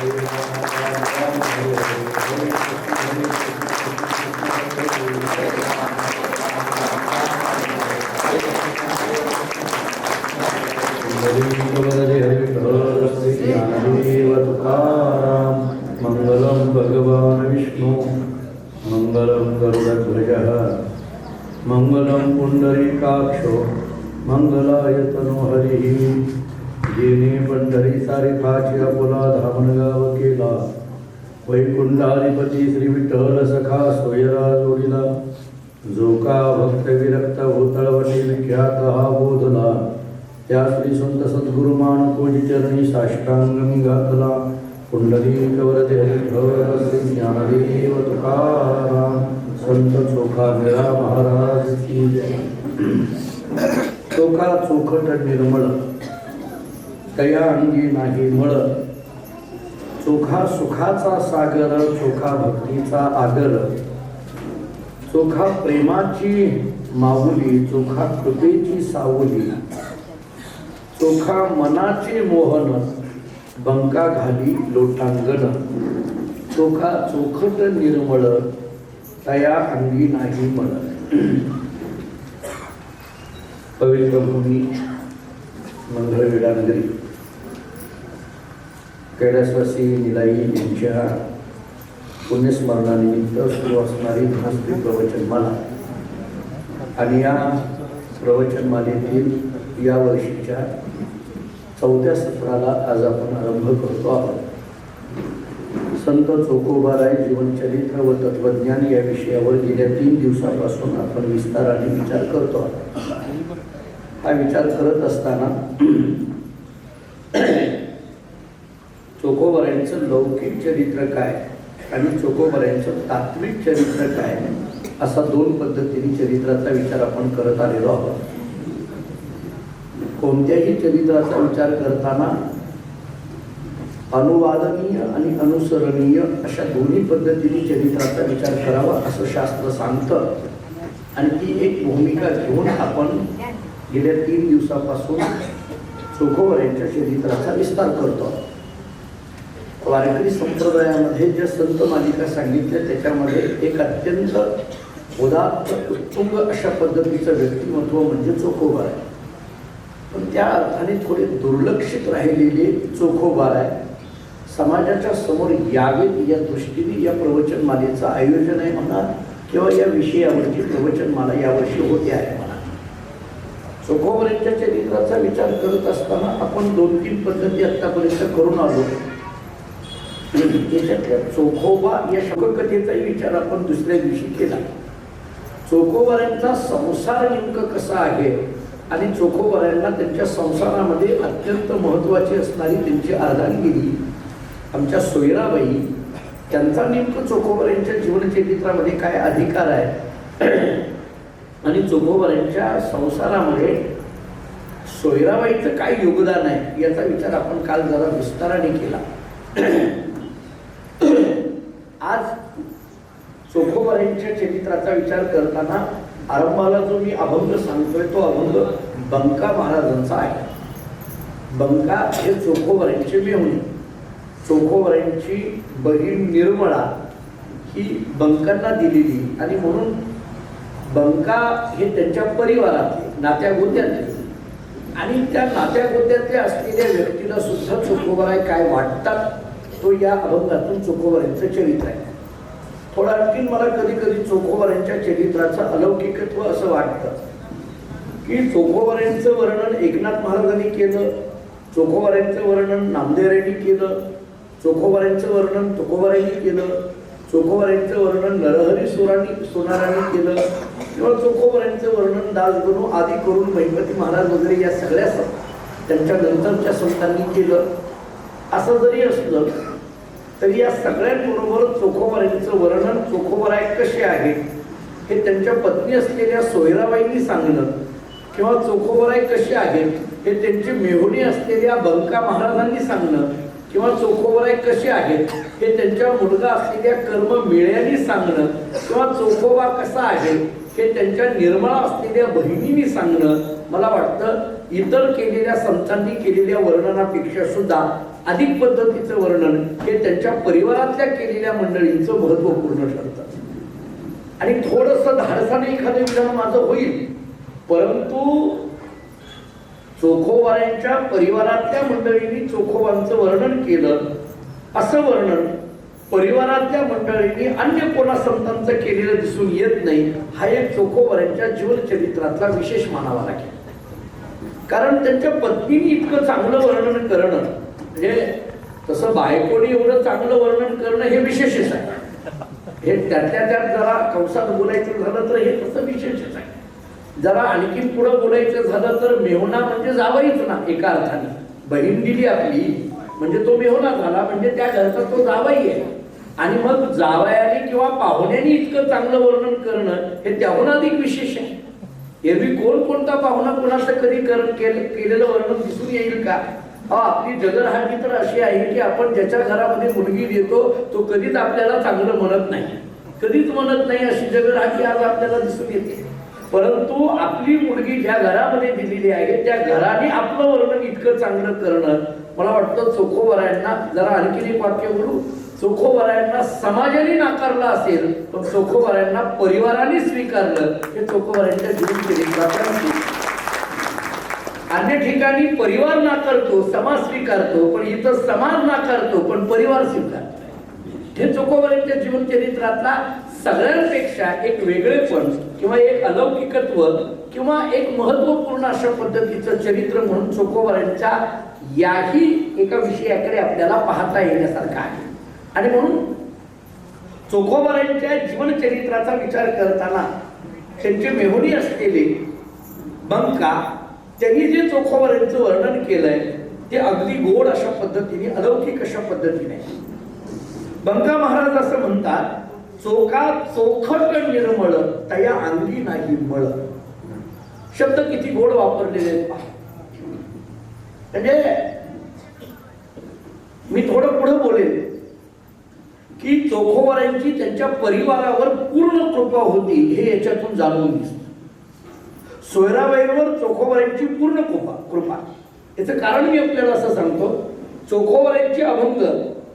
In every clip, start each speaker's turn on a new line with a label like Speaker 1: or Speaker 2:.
Speaker 1: मंगलम भगवान विष्णु मंगलम गरुडध्वजः मंगलम पुंडरीकाक्षो मंगलाय तनोहरिः जेने पंढरी सारिखाची अपुला धामणगाव केला वैकुंठाधिपती श्री विठ्ठल सखा सोयरा जोडीला जो का भक्त विरक्त भूतळवटी विख्यात हा बोधला त्या श्री संत सद्गुरु माणकोजी चरणी साष्टांग मी घातला पुंडलिक वरदे हरिहर श्री ज्ञानदेव तुकाराम संत चोखा मेरा महाराज की जय। चोखा चोखट निर्मळ तया अंगी नाही मळ चोखा सुखाचा सागर चोखा भक्तीचा आगर चोखा प्रेमाची माऊली चोखा कृपेची सावली चोखा मनाचे मोहन बंका घाली लोटांगण चोखा चोखट निर्मळ तया अंगी नाही मळ। पवित्र भूमी मंगळवेढा नगरी कैलासवासी निलाई यांच्या पुण्यस्मरणानिमित्त सुरू असणारी भास्ती प्रवचनमाला आणि या प्रवचनमालेतील या वर्षीच्या 4थ्या सत्राला आज आपण आरंभ करतो आहोत। संत चोखोबाराय जीवनचरित्र व तत्वज्ञान या विषयावर गेल्या 3 दिवसापासून आपण विस्ताराने विचार करतो आहोत। हा विचार करत असताना चोखोबारायांचं लौकिक चरित्र काय आणि चोखोबारायांचं तात्विक चरित्र काय असा 2 पद्धतीने चरित्राचा विचार आपण करत आलेलो आहोत। कोणत्याही चरित्राचा विचार करताना अनुवादनीय आणि अनुसरणीय अशा दोन्ही पद्धतीने चरित्राचा विचार करावा असं शास्त्र सांगतं आणि ती एक भूमिका घेऊन आपण गेल्या 3 दिवसापासून चोखोबारायांच्या चरित्राचा विस्तार करतो। वारकरी संप्रदायामध्ये ज्या संत मालिका सांगितल्या त्याच्यामध्ये एक अत्यंत उदात्त उत्तुंग अशा पद्धतीचं व्यक्तिमत्व म्हणजे चोखोबाराय, पण त्या अर्थाने थोडे दुर्लक्षित राहिलेले चोखोबाराय समाजाच्या समोर यावेत या दृष्टीने या प्रवचनमालेचं आयोजन आहे म्हणा किंवा या विषयावरची प्रवचनमाला यावर्षी होते आहे म्हणा। चोखोबारायांच्या चरित्राचा विचार करत असताना आपण 2-3 पद्धती आतापर्यंत करून आलो। याच्यातल्या चोखोबा या शोककथेचाही विचार आपण दुसऱ्या दिवशी केला। चोखोबारायांचा संसार नेमकं कसा आहे आणि चोखोबारायांना त्यांच्या संसारामध्ये अत्यंत महत्त्वाची असणारी त्यांची अर्धांगिनी आमच्या सोयराबाई त्यांचा नेमकं चोखोबारायांच्या जीवनचरित्रामध्ये काय अधिकार आहे आणि चोखोबारायांच्या संसारामध्ये सोयराबाईचं काय योगदान आहे याचा विचार आपण काल जरा विस्ताराने केला। आज चोखोबारायांच्या चरित्राचा विचार करताना आरंभाला जो मी अभंग सांगतोय तो अभंग बंका महाराजांचा आहे। बंका हे चोखोबारायांचे मेहुणे, चोखोबारायांची बहीण निर्मळा ही बंकांना दिलेली आणि म्हणून बंका हे त्यांच्या परिवारातले नात्या गोत्यातले आणि त्या नात्या गोत्यातले असलेल्या व्यक्तीला सुद्धा चोखोबाराय काय वाटतात तो या अभंगातून चोखोबारायांचं चरित्र आहे। थोडा आणखीन मला कधी कधी चोखोबारायांच्या चरित्राचं अलौकिकत्व असं वाटतं की चोखोबारायांचं वर्णन एकनाथ महाराजांनी केलं, चोखोबारायांचं वर्णन नामदेवरायांनी केलं, चोखोबारायांचं वर्णन तुकोबारायांनी केलं, चोखोबारायांचं वर्णन नरहरी सोनारांनी केलं किंवा चोखोबारायांचं वर्णन दासगणू आदी करून महिपती महाराज वगैरे या सगळ्या त्यांच्या नंतरच्या संतांनी केलं। असं जरी असलं तरी या सगळ्यांबरोबर चोखोबारायांचं वर्णन चोखोबाराय कसे आहेत हे त्यांच्या पत्नी असलेल्या सोयराबाईंनी सांगणं किंवा चोखोबाराय कसे आहेत हे त्यांचे मेहुणे असलेल्या बंका महाराजांनी सांगणं किंवा चोखोबाराय कसे आहेत हे त्यांच्या मुलगा असलेल्या कर्म मिळ्यांनी सांगणं किंवा चोखोबा कसा आहे हे त्यांच्या निर्मळा असलेल्या बहिणींनी सांगणं मला वाटतं इतर केलेल्या संतांनी केलेल्या वर्णनापेक्षा सुद्धा अधिक पद्धतीचं वर्णन हे त्यांच्या परिवारातल्या केलेल्या मंडळींचं महत्वपूर्ण ठरतं. आणि थोडंसं धाडसाने एखादं विधान माझं होईल, परंतु चोखोबाऱ्यांच्या परिवारातल्या मंडळींनी चोखोबांचं वर्णन केलं असं वर्णन परिवारातल्या मंडळींनी अन्य कोणा संतांचं केलेलं दिसून येत नाही. हा एक चोखोबाऱ्यांच्या जीवनचरित्रातला विशेष मानावा लागेल. कारण त्यांच्या पत्नीने इतकं चांगलं वर्णन करणं म्हणजे तसं बायकोनी एवढं चांगलं वर्णन करणं हे विशेषच आहे. हे त्यातल्या त्यात जरा कंसात बोलायचं झालं तर हे तसं विशेषच आहे. जरा आणखीन पुढं बोलायचं झालं तर मेहुणा म्हणजे जावईच ना, एका अर्थाने बहीण दिली आपली म्हणजे तो मेहुणा झाला, म्हणजे त्या घरचा तो जावई आहे. आणि मग जावयाने किंवा पाहुण्याने इतकं चांगलं वर्णन करणं हे त्याहून अधिक विशेष आहे. एरवी कोणता पाहुणा कोणाचं कधी केलेलं वर्णन दिसून येईल का? आपली जगरहाटी तर अशी आहे की आपण ज्याच्या घरामध्ये मुलगी देतो तो कधीच आपल्याला चांगलं म्हणत नाही, कधीच म्हणत नाही, अशी जगरहाटी आज आपल्याला दिसून येते. परंतु आपली मुलगी ज्या घरामध्ये दिलेली आहे त्या घराने आपलं वर्णन इतकं चांगलं करणं, मला वाटतं चोखोबाऱ्यांना, जरा आणखीन एक वाक्य बोलू, चोखोबाऱ्यांना समाजाने नाकारलं असेल पण चोखोबाऱ्यांना परिवाराने स्वीकारलं. हे चोखोबाऱ्यांच्या जीवनचरित्रातलं. अन्य ठिकाणी परिवार नाकारतो, समाज स्वीकारतो, पण इथं समाज नाकारतो पण परिवार स्वीकारतो. हे चोखोबाऱ्यांच्या जीवनचरित्रातला सगळ्यांपेक्षा एक वेगळेपण किंवा एक अलौकिकत्व किंवा एक महत्वपूर्ण अशा पद्धतीचं चरित्र म्हणून चोखोबाऱ्यांच्या याही एका विषयाकडे आपल्याला पाहता येण्यासारखं आहे. आणि म्हणून चोखोबाऱ्यांच्या जीवनचरित्राचा विचार करताना त्यांचे मेहुणी असलेले बंका, त्यांनी जे चोखोबाऱ्यांचं वर्णन केलंय ते अगदी गोड अशा पद्धतीने, अलौकिक अशा पद्धतीने. बंका महाराज असं म्हणतात, चोखा चोखट निर्मळ तया अंगी नाही मळ. शब्द किती गोड वापरलेले आहेत. म्हणजे मी थोडं पुढे बोलेल की चोखोबाऱ्यांची त्यांच्या परिवारावर पूर्ण कृपा होती हे याच्यातून जाणून दिसतं. सोयराबाईंवर चोखोबाऱ्यांची पूर्ण कृपा. याचं कारण मी आपल्याला असं सांगतो. चोखोबाऱ्यांचे अभंग,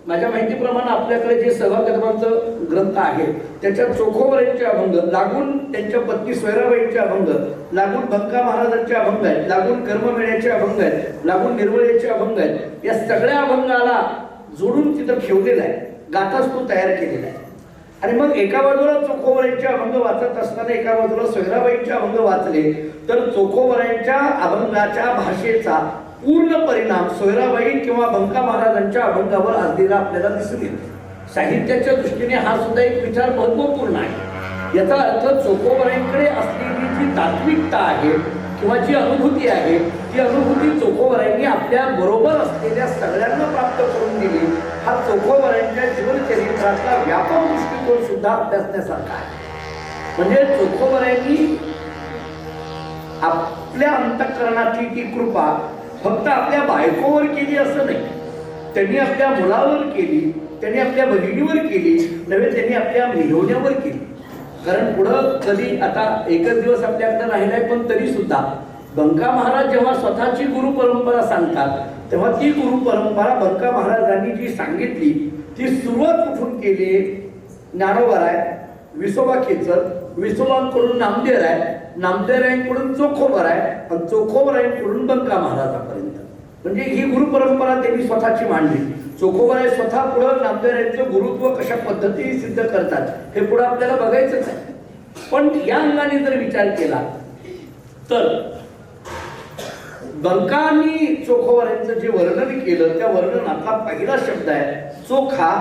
Speaker 1: माझ्या माहितीप्रमाणे आपल्याकडे जे सभाकदमांचं ग्रंथ आहे त्याच्यात चोखोबाऱ्यांचे अभंग लागून, त्यांच्या पत्नी सोयराबाईंचे अभंग लागून, बंका महाराजांचे अभंग आहेत लागून, कर्ममेळ्याचे अभंग आहेत लागून, निर्मळेचे अभंग आहेत. या सगळ्या अभंगाला जोडून तिथं ठेवलेलं आहे, गाथाच तयार केलेला आहे. आणि मग एका बाजूला चोखोबाऱ्यांचे अभंग वाचत असताना एका बाजूला सोयराबाईंचे अभंग वाचले तर चोखोबाऱ्यांच्या अभंगाच्या भाषेचा पूर्ण परिणाम सोयराबाई किंवा बंका महाराजांच्या अभंगावर आलेला आपल्याला दिसून येतो. साहित्याच्या दृष्टीने हा सुद्धा एक विचार महत्वपूर्ण आहे. याचा अर्थ चोखोबाऱ्यांकडे असलेली जी तात्विकता आहे किंवा जी अनुभूती आहे ती अनुभूती चोखोबाऱ्यांनी आपल्या बरोबर असलेल्या सगळ्यांना प्राप्त करून दिली. हा चोखोबाऱ्यांच्या जीवनचरित्रातला व्यापक दृष्टिकोन सुद्धा अभ्यासण्यासारखा आहे. म्हणजे चोखोबाऱ्यांनी आपल्या अंतःकरणाची ती कृपा फक्त आपल्या बायकोवर केली असं नाही, त्यांनी आपल्या मुलावर केली, त्यांनी आपल्या बहिणीवर केली, नव्हे त्यांनी आपल्या मेहुण्यावर केली. कारण पुढं कधी आता एकच दिवस आपल्याकडे राहिलाय पण तरी सुद्धा बंका महाराज जेव्हा स्वतःची गुरु परंपरा सांगतात तेव्हा ती गुरु परंपरा बंका महाराजांनी जी सांगितली ती सुरुवात कुठून केली? ज्ञानोबा आहे, विसोबा खेचर, विसोबांकडून नामदेव आहे, नामदेवरायांकडून चोखोबार आहे आणि चोखोबारायांकडून बंका महाराजापर्यंत. म्हणजे ही गुरु परंपरा त्यांनी स्वतःची मांडली. चोखोबाराय स्वतः पुढं नामदेवरायांचं गुरुत्व कशा पद्धतीने सिद्ध करतात हे पुढे आपल्याला बघायचंच आहे. पण या अंगाने जर विचार केला तर बंकांनी चोखोबारायांचं जे वर्णन केलं त्या वर्णनातला पहिला शब्द आहे चोखा,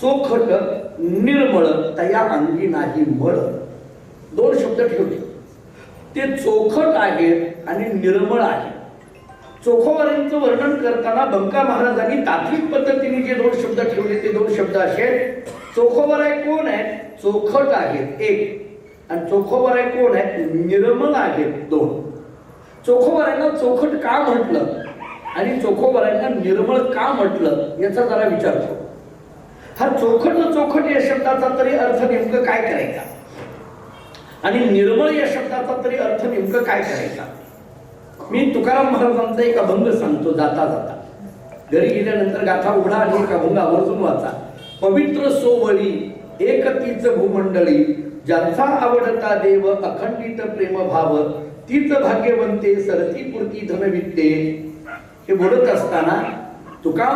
Speaker 1: चोखट, निर्मळ तया अंगी नाही मळ. दोन शब्द ठेवले. ते चोखट आहेत आणि निर्मळ आहे. चोखोबाऱ्यांचं वर्णन करताना बंका महाराजांनी तात्विक पद्धतीने जे दोन शब्द ठेवले ते दोन शब्द असे, चोखोबाराय कोण आहेत? चोखट आहेत एक, आणि चोखोबाराय कोण आहेत? निर्मळ आहेत दोन. चोखोबारायांना चोखट का म्हटलं आणि चोखोबारायांना निर्मळ का म्हटलं याचा जरा विचार करू. हा चोखट या शब्दाचा तरी अर्थ नेमकं काय करायचा आणि निर्मळ या शब्दाचा तरी अर्थ नेमकं काय करायचा? मी तुकाराम महाराजांचा एक अभंग सांगतो जाता जाता. घरी गेल्यानंतर गाथा उघडा आणि एक अभंग आवर्जून वाचा. पवित्र सोवळी एक तीच भूमंडळी, ज्यांचा आवडता देव अखंडित प्रेम भाव, तीच भाग्यवंते सरती पुरती धनविद्ये. हे बोलत असताना तुका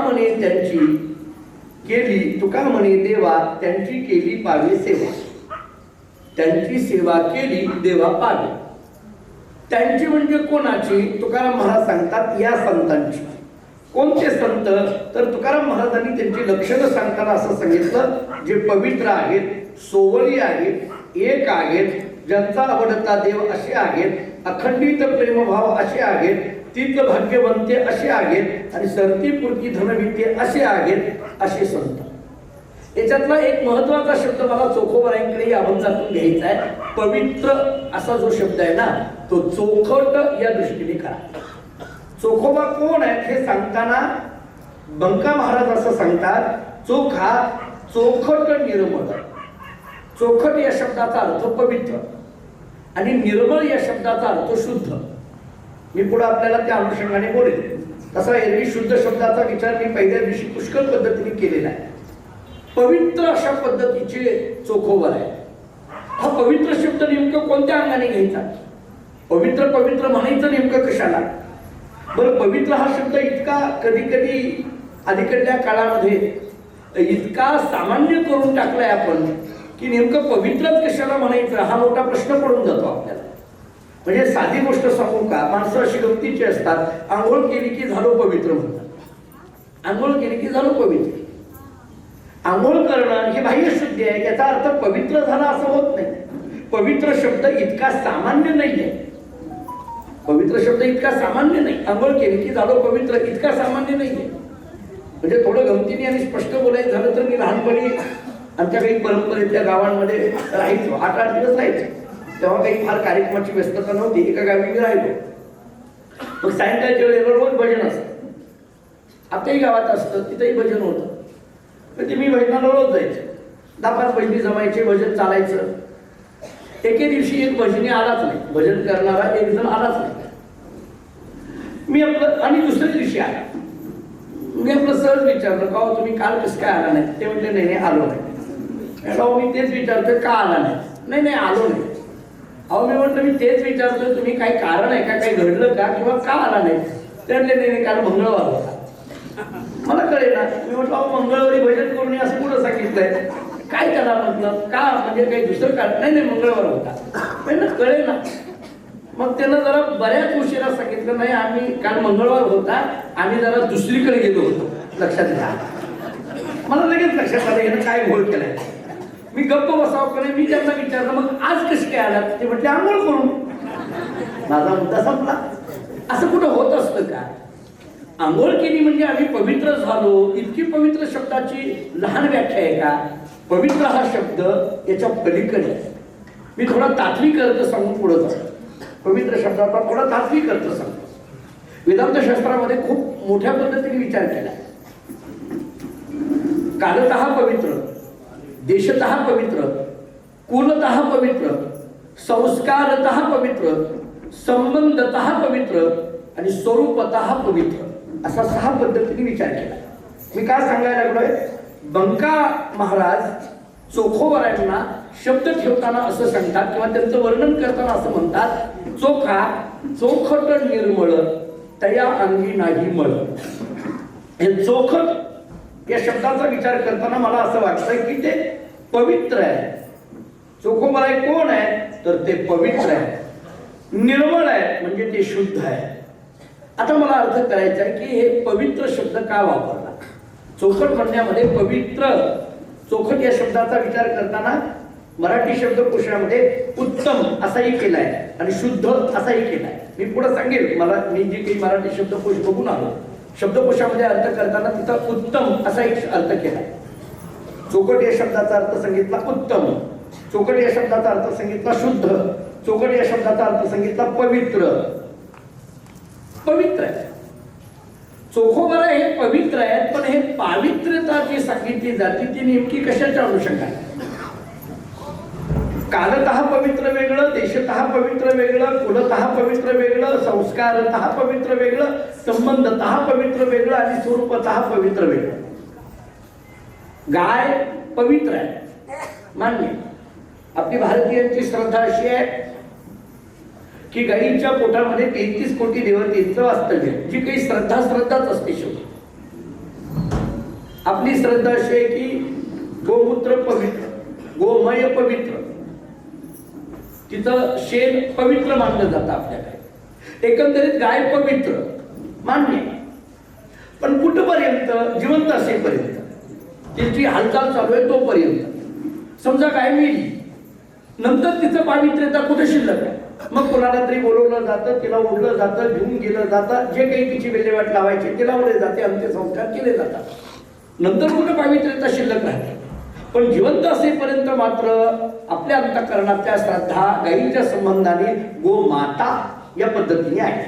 Speaker 1: म्हणे देवा त्यांची केली पावे सेवा. त्यांची सेवा केली देवा पावे. त्यांची म्हणजे कोणाची? तुकाराम महाराज सांगतात या संतांची. कोणते संत? तर तुकाराम महाराजांनी त्यांची लक्षणं सांगताना असं सांगितलं, जे पवित्र आहेत, सोवळी आहेत, एक आहेत, ज्यांचा आवडता देव असे आहेत, अखंडित प्रेमभाव असे आहेत, तीच भाग्यवंते असे आहेत आणि सरती पुरती धनविद्ये असे आहेत, असे संत. याच्यातला एक महत्वाचा शब्द मला चोखोबरांकडे अभंगातून घ्यायचा आहे. पवित्र असा जो शब्द आहे ना, तो चोखट या दृष्टीने करा. चोखोबा कोण आहे हे सांगताना बंका महाराज असं सांगतात, चोखा चोखट निर्मळ. चोखट या शब्दाचा अर्थ पवित्र आणि निर्मळ या शब्दाचा अर्थ शुद्ध. मी पुढे आपल्याला त्या अनुषंगाने बोलेल. तसा एरवी शुद्ध शब्दाचा विचार मी पहिल्या दिवशी पुष्कळ पद्धतीने केलेला आहे. पवित्र अशा पद्धतीचे चोखोबर आहे. हा पवित्र शब्द नेमकं कोणत्या अंगाने घ्यायचा? पवित्र पवित्र म्हणायचं नेमकं कशाला? बरं, पवित्र हा शब्द इतका कधी कधी अलीकडल्या काळामध्ये इतका सामान्य करून टाकलाय आपण की नेमकं पवित्रच कशाला म्हणायचं हा मोठा प्रश्न पडून जातो आपल्याला. म्हणजे साधी गोष्ट सांगू का, माणसं अशी गमतीची असतात, आंघोळ केली की झालो पवित्र म्हणतात. आंघोळ केली की झालो पवित्र. आंघोळ करणं ही बाह्य शुद्धी आहे, याचा अर्थ पवित्र झाला असं होत नाही. पवित्र शब्द इतका सामान्य नाहीये. पवित्र शब्द इतका सामान्य नाही. आंघोळ केली की झालो पवित्र इतका सामान्य नाहीये. म्हणजे थोडं गमतीने आणि स्पष्ट बोलायचं झालं तर मी लहानपणी आमच्या काही परंपरेतल्या गावांमध्ये राहायचो. 8-8 दिवस राहायचो. तेव्हा काही फार कार्यक्रमाची व्यस्तता नव्हती. एका गावी मी राहिलो. मग सायंकाळच्या वेळेला रोज भजन असतं. आताही गावात असतं, तिथेही भजन होतं. तर ते मी भजनाला रोज जायचं. 10-5 भजनी जमायचे, भजन चालायचं. एके दिवशी एक भजनी आलाच नाही. भजन करणारा एक जण आलाच नाही. मी आपलं आणि दुसऱ्या दिवशी आला. मी आपलं सहज विचारलं, का तुम्ही काल कसं काय आला नाही? ते म्हटले नाही आलो नाही. मी तेच विचारतोय का आला नाही? नाही आलो नाही. अहो मी म्हटलं मी तेच विचारतोय, तुम्ही काही कारण आहे का, काही घडलं का, किंवा का आला नाही? ते म्हटले नाही काल मंगळवार होता. मला कळेल ना. मी म्हटलं अहो मंगळवारी भजन करू नये असं कुठं सांगितलंय? काय त्याला म्हटलं का, म्हणजे काही दुसरं कारण? नाही मंगळवार होता. म्हणजे कळेल ना. मग त्यानं जरा बऱ्याच उशिरा सांगितलं, नाही आम्ही काल मंगळवार होता, आम्ही जरा दुसरीकडे गेलो होतो. लक्षात घ्या. मला लगेच लक्षात आलं यानं काय घोळ केलाय. मी गप्प बसावं का नाही, मी त्यांना विचारलं मग आज कशी काय आलात? ते म्हटले आंघोळ करून. माझा मुद्दा संपला. असं कुठं होत असतं का? आंघोळ केली म्हणजे आम्ही पवित्र झालो, इतकी पवित्र शब्दाची लहान व्याख्या आहे का? पवित्र हा शब्द याच्या पलीकडे. मी थोडा तात्विक अर्थ सांगून पुढे जातो. पवित्र शब्दाचा थोडा तात्विक अर्थ सांगतो. वेदांत शास्त्रामध्ये खूप मोठ्या पद्धतीने विचार केला. कालतः पवित्र, देशतः पवित्र, कुलतः पवित्र, संस्कारतः पवित्र, संबंधतः पवित्र आणि स्वरूपतः पवित्र असा 6 पद्धतीने विचार केला. मी काय सांगायला लागलोय? बंका महाराज चोखोबरांना शब्द ठेवताना असं सांगतात किंवा त्यांचं वर्णन करताना असं म्हणतात, चोखा चोखट निर्मळ तया अंगी नाही मळ. हे चोखट या शब्दाचा विचार करताना मला असं वाटतंय की ते पवित्र आहे. चोखोबराय कोण आहे? तर ते पवित्र आहे, निर्मळ आहे, म्हणजे ते शुद्ध आहे. आता मला अर्थ करायचा आहे की हे पवित्र शब्द का वापरला? चोखट म्हणण्यामध्ये पवित्र, चोखट या शब्दाचा विचार करताना मराठी शब्दकोशामध्ये उत्तम असाही केलाय आणि शुद्ध असाही केलाय. मी पुढे सांगेल. मी जे काही मराठी शब्दकोश बघून आलो, शब्दकोशामध्ये अर्थ करताना तिथं उत्तम असा एक अर्थ केलाय. चोखट या शब्दाचा अर्थ सांगितला उत्तम, चोखट या शब्दाचा अर्थ सांगितला शुद्ध, चोखट या शब्दाचा अर्थ सांगितला पवित्र. पवित्र आहे. चोखोबरा हे पवित्र आहेत, पण हे पावित्र्यता जी सांगितली जाते ती नेमकी कशाच्या अनुषंगाने? कालतः पवित्र वेगळं, देशतः पवित्र वेगळं, कुलतः पवित्र वेगळं, संस्कारतः पवित्र वेगळं, संबंधतः पवित्र वेगळं आणि स्वरूपतः पवित्र वेगळं. गाय पवित्र आहे, मान्य. आपली भारतीयांची श्रद्धा अशी आहे की गायीच्या पोटामध्ये 33 कोटी देवतेचं वास्तव्य, जी काही श्रद्धाच असते शेवटी. आपली श्रद्धा अशी आहे की गोमूत्र पवित्र, गोमय पवित्र, तिचं शेण पवित्र मानलं जातं आपल्याकडे. एकंदरीत गाय पवित्र मान्य, पण कुठपर्यंत? जिवंत असेपर्यंत, तिची हालचाल चालू आहे तोपर्यंत. समजा गाय मेली, नंतर तिचं पावित्र्यता कुठे शिल्लक आहे? मग कोणाला तरी बोलवलं जातं, तिला ओढलं जातं, घेऊन गेलं जातं, जे काही तिची विल्हेवाट लावायची तिला ओढले जाते, अंत्यसंस्कार केले जातात. नंतर कुठे पावित्र्यता शिल्लक राहते. पण जिवंत असेपर्यंत मात्र आपल्या अंतःकरणाच्या श्रद्धा गायीच्या संबंधाने गोमाता या पद्धतीने आहे.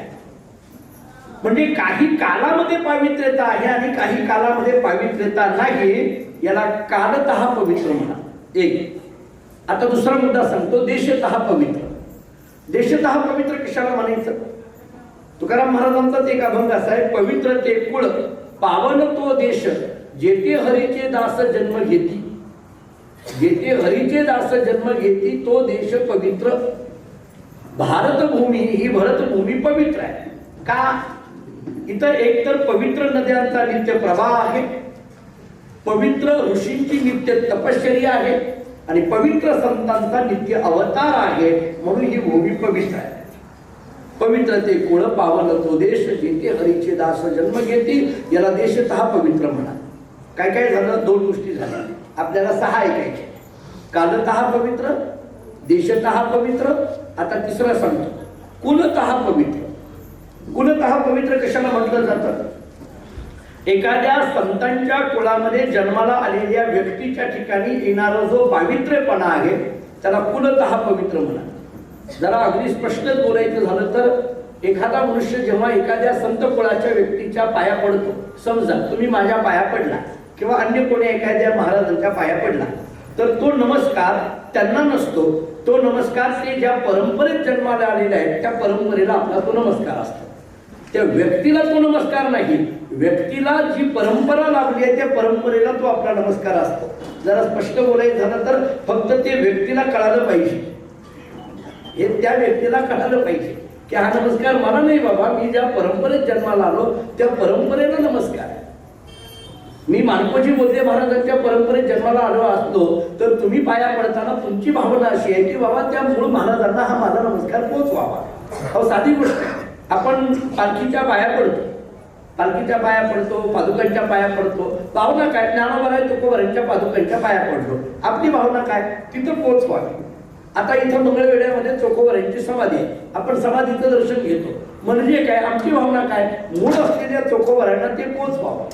Speaker 1: म्हणजे काही कालामध्ये पावित्र्यता आहे आणि काही कालामध्ये पावित्र्यता नाही, याला कालतः पवित्र म्हणा. एक. आता दुसरा मुद्दा सांगतो, देशतः पवित्र. देशतः पवित्र कशाला म्हणायचं? तुकाराम महाराजांचाच एक अभंग असा आहे, पवित्र ते कुळ पावन तो देश, जेथे हरीचे दास जन्म घेती. जेथे हरीचे दास जन्म घेती तो देश पवित्र. भारतभूमी ही भरतभूमी पवित्र आहे. का? इथं एकतर पवित्र नद्यांचा नित्य प्रवाह आहे, पवित्र ऋषींची नित्य तपश्चर्या आहे आणि पवित्र संतांचा नित्य अवतार आहे, म्हणून ही भूमी पवित्र आहे. पवित्र ते कुळ पावन तो देश, जेथे हरीचे दास जन्म घेती, याला देशतः पवित्र म्हणा. काय काय झालं? 2 गोष्टी झाल्या, आपल्याला 6 ऐकायचे. कालतः पवित्र, देशतः पवित्र, आता तिसरा सांगतो, कुलतः पवित्र. कुलतः पवित्र कशाला म्हटलं जातं? एखाद्या संतांच्या कुळामध्ये जन्माला आलेल्या व्यक्तीच्या ठिकाणी येणारा जो पावित्र्यपणा आहे त्याला कुलतः पवित्र म्हणा. जरा अगदी स्पष्ट बोलायचं झालं तर एखादा मनुष्य जेव्हा एखाद्या संत कुळाच्या व्यक्तीच्या पाया पडतो, समजा तुम्ही माझ्या पाया पडला किंवा अन्य कोणी एखाद्या महाराजांच्या पाया पडला, तर तो नमस्कार त्यांना नसतो. तो नमस्कार ते ज्या परंपरेत जन्माला आलेले आहेत त्या परंपरेला आपला तो नमस्कार असतो. त्या व्यक्तीला तो नमस्कार नाही, व्यक्तीला जी परंपरा लाभली आहे त्या परंपरेला तो आपला नमस्कार असतो. जरा स्पष्ट बोलायचं झालं तर फक्त ते व्यक्तीला कळालं पाहिजे, हे त्या व्यक्तीला कळालं पाहिजे की हा नमस्कार मला नाही बाबा, मी ज्या परंपरेत जन्माला आलो त्या परंपरेला नमस्कार आहे. मी मानकोजी बोलते महाराजांच्या परंपरेत जन्माला आलो असतो तर तुम्ही पाया पडताना तुमची भावना अशी आहे की बाबा त्या मूळ महाराजांना हा माझा नमस्कार पोचवावा. अहो साधी गोष्ट, आपण पालखीच्या पाया पडतो, पालखीच्या पाया पडतो, पादुकांच्या पाया पडतो. भावना काय? ज्ञानोबा तुकोबारांच्या पादुकांच्या पाया पडलो. आपली भावना काय? तिथं पोचवावी. आता इथं मंगळवेढ्यामध्ये चोखोबारांची समाधी आहे, आपण समाधीचं दर्शन घेतो. म्हणजे काय? आमची भावना काय? मूळ असलेल्या चोखोबारांना ते पोचवावं.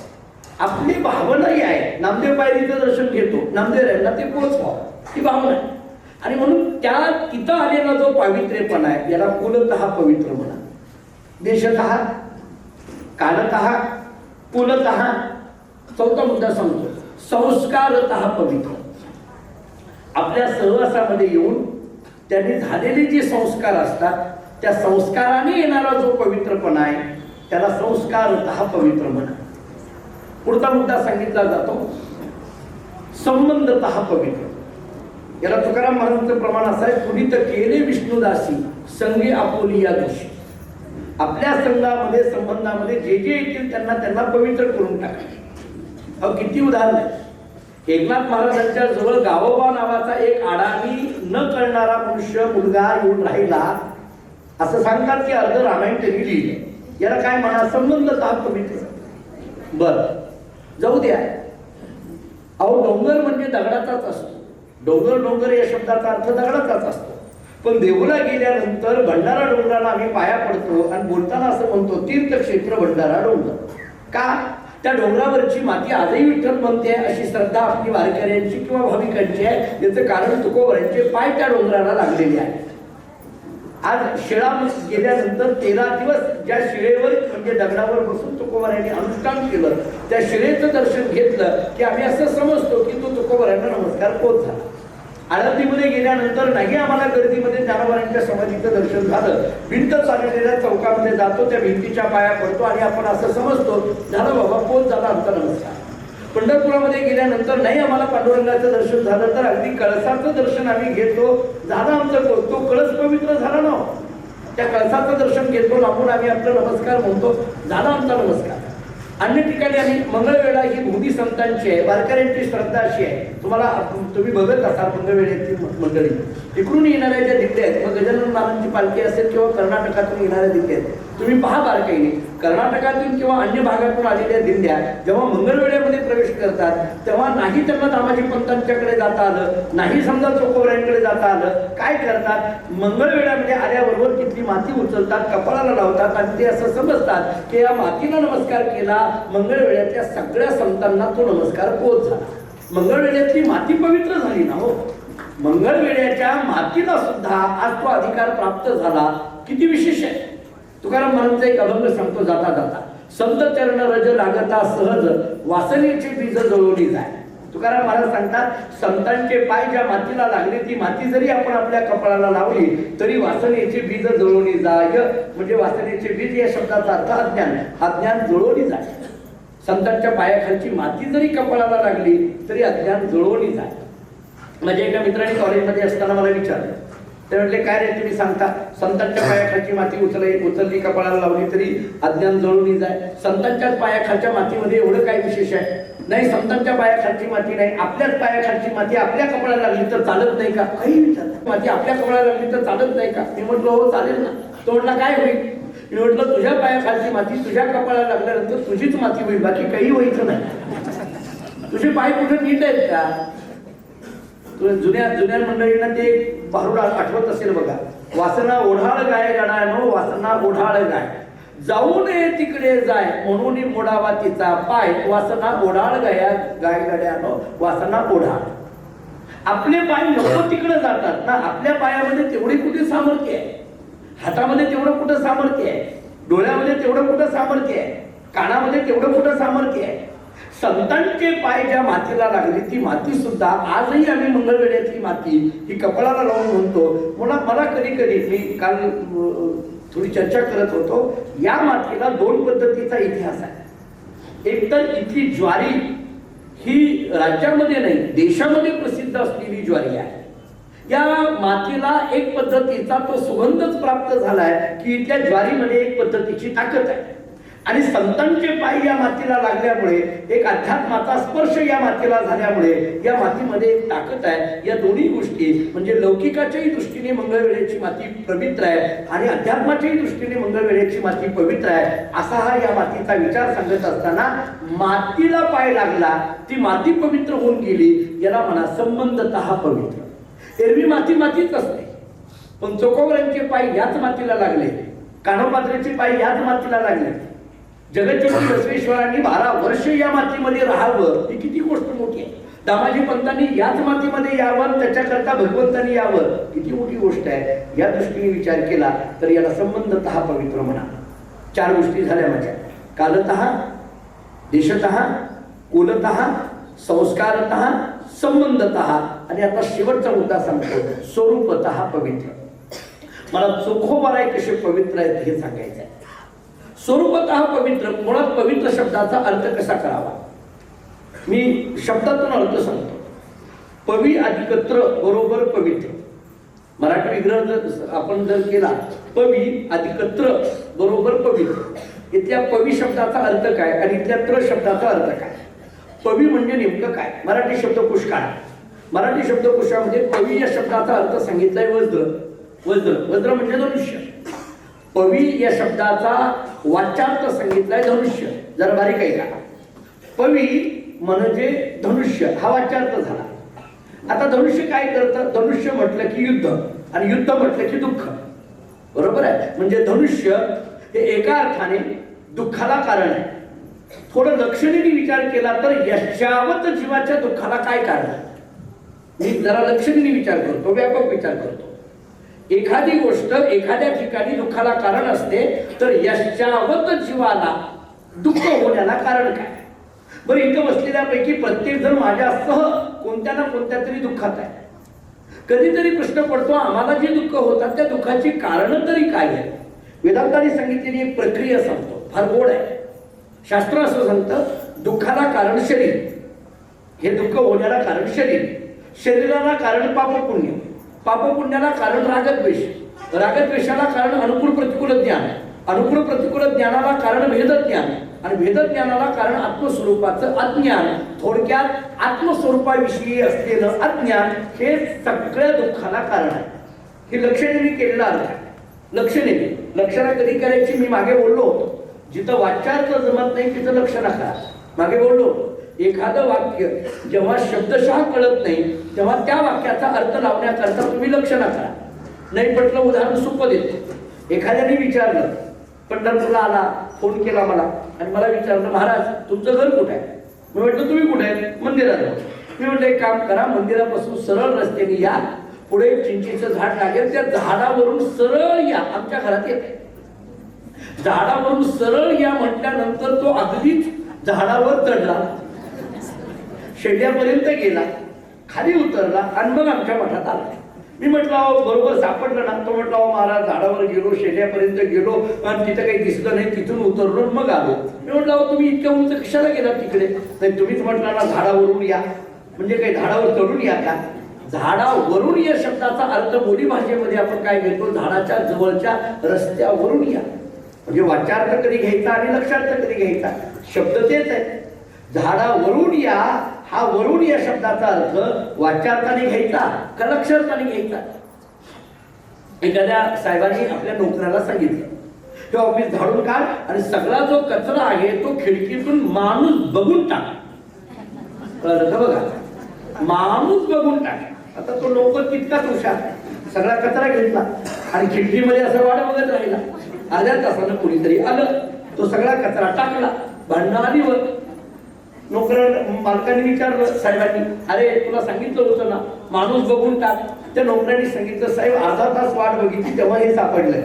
Speaker 1: आपली भावना ही आहे. नामदेव पायरीचं दर्शन घेतो, नामदेवांना ते पोचवावं, ही भावना आहे. आणि म्हणून त्या तिथं आलेला जो पावित्र्यपणा आहे याला कुलतः पवित्र म्हणा. देशतः, कालतः, कुलतः. चौथा मुद्दा सांगतो, संस्कारतः पवित्र. आपल्या सहवासामध्ये येऊन त्यांनी झालेले जे संस्कार असतात त्या संस्काराने येणारा जो पवित्रपणा आहे त्याला संस्कारतः पवित्र म्हणा. पुढचा मुद्दा सांगितला जातो, संबंधतः पवित्र. याला तुकाराम महाराजांचं प्रमाण असं आहे, पुनीत केले विष्णुदासी संगे आपोलिया दोषी. आपल्या संघामध्ये संबंधामध्ये जे जे येतील त्यांना पवित्र करून टाका. किती उदाहरण आहे. एकनाथ महाराजांच्या जवळ गावोबा नावाचा एक आडाणी न कळणारा मनुष्य मुलगा येऊन राहिला असं सांगतात की अर्ध रामायण त्यांनी लिहिले. याला काय म्हणा? संबंधतः पवित्र. बर, जाऊ द्या. अहो डोंगर म्हणजे दगडाचाच असतो. डोंगर या शब्दाचा अर्थ दगडाचाच असतो. पण देऊला गेल्यानंतर भंडारा डोंगराला आम्ही पाया पडतो आणि बोलताना असं म्हणतो तीर्थक्षेत्र भंडारा डोंगर. का? त्या डोंगरावरची माती आजही विठ्ठल म्हणते अशी श्रद्धा आपली वारकऱ्यांची किंवा भाविकांची आहे. याचं कारण तुकोबारांचे पाय त्या डोंगराला लागलेले आहे. आज शिळा गेल्यानंतर 13 दिवस ज्या शिळेवर म्हणजे दगडावर बसून तुकोबारांनी अनुष्ठान केलं, त्या शिळेचं दर्शन घेतलं की आम्ही असं समजतो की तो तुकोबारांना नमस्कार पोच झाला. आळंदीमध्ये गेल्यानंतर नाही आम्हाला गर्दीमध्ये ज्ञानोबांच्या समाधीचं दर्शन झालं, भिंत चाललेल्या चौकामध्ये जातो, त्या भिंतीच्या पाया पडतो आणि आपण असं समजतो झालं बाबा पोच झाला आमचा नमस्कार. पंढरपुरामध्ये गेल्यानंतर नाही आम्हाला पांडुरंगाचं दर्शन झालं तर अगदी कळसाचं दर्शन आम्ही घेतो, झालं आमचं पोच. तो कळस पवित्र झाला ना, त्या कळसाचं दर्शन घेतो, लांबून आम्ही आपला नमस्कार म्हणतो, झाला आमचा नमस्कार. अन्य ठिकाणी आम्ही मंगळवेढा ही भूमी संतांची आहे, वारकऱ्यांची श्रद्धा अशी आहे. तुम्ही बघत असाल मंगळवेढ्याची मंडळी इकडून येणाऱ्या ज्या दिंड्या आहेत, मग गजानन महाराजांची पालखी असेल किंवा कर्नाटकातून येणाऱ्या दिंड्या आहेत, तुम्ही पहा बारकाईने कर्नाटकातून किंवा अन्य भागातून आलेल्या दिंड्या जेव्हा मंगळवेढ्यामध्ये प्रवेश करतात तेव्हा नाही त्यांना दामाजी पंतांच्याकडे जाता आलं, नाही समजा चोकोबऱ्यांकडे जाता आलं, काय करतात मंगळवेढ्यामध्ये आल्याबरोबर तिथली माती उचलतात, कपाळाला लावतात आणि ते असं समजतात की या मातीला नमस्कार केला मंगळवेढ्यातल्या सगळ्या संतांना तो नमस्कार पोच झाला. मंगळवेढ्यातली माती पवित्र झाली ना हो, मंगळवेढ्याच्या मातीला सुद्धा आज तो अधिकार प्राप्त झाला. किती विशेष आहे. तुकाराम महाराजांचा एक अभंग सांगतो जाता जाता, संत चरण रज लागता सहज वासनेची बीज जळवली जाय. तुकाराम महाराज सांगतात संतांचे पाय ज्या मातीला लागले ती माती जरी आपण आपल्या कपाळाला लावली तरी वासनेची बीज जळवली जाय. म्हणजे वासनेचे बीज या शब्दाचा अर्थ अज्ञान, अज्ञान जळवली जाय. संतांच्या पायाखालची माती जरी कपाळाला लागली तरी अज्ञान जळवली जाय. माझ्या एका मित्राने कॉलेजमध्ये असताना मला विचारलं, ते म्हटले काय रे तुम्ही सांगता संतांच्या पायाखालची माती उचलली कपाळाला लावली तरी अज्ञान जळवली जाय, संतांच्या पायाखालच्या मातीमध्ये एवढं काय विशेष आहे? नाही संतांच्या पायाखालची माती नाही, आपल्याच पायाखालची माती आपल्या कपाळाला लागली तर चालत नाही का? काही विचारलं, माती आपल्या कपाळाला लागली तर चालत नाही का? मी म्हटलं हो चालेल ना. तो म्हटला काय होईल? मी म्हटलं तुझ्या पायाखालची माती तुझ्या कपाळाला लागल्यानंतर तुझीच माती होईल, बाकी काही व्हायचं नाही. तुझे पाय कुठे नीट आहेत का? जुन्या मंडळींना ते भारुड आठवत असेल बघा, वासना ओढाळ गाय गडानो वासना ओढाळ गाय जाऊ नये तिकडे जाय म्हणून मोडावा तिचा पाय, वासना ओढाळ गाय गड्यानो वासना ओढाळ. आपले पाय नको तिकडे जातात ना, आपल्या पायामध्ये तेवढी कुठे सामर्थ्य आहे, हातामध्ये तेवढं कुठं सामर्थ्य आहे, डोळ्यामध्ये तेवढं कुठं सामर्थ्य आहे, कानामध्ये तेवढं कुठं सामर्थ्य आहे. संतांचे पाय ज्या मातीला लागली ती माती सुद्धा आजही आम्ही मंगळवेढ्यातली माती ही कपाळाला लावून म्हणतो. मला कधी कधी मी काल थोडी चर्चा करत होतो, या मातीला दोन पद्धतीचा इतिहास आहे. एक तर इथली ज्वारी ही राज्यामध्ये नाही देशामध्ये प्रसिद्ध असलेली ज्वारी आहे. या मातीला एक पद्धतीचा तो सुगंधच प्राप्त झालाय की इथल्या ज्वारीमध्ये एक पद्धतीची ताकद आहे. आणि संतांचे पाय या मातीला लागल्यामुळे एक अध्यात्माचा स्पर्श या मातीला झाल्यामुळे या मातीमध्ये एक ताकद आहे. या दोन्ही गोष्टी म्हणजे लौकिकाच्याही दृष्टीने मंगळवेढ्याची माती पवित्र आहे आणि अध्यात्माच्याही दृष्टीने मंगळवेढ्याची माती पवित्र आहे. असा हा या मातीचा विचार सांगत असताना मातीला पाय लागला ती माती पवित्र होऊन गेली, याला म्हणा संबंधतः पवित्र. एरवी माती मातीच असते, पण चोकोबऱ्यांचे पाय याच मातीला लागले, कान्होपात्रेचे पाय याच मातीला लागले. जगज्योती बसवेश्वरांनी 12 वर्ष या मातीमध्ये राहावं ही किती गोष्ट मोठी आहे. दामाजी पंतांनी याच मातीमध्ये यावं, त्याच्याकरता भगवंतांनी यावं, किती मोठी गोष्ट आहे. या दृष्टीने विचार केला तर याला संबंधतः पवित्र म्हणा. 4 गोष्टी झाल्या माझ्या, कालतः, देशतः, कुलतः, संस्कारतः, संबंधतः आणि आता शेवटचा मुद्दा सांगतो स्वरूपतः पवित्र. मला चोखोबाराय कसे पवित्र आहेत हे सांगायचं आहे. स्वरूपतः पवित्र, मुळात पवित्र शब्दाचा अर्थ कसा करावा मी शब्दातून अर्थ सांगतो. पवी अधिकत्र बरोबर पवित्र. मराठी विग्रह जर आपण केला पवी अधिकत्र बरोबर पवित्र, इथल्या पवी शब्दाचा अर्थ काय आणि इथल्या त्र शब्दाचा अर्थ काय? पवी म्हणजे नेमकं काय? मराठी शब्दकोश काढा. मराठी शब्दकोशामध्ये पवी या शब्दाचा अर्थ सांगितलाय वज्र. वज्र म्हणजे धनुष्य. पवी या शब्दाचा वाच्यार्थ सांगितलाय धनुष्य. जरा बारीक आहे का? पवी म्हणजे धनुष्य हा वाच्यार्थ झाला. आता धनुष्य काय करतं? धनुष्य म्हटलं की युद्ध आणि युद्ध म्हटलं की दुःख, बरोबर आहे. म्हणजे धनुष्य हे एका अर्थाने दुःखाला कारण आहे. थोडं लक्षणीने विचार केला तर यशावत जीवाच्या दुःखाला काय कारण आहे? मी जरा लक्षणीने विचार करतो, व्यापक विचार करतो. एखादी गोष्ट एखाद्या ठिकाणी दुःखाला कारण असते तर यशावत जीवाला दुःख होण्याला कारण काय? बरं, इथं बसलेल्यापैकी प्रत्येक जण माझ्यासह कोणत्या ना कोणत्या तरी दुःखात आहे. कधीतरी प्रश्न पडतो आम्हाला जे दुःख होतात त्या दुःखाची कारण तरी काय आहे. वेदांताने सांगितलेली एक प्रक्रिया सांगतो, फार गोड आहे. शास्त्र असं सांगतं, दुःखाला कारण शरीर, हे दुःख होण्याला कारण शरीर, शरीराला कारण पापपुण्य, पापपुण्याला कारण रागद्वेष, रागद्वेषाला कारण अनुकूल प्रतिकूल ज्ञान, अनुकूल प्रतिकूल ज्ञानाला कारण भेदज्ञान, आणि भेदज्ञानाला कारण आत्मस्वरूपाचं अज्ञान. थोडक्यात आत्मस्वरूपाविषयी असलेलं अज्ञान हे सगळ्या दुःखाला कारण आहे. हे लक्षणेने केलेला अर्थ आहे. लक्षणेने लक्षणा कधी करायची मी मागे बोललो होतो. जिथं वाच्यार्थ जमत नाही तिथं लक्षणा करा. मागे बोललो, एखादं वाक्य जेव्हा शब्दशः कळत नाही तेव्हा त्या वाक्याचा अर्थ लावण्याकरता तुम्ही लक्षणा करा. नाही पटलं उदाहरण सोपं देतो. एखाद्याने विचारलं, पंढरपूरला आला, फोन केला मला आणि मला विचारलं, महाराज तुमचं घर कुठे आहे? मी म्हटलं तुम्ही कुठे आहे? मंदिरात. मी म्हटलं एक काम करा, मंदिरापासून सरळ रस्त्याने या, पुढे चिंचेचं झाड लागेल, त्या झाडावरून सरळ या, आमच्या घरात येते. झाडावरून सरळ या म्हटल्यानंतर तो अगदीच झाडावर चढला, शेंड्यापर्यंत गेला, खाली उतरला आणि मग आमच्या मठात आला. मी म्हटलं अहो बरोबर सापडलं ना? तो म्हटलं अहो महाराज झाडावर गेलो, शेंड्यापर्यंत गेलो आणि तिथं काही दिसलं नाही, तिथून उतरलो मग आलो. मी म्हटलं अहो तुम्ही इतक्या उंच कशाला गेला तिकडे? नाही तुम्हीच म्हटलं ना झाडावरून या, म्हणजे काही झाडावर चढून या का? झाडावरून या शब्दाचा अर्थ बोली भाषेमध्ये आपण काय घेतो, झाडाच्या जवळच्या रस्त्यावरून या. म्हणजे वाच्यार्थ कधी घ्यायचा आणि लक्षार्थ कधी घ्यायचा, शब्द तेच आहे. झाडावरून या हा वरून या शब्दाचा अर्थ वाच्यार्थाने घ्यायचा का लक्षार्थाने घ्यायचा? एखाद्या साहेबांनी आपल्या नोकराला सांगितलं, हे ऑफिस झाडून काढ आणि सगळा जो कचरा आहे तो खिडकीतून माणूस बघून टाक. कळलं का? बघा, माणूस बघून टाक. आता तो नोकर तितकाच हुशार, सगळा कचरा घेतला आणि खिडकीमध्ये असं वाट बघत राहिला. अर्ध्या तासानं कोणीतरी आलं, तो सगळा कचरा टाकला, भांडणं आली वर. नोकर मालकाने विचारलं साहेबांनी, अरे तुला सांगितलं होतं ना माणूस बघून टाक. त्या नोकरांनी सांगितलं, साहेब अर्धा तास वाट बघितली तेव्हा हे सापडलंय.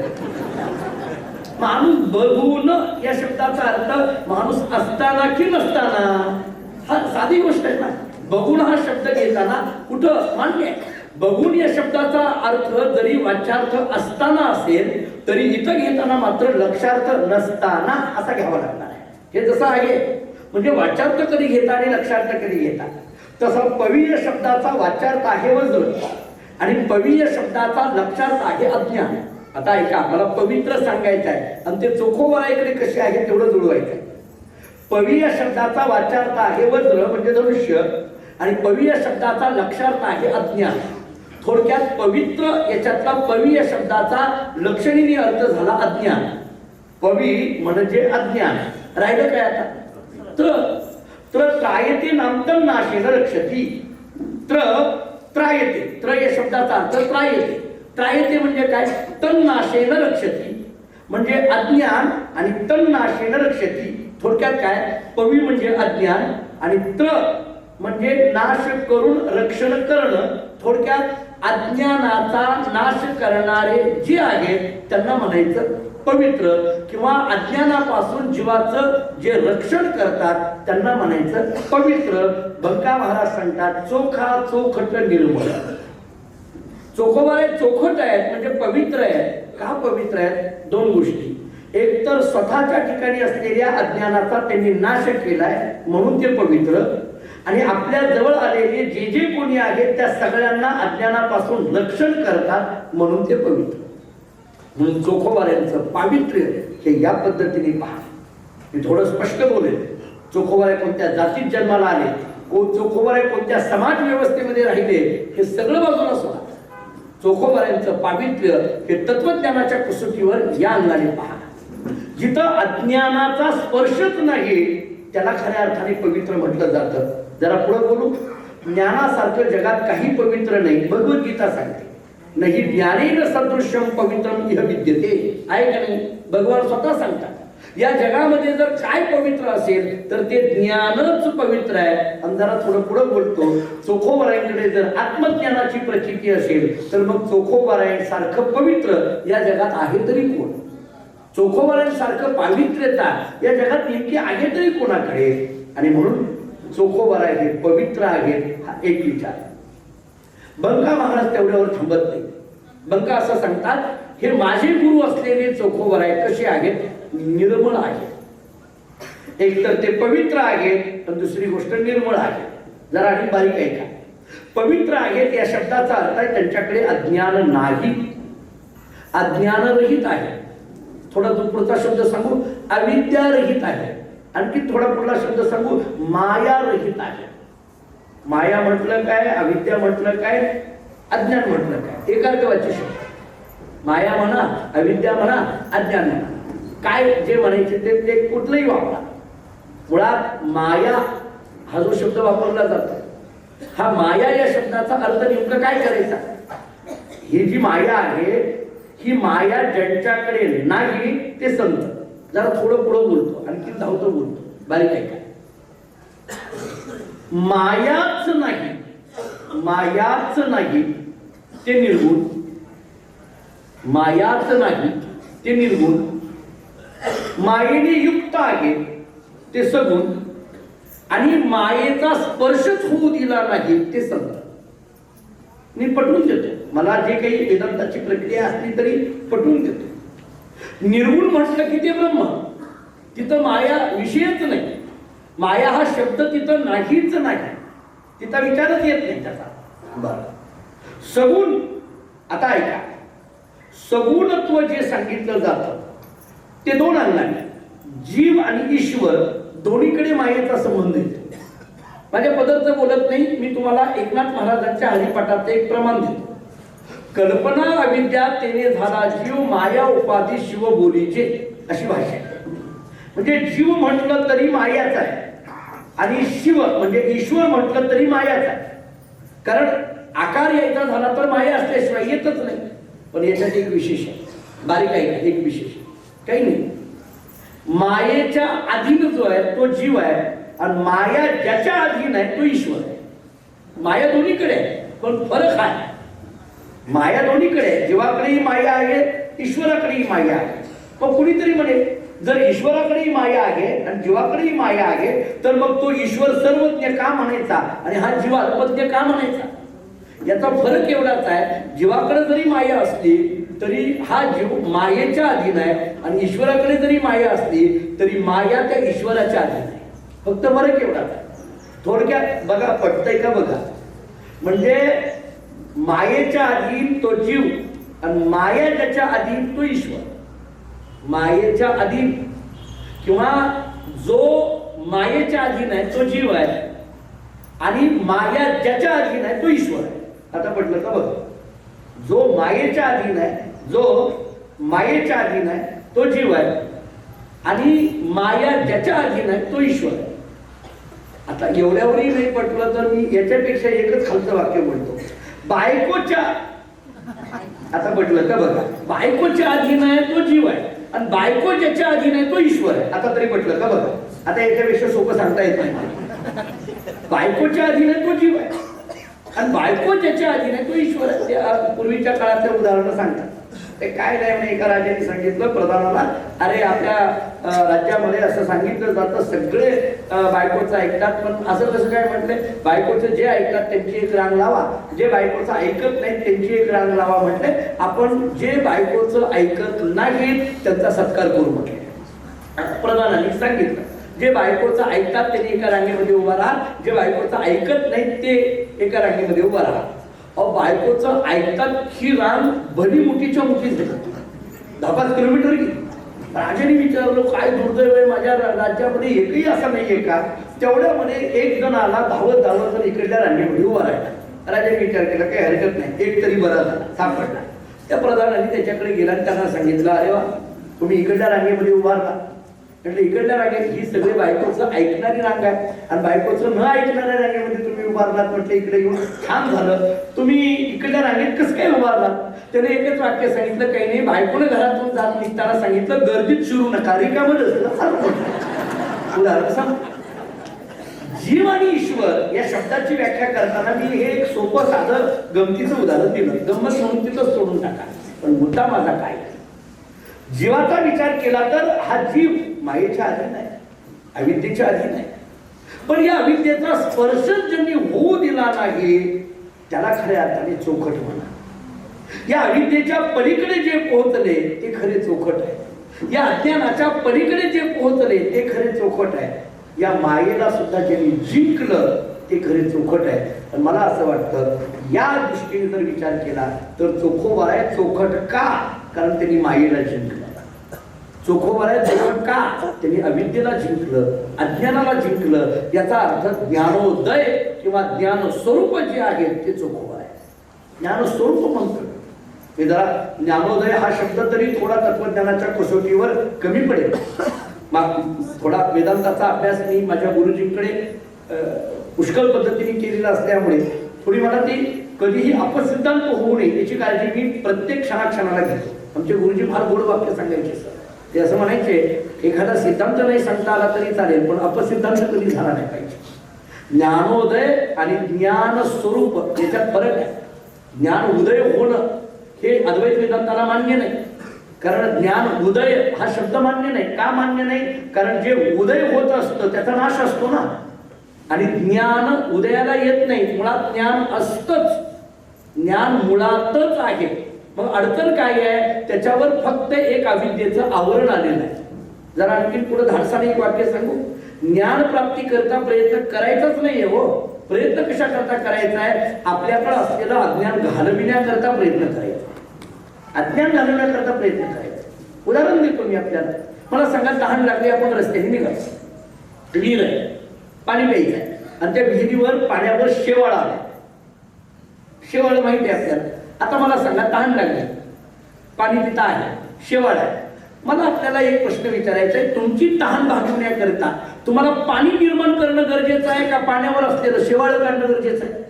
Speaker 1: माणूस बघून या शब्दाचा अर्थ माणूस असताना की नसताना, हा साधी गोष्ट आहे ना. बघून हा शब्द घेताना कुठं मान्य आहे. बघून या शब्दाचा अर्थ जरी वाच्यार्थ असताना असेल तरी इथं घेताना मात्र लक्षार्थ नसताना असा घ्यावा लागणार आहे. हे जसं आहे म्हणजे वाच्यार्थ कधी घेता आणि लक्षार्थ कधी घेता, तसा पवीय शब्दाचा वाच्यार्थ आहे वज्र आणि पवीय शब्दाचा लक्षार्थ आहे अज्ञान. आता ऐका, मला पवित्र सांगायचं आहे आणि ते चोखोवराईकडे कसे आहे तेवढं जुळवायचं आहे. पवीय शब्दाचा वाच्यार्थ आहे वज्र म्हणजे धनुष्य आणि पवीय शब्दाचा लक्षार्थ आहे अज्ञान. थोडक्यात पवित्र याच्यातला पवीय शब्दाचा लक्षणीय अर्थ झाला अज्ञान. पवी म्हणजे अज्ञान. राहिलं काय आता? त्रायते नामतं नाशेन रक्षती. त्रायते, त्र या शब्दाचा अर्थ त्रायते. त्रायते म्हणजे काय? तन्नाशेन रक्षती म्हणजे अज्ञान आणि तन्नाशेन रक्षती. थोडक्यात काय? पवी म्हणजे अज्ञान आणि त्र म्हणजे नाश करून रक्षण करणं. थोडक्यात अज्ञानाचा नाश करणारे जे आहेत त्यांना म्हणायचं पवित्र, किंवा अज्ञानापासून जीवाचं जे रक्षण करतात त्यांना म्हणायचं पवित्र. बंका महाराज सांगतात, चोखा चोखट निर्मळ. चोखोबारे चोखट आहेत म्हणजे पवित्र आहेत. का पवित्र आहेत? दोन गोष्टी. एक तर स्वतःच्या ठिकाणी असलेल्या अज्ञानाचा त्यांनी नाश केलाय म्हणून ते पवित्र, आणि आपल्या जवळ आलेले जे जे कोणी आहेत त्या सगळ्यांना अज्ञानापासून रक्षण करतात म्हणून ते पवित्र. म्हणून चोखोबाऱ्यांचं पावित्र्य हे या पद्धतीने पहा. मी थोडं स्पष्ट बोलेल. चोखोबारे कोणत्या जातीत जन्माला आले, चोखोबारे कोणत्या समाज व्यवस्थेमध्ये राहिले हे सगळं बाजूला सोडा. चोखोबाऱ्यांचं पावित्र्य हे तत्वज्ञानाच्या कसोटीवर या अंगाने पहा. जिथं अज्ञानाचा स्पर्शच नाही त्याला खऱ्या अर्थाने पवित्र म्हटलं जातं. जरा पुढे बोलू. ज्ञानासारखं जगात काही पवित्र नाही. भगवद्गीता सांगते, नाही ज्ञानेन सदृश्यम पवित्रम इह विद्यते. आहे का नाही? भगवान स्वतः सांगतात या जगामध्ये जर काय पवित्र असेल तर ते ज्ञानच पवित्र आहे. आणि जरा थोडं पुढे बोलतो, चोखोबारायांकडे जर आत्मज्ञानाची प्रचिती असेल तर मग चोखोबारायांसारखं पवित्र या जगात आहे तरी कोण? चोखोबारायांसारखं पावित्र्यता या जगात नेमकी आहे तरी कोणाकडे? आणि म्हणून चोखोबाराय हे पवित्र आहेत हा एक विचार. बंका महाराज तेवढ्यावर थांबत नाही. बंका असं सांगतात, हे माझे गुरु असलेले चोखोबर आहेत. कसे आहेत? निर्मळ आहेत. एक तर ते पवित्र आहेत, पण दुसरी गोष्ट निर्मळ आहे. जरा आणि बारीक आहे का? पवित्र आहेत या शब्दाचा अर्थ आहे त्यांच्याकडे अज्ञान नाही, अज्ञानरहित आहे. थोडा पुढचा शब्द सांगू, अविद्यारहित आहे. आणखी थोडा पुढला शब्द सांगू, मायारहित आहे. माया म्हटलं काय, अविद्या म्हटलं काय, अज्ञान म्हटलं काय? एकार्थवाची शब्द. माया म्हणा, अविद्या म्हणा, अज्ञान म्हणा, काय जे म्हणायचे ते कुठलंही वापरा. मुळात माया हा जो शब्द वापरला जातो, हा माया या शब्दाचा अर्थ नेमकं काय करायचा? ही जी माया आहे, ही माया ज्यांच्याकडे नाही ते संत. जरा थोडं पुढं बोलतो, आणखी धावतो बोलतो, बारीक आहे काय? मायाच नाही, मायाच नाही ते निर्गुण, मायाच नाही ते निर्गुण, मायेने युक्त आहे ते सगुण, आणि मायेचा स्पर्शच होऊ दिला नाही ते संत. मी पटवून देतो, मला जे काही वेदांताची प्रक्रिया असली तरी पटवून देतो. निर्गुण म्हटलं की ते ब्रह्म, तिथं माया विषयच नाही. माया हा शब्द तिथं नाहीच नाही, तिथं विचारच येत नाही त्याचा. बरं, सगुण. आता ऐका, सगुणत्व जे सांगितलं जातं ते दोन अंगाने, जीव आणि ईश्वर दोन्हीकडे मायेचा संबंध येतो. माझ्या पदार्थ बोलत नाही, मी तुम्हाला एकनाथ महाराजांच्या हरिपाठाचे एक प्रमाण देतो. कल्पना अविद्या तेने झाला जीव, माया उपाधी शिव बोलीचे, अशी भाषा आहे. म्हणजे जीव म्हटलं तरी मायाच आहे, आणि शिव म्हणजे ईश्वर म्हटलं तरी मायाच आहे. कारण आकार यायचा झाला तर माया असल्याशिवाय येतच नाही. पण याच्यात एक विशेष आहे, बारीक आहे, एक विशेष काही नाही. मायेच्या अधीन जो आहे तो जीव आहे, आणि माया ज्याच्या अधीन आहे तो ईश्वर आहे. माया दोन्हीकडे आहे, पण फरक आहे. माया दोन्हीकडे आहे, जीवाकडेही माया आहे, ईश्वराकडेही माया आहे. मग कुणीतरी म्हणे, जर ईश्वराकडेही माया आहे आणि जीवाकडेही माया आहे, तर मग तो ईश्वर सर्वज्ञ का म्हणायचा आणि हा जीव अल्पज्ञ का म्हणायचा? याचा फरक एवढाच आहे, जीवाकडे जरी माया असली तरी हा जीव मायेच्या अधीन आहे, आणि ईश्वराकडे जरी माया असली तरी माया त्या ईश्वराच्या अधीन आहे. फक्त फरक एवढाच आहे. थोडक्यात बघा, पटतंय का बघा. म्हणजे मायेच्या अधीन तो जीव, आणि माया ज्याच्या अधीन तो ईश्वर. मायेच्या अधीन किंवा जो मायेच्या अधीन आहे तो जीव आहे, आणि माया ज्याच्या अधीन आहे तो ईश्वर आहे. आता पटलं का बघा. जो मायेच्या अधीन आहे, जो मायेच्या अधीन आहे तो जीव आहे, आणि माया ज्याच्या अधीन आहे तो ईश्वर आहे. आता एवढ्यावरही नाही पटलं तर मी याच्यापेक्षा एकच खालचं वाक्य म्हणतो. बायकोच्या, आता पटलं का बघा, बायकोच्या अधीन आहे तो जीव आहे, आणि बायको ज्याच्या अधीन आहे तो ईश्वर आहे. आता तरी पटलं का बघा. आता याच्यापेक्षा सोपं सांगता येत नाही. बायकोच्या अधीन आहे तो जीव आहे, आणि बायको ज्याच्या अधीन आहे तो ईश्वर आहे. ते पूर्वीच्या काळातले उदाहरण सांगतात. ते काय नाही म्हणे, एका राजाने सांगितलं प्रधानाला, अरे आपल्या राज्यामध्ये असं सांगितलं जातं सगळे बायकोचं ऐकतात, पण असं कसं काय म्हटलंय, बायकोचं जे ऐकतात त्यांची एक रांग लावा, जे बायकोचं ऐकत नाही त्यांची एक रांग लावा. म्हटले आपण जे बायकोचं ऐकत नाही त्यांचा सत्कार करू म्हटले. प्रधानाने सांगितलं, जे बायकोचं ऐकतात त्यांनी एका रांगेमध्ये उभा राहा, जे बायकोचं ऐकत नाही ते एका रांगेमध्ये उभा राहा. बायकोचं ऐकतात ही रांग भली मोठीच्या मोठी झाली, 10-5 किलोमीटर गेली. राजाने विचारलं, काय दुर्दैव आहे, माझ्या राज्यामध्ये एकही असं नाहीये का? तेवढ्यामध्ये एक जण आला धावत धावत जर इकडल्या रांगेमध्ये उभा राहिला. राजाने विचार केला, काही हरकत नाही, एक तरी बरा झाला, सापडला. त्या प्रधानाने त्याच्याकडे गेला आणि त्यांना सांगितलं, अरे वा, तुम्ही इकडल्या रांगेमध्ये उभा राहा. म्हणजे इकडल्या रांगेत ही सगळे बायकोचं ऐकणारी रांग आहे, आणि बायकोचं न ऐकणाऱ्या रांगेमध्ये तुम्ही उभारलात. म्हटलं इकडे येऊन छान झालं, तुम्ही इकडल्या रांगेत कसं काय उभारलात? त्याने एकच वाक्य सांगितलं, काही नाही, बायकोने घरातून जात निघताना सांगितलं, गर्दीत शिरू नका, रिकामच उदाहरण सांग. जीव आणि ईश्वर या शब्दाची व्याख्या करताना मी हे एक सोपं साधं गमतीचं उदाहरण दिलं. गंमत म्हणून तिथं सोडून टाका, पण मुद्दा माझा काय, जीवाचा विचार केला तर हा जीव मायेच्या अधीन आहे, अविद्येच्या अधीन आहे. पण या अविद्येचा स्पर्शच ज्यांनी होऊ दिला नाही त्याला खऱ्या अर्थाने चोखट म्हणा. या अविद्येच्या पलीकडे जे पोहोचले ते खरे चोखट आहे. या अज्ञानाच्या पलीकडे जे पोहोचले ते खरे चोखट आहे. या मायेला सुद्धा ज्यांनी जिंकलं ते खरे चोखट आहे. पण मला असं वाटतं या दृष्टीने जर विचार केला तर चोखोबा आहे चोखट का? कारण त्यांनी मायेला जिंकलं. चोखोबा आहे चोखट का? त्यांनी अविद्येला जिंकलं, अज्ञानाला जिंकलं. याचा अर्थ ज्ञानोदय किंवा ज्ञान स्वरूप जे आहे ते चोखोबा आहे. ज्ञान स्वरूप म्हणतो मी. जरा ज्ञानोदय हा शब्द तरी थोडा तत्वज्ञानाच्या कसोटीवर कमी पडेल. थोडा वेदांताचा अभ्यास मी माझ्या गुरुजींकडे पुष्कळ पद्धतीने केलेला असल्यामुळे थोडी मला ती कधीही अपसिद्धांत होऊ नये याची काळजी मी प्रत्येक क्षणाक्षणाला घेतो. आमचे गुरुजी फार गोड वाक्य सांगायचे सर. ते असं म्हणायचे एखादा सिद्धांत नाही सांगता आला तरी चालेल पण अपसिद्धांत कधी झाला नाही पाहिजे. ज्ञानोदय आणि ज्ञान स्वरूप याच्यात फरक आहे. ज्ञान उदय होणं हे अद्वैत वेदांताला मान्य नाही. कारण ज्ञान उदय हा शब्द मान्य नाही. का मान्य नाही? कारण जे उदय होत असतं त्याचा नाश असतो ना. आणि ज्ञान उदयाला येत नाही, मुळात ज्ञान असतच. ज्ञान मुळातच आहे. मग अडचण काय आहे? त्याच्यावर फक्त एक अविद्येचं आवरण आलेलं आहे. जरा आणखी पुढे धाडसाने एक वाक्य सांगू. ज्ञान प्राप्ती करता प्रयत्न करायचाच नाहीये हो. प्रयत्न कशा करता करायचा आहे? आपल्याकडे असलेलं अज्ञान घालविण्याकरता प्रयत्न करायचा. अज्ञान घालवण्याकरता प्रयत्न करायचा. उदाहरण देतो मी आपल्याला. मला सांगा तहान लागली, आपण रस्त्याने निघालो, विहीर आहे, पाणी प्यायचं आहे आणि त्या विहिरीवर पाण्यावर शेवाळ आला. शेवाळ माहिती आहे आपल्याला. आता मला सांगा तहान लागली, पाणी तिथं आहे, शेवाळ आहे. मला आपल्याला एक प्रश्न विचारायचा आहे. तुमची तहान भागवण्याकरता तुम्हाला पाणी निर्माण करणं गरजेचं आहे का पाण्यावर असलेलं शेवाळ काढणं गरजेचं आहे?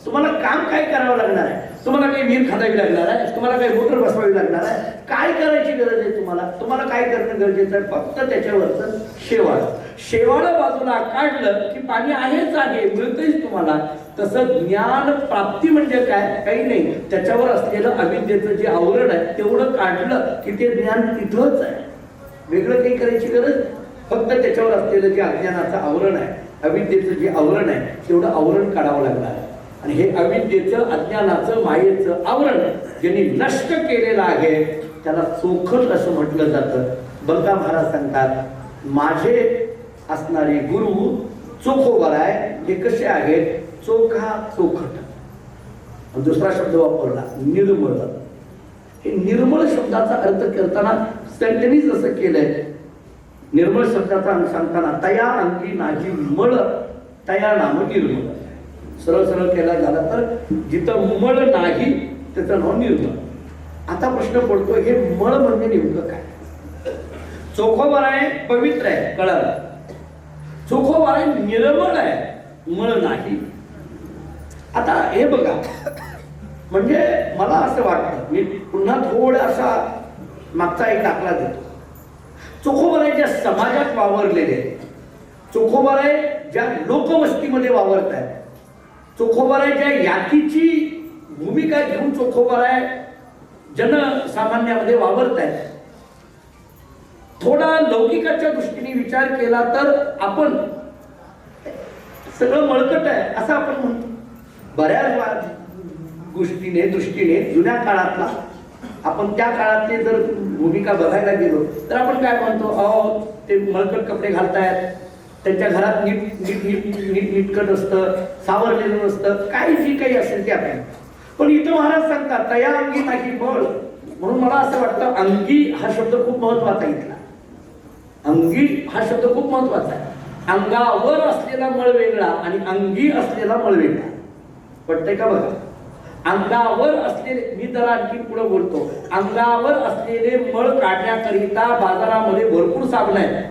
Speaker 1: तुम्हाला काम काय करावं लागणार आहे? तुम्हाला काही विहीर खांदावी लागणार आहे? तुम्हाला काही मोटर बसवावी लागणार आहे? काय करायची गरज आहे तुम्हाला? तुम्हाला काय करणं गरजेचं आहे? फक्त त्याच्यावरचं शेवाळ. शेवाळ बाजूला काढलं की पाणी आहेच आहे, मिळतंच तुम्हाला. तसं ज्ञान प्राप्ती म्हणजे काय? काही नाही. त्याच्यावर असलेलं अविद्येचं जे आवरण आहे तेवढं काढलं की ते ज्ञान तिथंच आहे. वेगळं काही करायची गरज. फक्त त्याच्यावर असलेलं जे अज्ञानाचं आवरण आहे, अविद्येचं जे आवरण आहे तेवढं आवरण काढावं लागणार आहे. आणि हे अविद्येचं, अज्ञानाचं, मायेचं आवरण ज्यांनी नष्ट केलेलं आहे त्याला चोखट असं म्हटलं जातं. बंका महाराज सांगतात माझे असणारे गुरु चोखोबा आहे. हे कसे आहेत? चोखा चोखट. दुसरा शब्द वापरला निर्मळ. हे निर्मळ शब्दाचा अर्थ करताना त्यांनी जसं केलंय, निर्मळ शब्दाचा अर्थ सांगताना तया अंगी नाही मळ तया नाम निर्मळ. सरळ सरळ केला झाला तर जिथं मळ नाही त्याचं नाव निर्मळ. आता प्रश्न पडतो हे मळ म्हणजे नेमकं काय? चोखोबा आहे पवित्र आहे, कळालं. चोखोबा आहे निर्मळ आहे, मळ नाही. आता हे बघा, म्हणजे मला असं वाटतं, मी पुन्हा थोडासा मागचा एक दाखला देतो. चोखोबा ज्या समाजात वावरलेले, चोखोबा ज्या लोकवस्तीमध्ये वावरत आहेत, चोखोबा ज्या यातीची भूमिका घेऊन चोखोबा जनसामान्यामध्ये वावरत आहेत. थोडा लौकिकाच्या दृष्टीने विचार केला तर आपण सगळं मळकट आहे असं आपण म्हणतो. बऱ्याच दृष्टीने जुन्या काळातला आपण त्या काळातली जर भूमिका बघायला गेलो तर आपण काय म्हणतो? अहो ते मळकट कपडे घालतायत, त्यांच्या घरात नीटकट असतं, सावरलेलं नसतं, काही जी काही असेल ते आपण. पण इथं महाराज सांगतात तया अंगी नाही बळ. म्हणून मला असं वाटतं अंगी हा शब्द खूप महत्वाचा इथला. अंगी हा शब्द खूप महत्वाचा आहे. अंगावर असलेला मळ वेगळा आणि अंगी असलेला मळ वेगळा. पटतंय का बघा? अंगावर असलेले, मी जरा आणखी पुढे बोलतो, अंगावर असलेले मळ काढण्याकरिता बाजारामध्ये भरपूर साबण आहेत,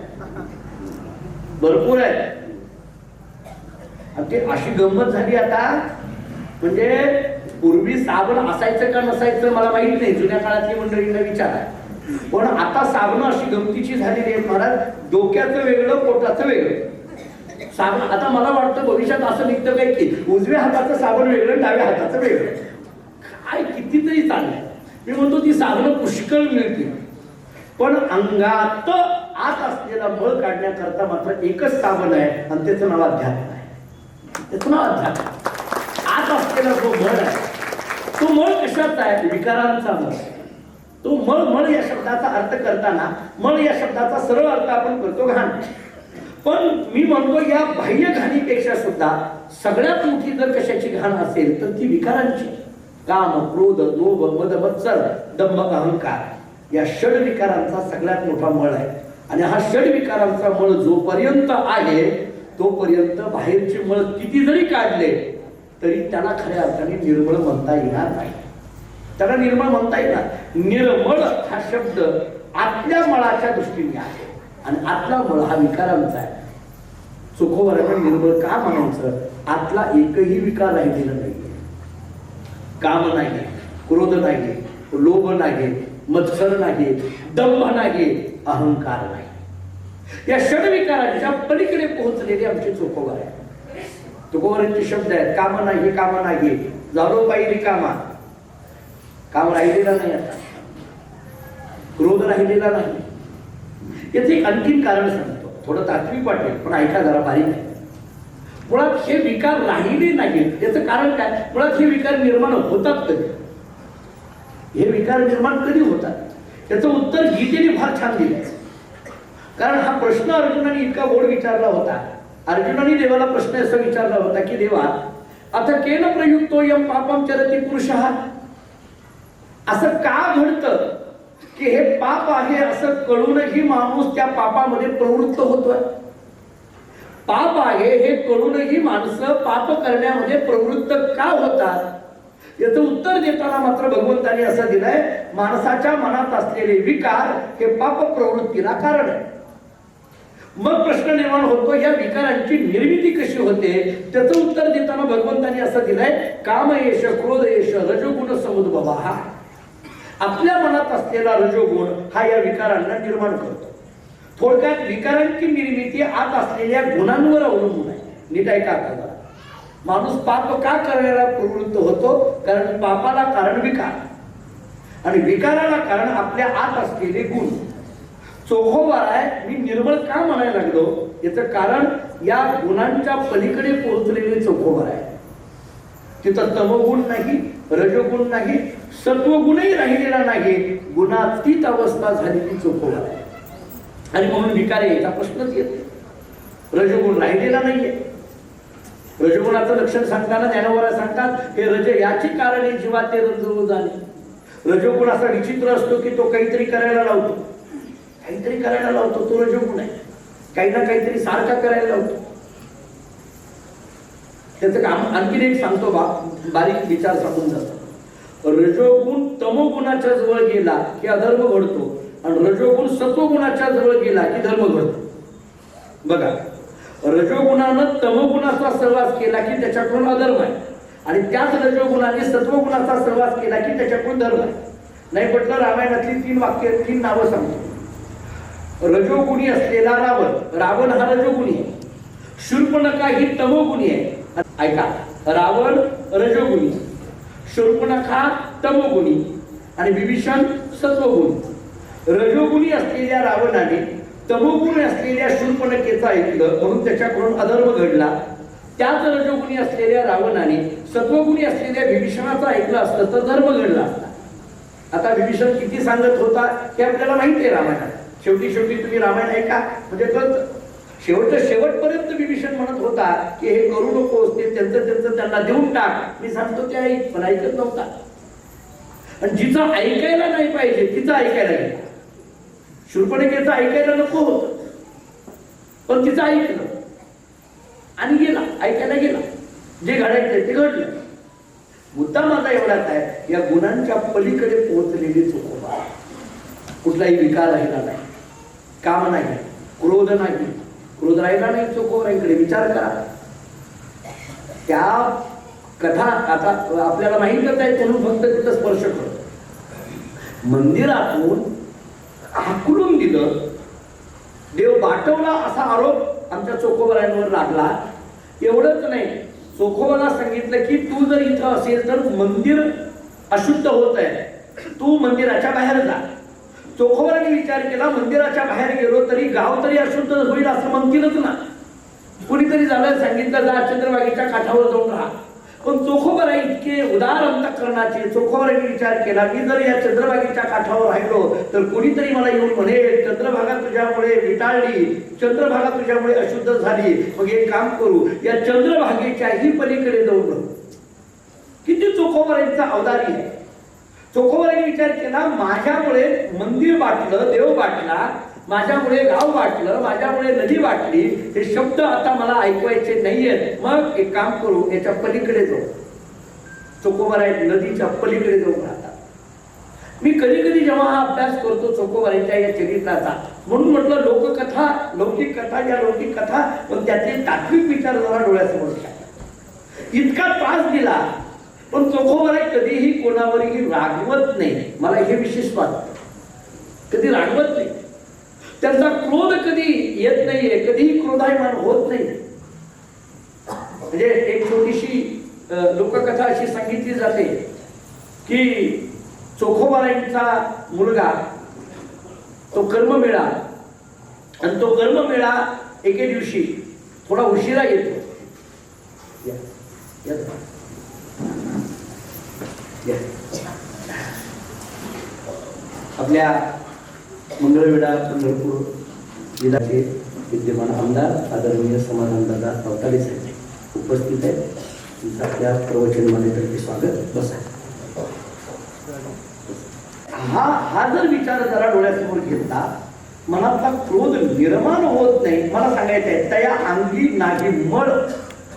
Speaker 1: भरपूर आहे. ते अशी गंमत झाली आता, म्हणजे पूर्वी साबण असायचं का नसायचं मला माहित नाही, जुन्या काळातली मंडळींना विचारा. पण आता साबण अशी गमतीची झालेली आहेत महाराज, डोक्याचं वेगळं पोटाचं वेगळं साबण. आता मला वाटतं भविष्यात असं निघतं काय की उजव्या हाताचं साबण वेगळं, डाव्या हाताचं वेगळं. काय कितीतरी चाललंय. मी म्हणतो ती साबण पुष्कळ मिळतील, पण अंगात आत असलेला मळ काढण्याकरता मात्र एकच साबण आहे आणि त्याचं नाव अध्यात्म आहे. त्याचं नाव अध्यात्म. आत असलेला असलेला जो मळ आहे तो मळ कशाचा आहे? विकारांचा मळ. तो मळ, मळ या शब्दाचा अर्थ करताना मळ या शब्दाचा सरळ अर्थ आपण करतो घाण. पण मी म्हणतो या बाह्य घाणीपेक्षा सुद्धा सगळ्यात मोठी जर कशाची घाण असेल तर ती विकारांची. काम, क्रोध, लोभ, मद, मत्सर, दंभ, अहंकार या षड विकारांचा सगळ्यात मोठा मळ आहे. आणि हा षड विकारांचा मळ जोपर्यंत आहे तोपर्यंत बाहेरचे मळ किती जरी काढले तरी त्याला खऱ्या अर्थाने निर्मळ म्हणता येणार नाही. त्याला निर्मळ म्हणता येणार. निर्मळ हा शब्द आतल्या मळाच्या दृष्टीने आहे आणि आतला मळ हा विकारांचा आहे. चोखोबाराने निर्मळ का म्हणायचं? आतला एकही विकार राहिलेला नाही. काम नाही, क्रोध नाही, लोभ नाही, मत्सर नाही, दंभ नाही, अहंकार नाही. या षड विकारांच्या पलीकडे पोहोचलेले आमचे चोखोबार आहे. तुकोबारांचे शब्द आहेत काम नाही, काम नाही, झालो पाहिजे कामा. काम राहिलेला नाही, आता क्रोध राहिलेला नाही. याचं एक आणखीन कारण सांगतो, थोडं तात्विक वाटेल पण ऐका जरा बारीक आहे. मुळात हे विकार राहिले नाहीत याचं कारण काय? मुळात हे विकार निर्माण होतात कधी? हे विकार निर्माण कधी होतात याचं उत्तर गीतेने फार छान दिलं. कारण हा प्रश्न अर्जुनाने इतका गोड विचारला होता. अर्जुनाने देवाला प्रश्न असा विचारला होता की देवा आता केन प्रयुक्तो यम पापम चरती पुरुषः, असं का घडतं की हे पाप आहे असं कळूनही माणूस त्या पापामध्ये प्रवृत्त होतोय? पाप आहे हे कळूनही माणसं पाप करण्यामध्ये प्रवृत्त का होतात? याचं उत्तर देताना मात्र भगवंताने असं दिलंय, माणसाच्या मनात असलेले विकार हे पाप प्रवृत्तीला कारण आहे. मग प्रश्न निर्माण होतो या विकारांची निर्मिती कशी होते? त्याचं उत्तर देताना भगवंताने असं दिलंय, काम येश, क्रोध येश, रजोगुण समुद्भव. हा आपल्या मनात असलेला रजोगुण हा या विकारांना निर्माण करतो. थोडक्यात विकारांची निर्मिती आत असलेल्या गुणांवर अवलंबून आहे. नीट ऐका आता. माणूस पाप का करायला प्रवृत्त होतो? कारण पापाला कारण विकार आणि विकाराला कारण आपल्या आत असलेले गुण. चोखोबार आहे मी निर्मळ का म्हणायला लागलो याचं कारण या गुणांच्या पलीकडे पोहोचलेले चोखोबार आहे. तिथं तमोगुण नाही, रजोगुण नाही, सत्वगुणही राहिलेला नाही, गुणातीत अवस्था झालेली चोखोबार आहे. आणि म्हणून विकार यायचा प्रश्नच येतो. रजोगुण राहिलेला नाहीये. रजोगुणाचं लक्षण सांगताना ज्ञानोबा सांगतात हे रज याची कारणे जीवा ते रजो झाले. रजोगुण असा विचित्र असतो की तो काहीतरी करायला लावतो, काहीतरी करायला लावतो. तो रजोगुण आहे. काही ना काहीतरी सारखा करायला लावतो. त्याचं काम आणखीन एक सांगतो बारीक विचार सांगून जातो. रजोगुण तमोगुणाच्या जवळ गेला की अधर्म घडतो आणि रजोगुण सत्वगुणाच्या जवळ गेला की धर्म घडतो. बघा, रजोगुणानं तमोगुणाचा सहवास केला की त्याच्याकडून अधर्म आहे आणि त्याच रजोगुणाने सत्वगुणाचा सहवास केला की त्याच्याकडून धर्म आहे. नाही म्हटलं रामायणातली 3 वाक्य 3 नावं सांगतो. रजोगुणी असलेला रावण, रावण हा रजोगुणी आहे. शूर्पणखा ही तमोगुणी आहे. ऐका, रावण रजोगुणी, शूर्पणखा तमोगुणी आणि विभीषण सत्वगुणी. रजोगुणी असलेल्या रावणाने तमोगुणी असलेल्या शूर्पणखेचं ऐकलं म्हणून त्याच्याकडून अधर्म घडला. त्याच रजोगुणी असलेल्या रावणाने सत्वगुणी असलेल्या विभीषणाचं ऐकलं असतं तर धर्म घडला असता. आता विभीषण किती सांगत होता हे आपल्याला माहिती आहे रामायणात. शेवटी तुम्ही रामायण ऐका म्हणजे कळतं. शेवटपर्यंत विभीषण म्हणत होता की हे करू नकोस, ते त्यांचं त्यांना देऊन टाक, मी सांगतो ते ऐक, पण ऐकत नव्हता. आणि जिचं ऐकायला नाही पाहिजे तिचं ऐकायला गेला. शूर्पणखेचं ऐकायला नको होतं पण तिचं ऐकलं आणि गेला, ऐकायला गेला. जे घडायचं ते घडलं. मुद्दा माझा एवढाच आहे, या गुणांच्या पलीकडे पोहोचलेली चोखोबा. कुठलाही विकार राहिला नाही, काम नाही, क्रोध नाही, क्रोध राहिला नाही चोखोबारांकडे. विचार करा त्या कथा. आता आपल्याला माहितच आहे म्हणून फक्त तिथं स्पर्श करतो. मंदिरातून हाकलून दिलं, देव बाटवला असा आरोप आमच्या चोखोबारांवर लागला. एवढंच नाही, चोखोबाला सांगितलं की तू जर इथं असेल तर मंदिर अशुद्ध होत आहे, तू मंदिराच्या बाहेर जा. चोखोबारांनी विचार केला मंदिराच्या बाहेर गेलो तरी गाव तरी अशुद्ध होईल असं म्हणतीलच ना. कुणीतरी झालं सांगितलं जा चंद्रभागेच्या काठावर जाऊन राहा. पण चोखोबाराई इतके उदार अंतःकरणाचे. चोखोबाराईने विचार केला, मी जर या चंद्रभागेच्या काठावर राहिलो तर कोणीतरी मला येऊन म्हणेल चंद्रभागा तुझ्यामुळे विटाळली, चंद्रभागा तुझ्यामुळे अशुद्ध झाली. मग एक काम करू, या चंद्रभागेच्याही पलीकडे जाऊन राहू. किती चोखोबाराईंचा अवतारी आहे. चोखोबाराईने विचार केला, माझ्यामुळे मंदिर वाटलं, देव वाटला, माझ्यामुळे गाव वाटलं, माझ्यामुळे नदी वाटली, हे शब्द आता मला ऐकवायचे नाहीयेत. मग एक काम करू, याच्या पलीकडे जाऊ. चोखोबाराई नदीच्या पलीकडे जाऊन राहतात. मी कधी कधी जेव्हा हा अभ्यास करतो चोखोबाराईच्या या चरित्राचा, म्हणून म्हटलं लोककथा, लौकिक कथा, या लौकिक कथा, पण त्यातले तात्विक विचार जरा डोळ्यासमोर ठेवा. इतका त्रास दिला पण चोखोबाराई कधीही कोणावरही रागवत नाही. मला हे विशेष वाटतं, कधी रागवत नाही. त्यांचा क्रोध कधी येत नाहीये, कधीही क्रोधायमान होत नाही. म्हणजे एक छोटीशी लोककथा अशी सांगितली जाते की चोखोबाराईंचा मुलगा तो कर्ममेळा, आणि तो कर्ममेळा एके दिवशी थोडा उशिरा येतो. आपल्या मंगळवेढा पंढरपूर जिल्ह्याचे विद्यमान आमदार आदरणीय समाधानदादा अवताडे साहेब उपस्थित आहेत. आपल्या प्रवचन मान्यतेचे स्वागत. बसा. हा जर विचार जरा डोळ्यासमोर घेतला, मनातला क्रोध निर्माण होत नाही. मला सांगायचं आहे, त्या अंगी नाही मळ,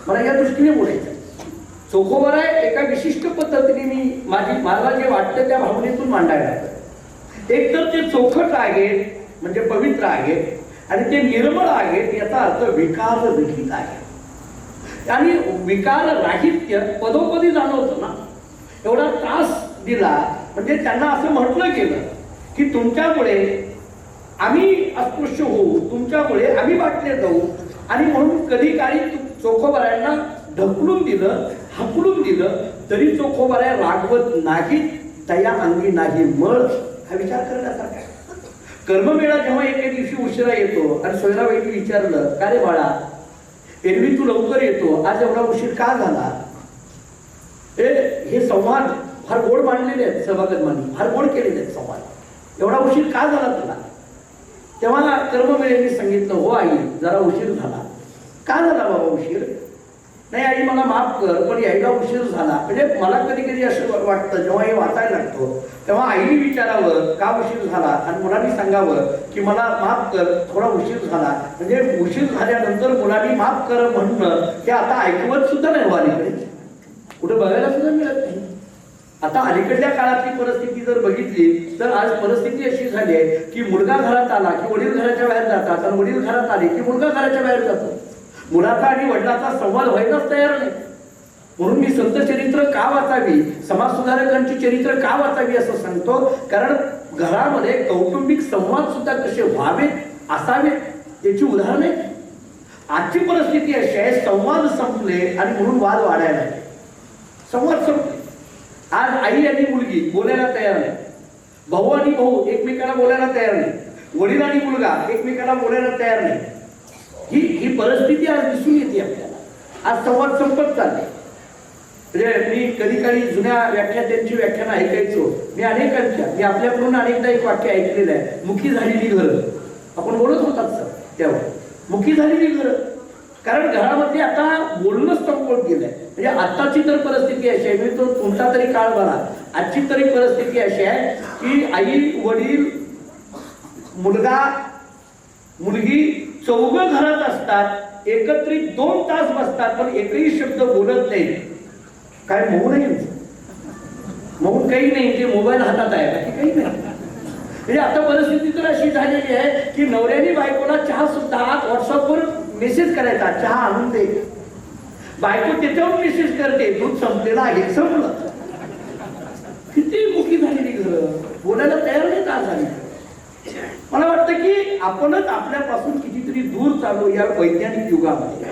Speaker 1: मला या दृष्टीने बोलायचं. चोखोबाराई एका विशिष्ट पद्धतीने मी मला जे वाटतं त्या भावनेतून मांडायला. एक तर ते चोखट आहेत, म्हणजे पवित्र आहेत, आणि ते निर्मळ आहेत, याचा अर्थ विकार रहित आहे. आणि विकार राहित्य पदोपदी जाणवतं ना. एवढा त्रास दिला म्हणजे त्यांना असं म्हटलं गेलं की तुमच्यामुळे आम्ही अस्पृश्य होऊ, तुमच्यामुळे आम्ही वाटले जाऊ. आणि म्हणून कधी काळी चोखोबारायांना ढकलून दिलं, हाकलून दिलं, तरी चोखोबाराय रागवत नाही. त्या अंगी नाही मळ. हा विचार करण्यासारखा. कर्ममेळा जेव्हा एके दिवशी उशिरा येतो आणि सोयराबाईंनी विचारलं, का रे बाळा, एरवी तू लवकर येतो, आज एवढा उशीर का झाला? हे संवाद फार गोड मांडलेले आहेत सभागृहांनी, फार गोड केलेले आहेत संवाद. एवढा उशीर का झाला तुला? तेव्हा कर्ममेळ्यांनी सांगितलं, हो आई, जरा उशीर झाला. का झाला बाबा उशीर? नाही आई, मला माफ कर, पण यायला उशीर झाला. म्हणजे मला कधी कधी असं वाटतं जेव्हा हे वाचायला लागतो तेव्हा आईने विचारावं का उशीर झाला, आणि मुलांनी सांगावं की मला माफ कर, थोडा उशीर झाला. म्हणजे उशीर झाल्यानंतर मुलांनी माफ कर म्हणणं हे आता ऐकवत सुद्धा नाही. अलीकडे कुठे बघायला सुद्धा मिळत नाही. आता अलीकडल्या काळातली परिस्थिती जर बघितली तर आज परिस्थिती अशी झाली आहे की मुलगा घरात आला की वडील घराच्या बाहेर जातात, आणि वडील घरात आले की मुलगा घराच्या बाहेर जातो. मुलाचा आणि वडिलाचा संवाद व्हायलाच तयार नाही. म्हणून मी संत चरित्र का वाचावी, समाज सुधारकांची चरित्र का वाचावी असं सांगतो, कारण घरामध्ये कौटुंबिक संवाद सुद्धा कसे व्हावेत, असावेत याची उदाहरण आहे. आजची परिस्थिती अशी आहे, संवाद संपले आणि म्हणून वाद वाढायला लागले. संवाद संपले. आज आई आणि मुलगी बोलायला तयार नाही, भाऊ आणि भाऊ एकमेकाला बोलायला तयार नाही, वडील आणि मुलगा एकमेकाला बोलायला तयार नाही. ही परिस्थिती आज दिसून येते आपल्याला. आज संवाद संपत चालले. म्हणजे मी कधी काळी जुन्या व्याख्यात्यांची व्याख्यानं ऐकायचो. मी आपल्याकडून अनेकदा एक वाक्य ऐकलेलं आहे, मुखी झालेली घरं. आपण बोलत होतात सर तेव्हा, मुखी झालेली घरं. कारण घरामध्ये आता बोलणं संपत गेलंय. म्हणजे आत्ताची तर परिस्थिती अशी आहे, मी तो तुमचा तरी काळ बघा, आजची तरी परिस्थिती अशी आहे की आई वडील मुलगा मुलगी चौघं घरात असतात, एकत्रित 2 तास बसतात, पण एकही शब्द बोलत नाही. काय मौन आहे? मौन काही नाही, ते मोबाईल हातात आहे, बाकी काही नाही. म्हणजे आता परिस्थिती तर अशी झालेली आहे की नवऱ्याने बायकोला चहा सुद्धा व्हॉट्सअपवर मेसेज करायचा, चहा आणून दे. बायको त्याच्यावर मेसेज करते, दूध संपलेलं आहे, संपलं. किती मुखी झालेली घरं, बोलायला तयार नाही का झाली. मला वाटतं की आपणच आपल्यापासून कितीतरी दूर चाललो या वैज्ञानिक युगामध्ये.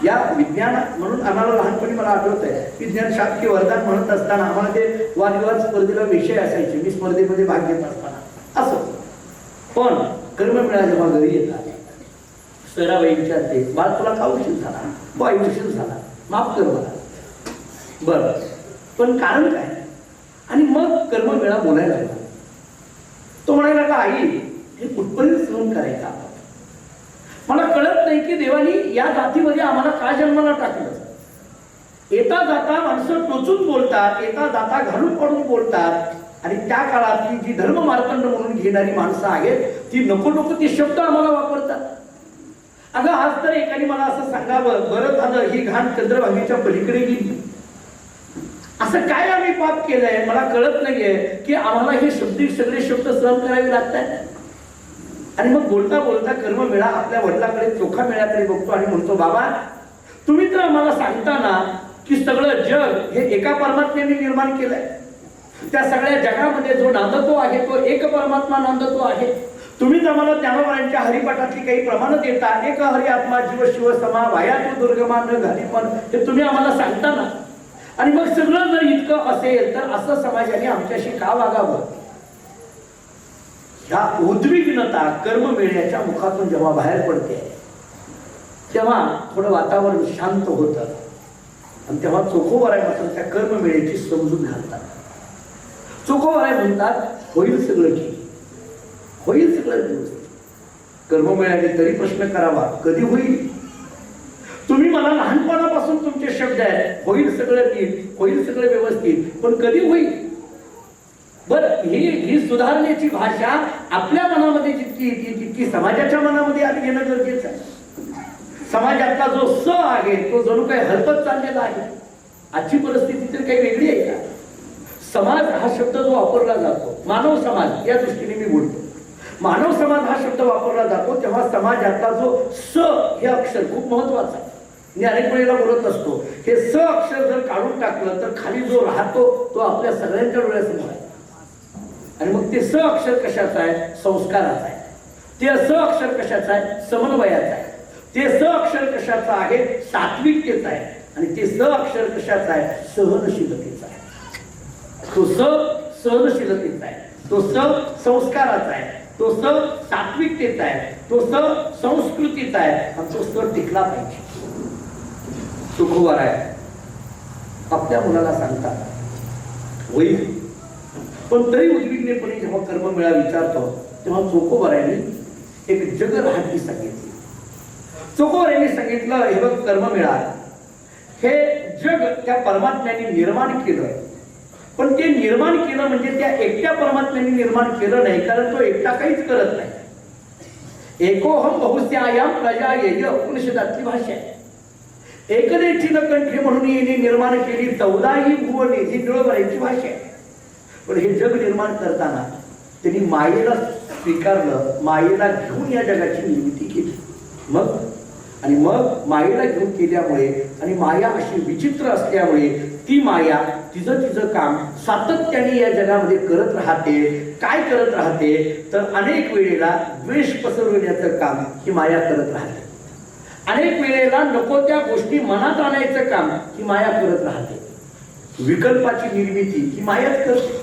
Speaker 1: या विज्ञान म्हणून आम्हाला लहानपणी मला आठवत आहे, विज्ञान शास्त्रीय वर्गात म्हणत असताना आम्हाला ते वादविवाद स्पर्धेला विषय असायचे. मी स्पर्धेमध्ये भाग घेत असताना असं. पण कर्ममेळा जेव्हा घरी येतात, सोयराबाई विचारते, बाळ तुला का उशीर झाला? बाई उशीर झाला, माफ कर मला. बरं, पण कारण काय? आणि मग कर्ममेळा बोलायला लागला. तो म्हणायला लागला, आई हे कुठपर्यंत सहन करायचं आपण? मला कळत नाही की देवानी या जातीमध्ये आम्हाला का जन्माला टाकलं. येता जाता माणसं टोचून बोलतात, येता जाता घालून पडून बोलतात, आणि त्या काळातली जी धर्म मार्तंड म्हणून घेणारी माणसं आहेत ती नको नको ते शब्द आम्हाला वापरतात. अगं आज तर एकाने मला असं सांगावं, बरं झालं ही घाण चंद्रभागेच्या पलीकडे गेली. असं काय आम्ही पाप केलंय मला कळत नाहीये की आम्हाला हे सगळे शब्द सहन करावे लागतात. आणि मग बोलता बोलता कर्ममेळा आपल्या वडिलांकडे चोखा मेळ्याकडे बघतो आणि म्हणतो, बाबा तुम्ही तर आम्हाला सांगता ना की सगळं जग हे एका परमात्म्याने निर्माण केलंय. त्या सगळ्या जगामध्ये जो नांदतो आहे तो एक परमात्मा नांदतो आहे. तुम्हीच आम्हाला ज्ञानोबांच्या हरिपाठातली काही प्रमाण देता, एक हरी आत्मा जीव शिव समा वाया तो दुर्गमा न घाली पण, हे तुम्ही आम्हाला सांगता ना. आणि मग सगळं जर इतकं असेल तर असं समाजाने आमच्याशी का वागावं? ह्या उद्विग्नता कर्ममेळ्याच्या मुखातून जेव्हा बाहेर पडते तेव्हा थोडं वातावरण शांत होतं. आणि तेव्हा चोखोबाराय मात्र त्या कर्ममेळ्याची समजून घालतात. चोखोबाराय म्हणतात, होईल सगळं ठीक, होईल सगळं व्यवस्थित. कर्ममेळ्याने तरी प्रश्न करावा, कधी होईल? तुम्ही मला लहानपणापासून तुमचे शब्द आहेत, होईल सगळं नीट, होईल सगळं व्यवस्थित, पण कधी होईल? बरं, ही सुधारण्याची भाषा आपल्या मनामध्ये जितकी येते तितकी समाजाच्या मनामध्ये आधी घेणं गरजेचं आहे. समाजातला जो स आहे तो जणू काही हरपत चाललेला आहे. आजची परिस्थिती तर काही वेगळी आहे का? समाज हा शब्द जो वापरला जातो, मानव समाज या दृष्टीने मी बोलतो, मानव समाज हा शब्द वापरला जातो तेव्हा समाजातला जो स हे अक्षर खूप महत्वाचं आहे. मी अनेक वेळेला बोलत असतो, हे स अक्षर जर काढून टाकलं तर खाली जो राहतो तो आपल्या सगळ्यांच्या डोळ्यासमोर आहे. आणि मग ते स अक्षर कशाचं आहे? संस्काराचं आहे. ते स अक्षर कशाचं आहे? समन्वयाचं आहे. ते स अक्षर कशाचं आहे? सात्विकतेचं आहे. आणि ते स अक्षर कशाचं आहे? सहनशीलतेचं आहे. तो स सहनशीलतेचा आहे, तो स संस्काराचा आहे, तो स सात्विकतेचा आहे, तो स संस्कृतीचा आहे, आणि तो स टिकला पाहिजे. चोखोबाराय आपल्या मुलाला सांगतात होईल, पण तरी उद्विग्नपणे जेव्हा कर्ममेळा विचारतो तेव्हा चोखोबारायने एक जगरहाटी सांगितली. चोखोबारायने सांगितलं, हे बघ कर्ममेळा, हे जग त्या परमात्म्याने निर्माण केलं, पण ते निर्माण केलं म्हणजे त्या एकट्या परमात्म्याने निर्माण केलं नाही, कारण तो एकटा काहीच करत नाही. एकोहम बहुस्यायाम प्रजा येय उपनिषदातली भाषा आहे. एकदेशील कंठे म्हणून येणे निर्माण केली 14ही भुवने, ही निळवरायची भाषा आहे. पण हे जग निर्माण करताना त्यांनी मायेला स्वीकारलं, मायेला घेऊन या जगाची निर्मिती केली. मग मायेला घेऊन केल्यामुळे आणि माया अशी विचित्र असल्यामुळे ती माया तिचं काम सातत्याने या जगामध्ये करत राहते. काय करत राहते तर अनेक वेळेला द्वेष पसरविण्याचं काम ही माया करत राहते. अनेक वेळेला नको त्या गोष्टी मनात आणायचं काम ही माया करत राहते. विकल्पाची निर्मिती ही मायाच करते.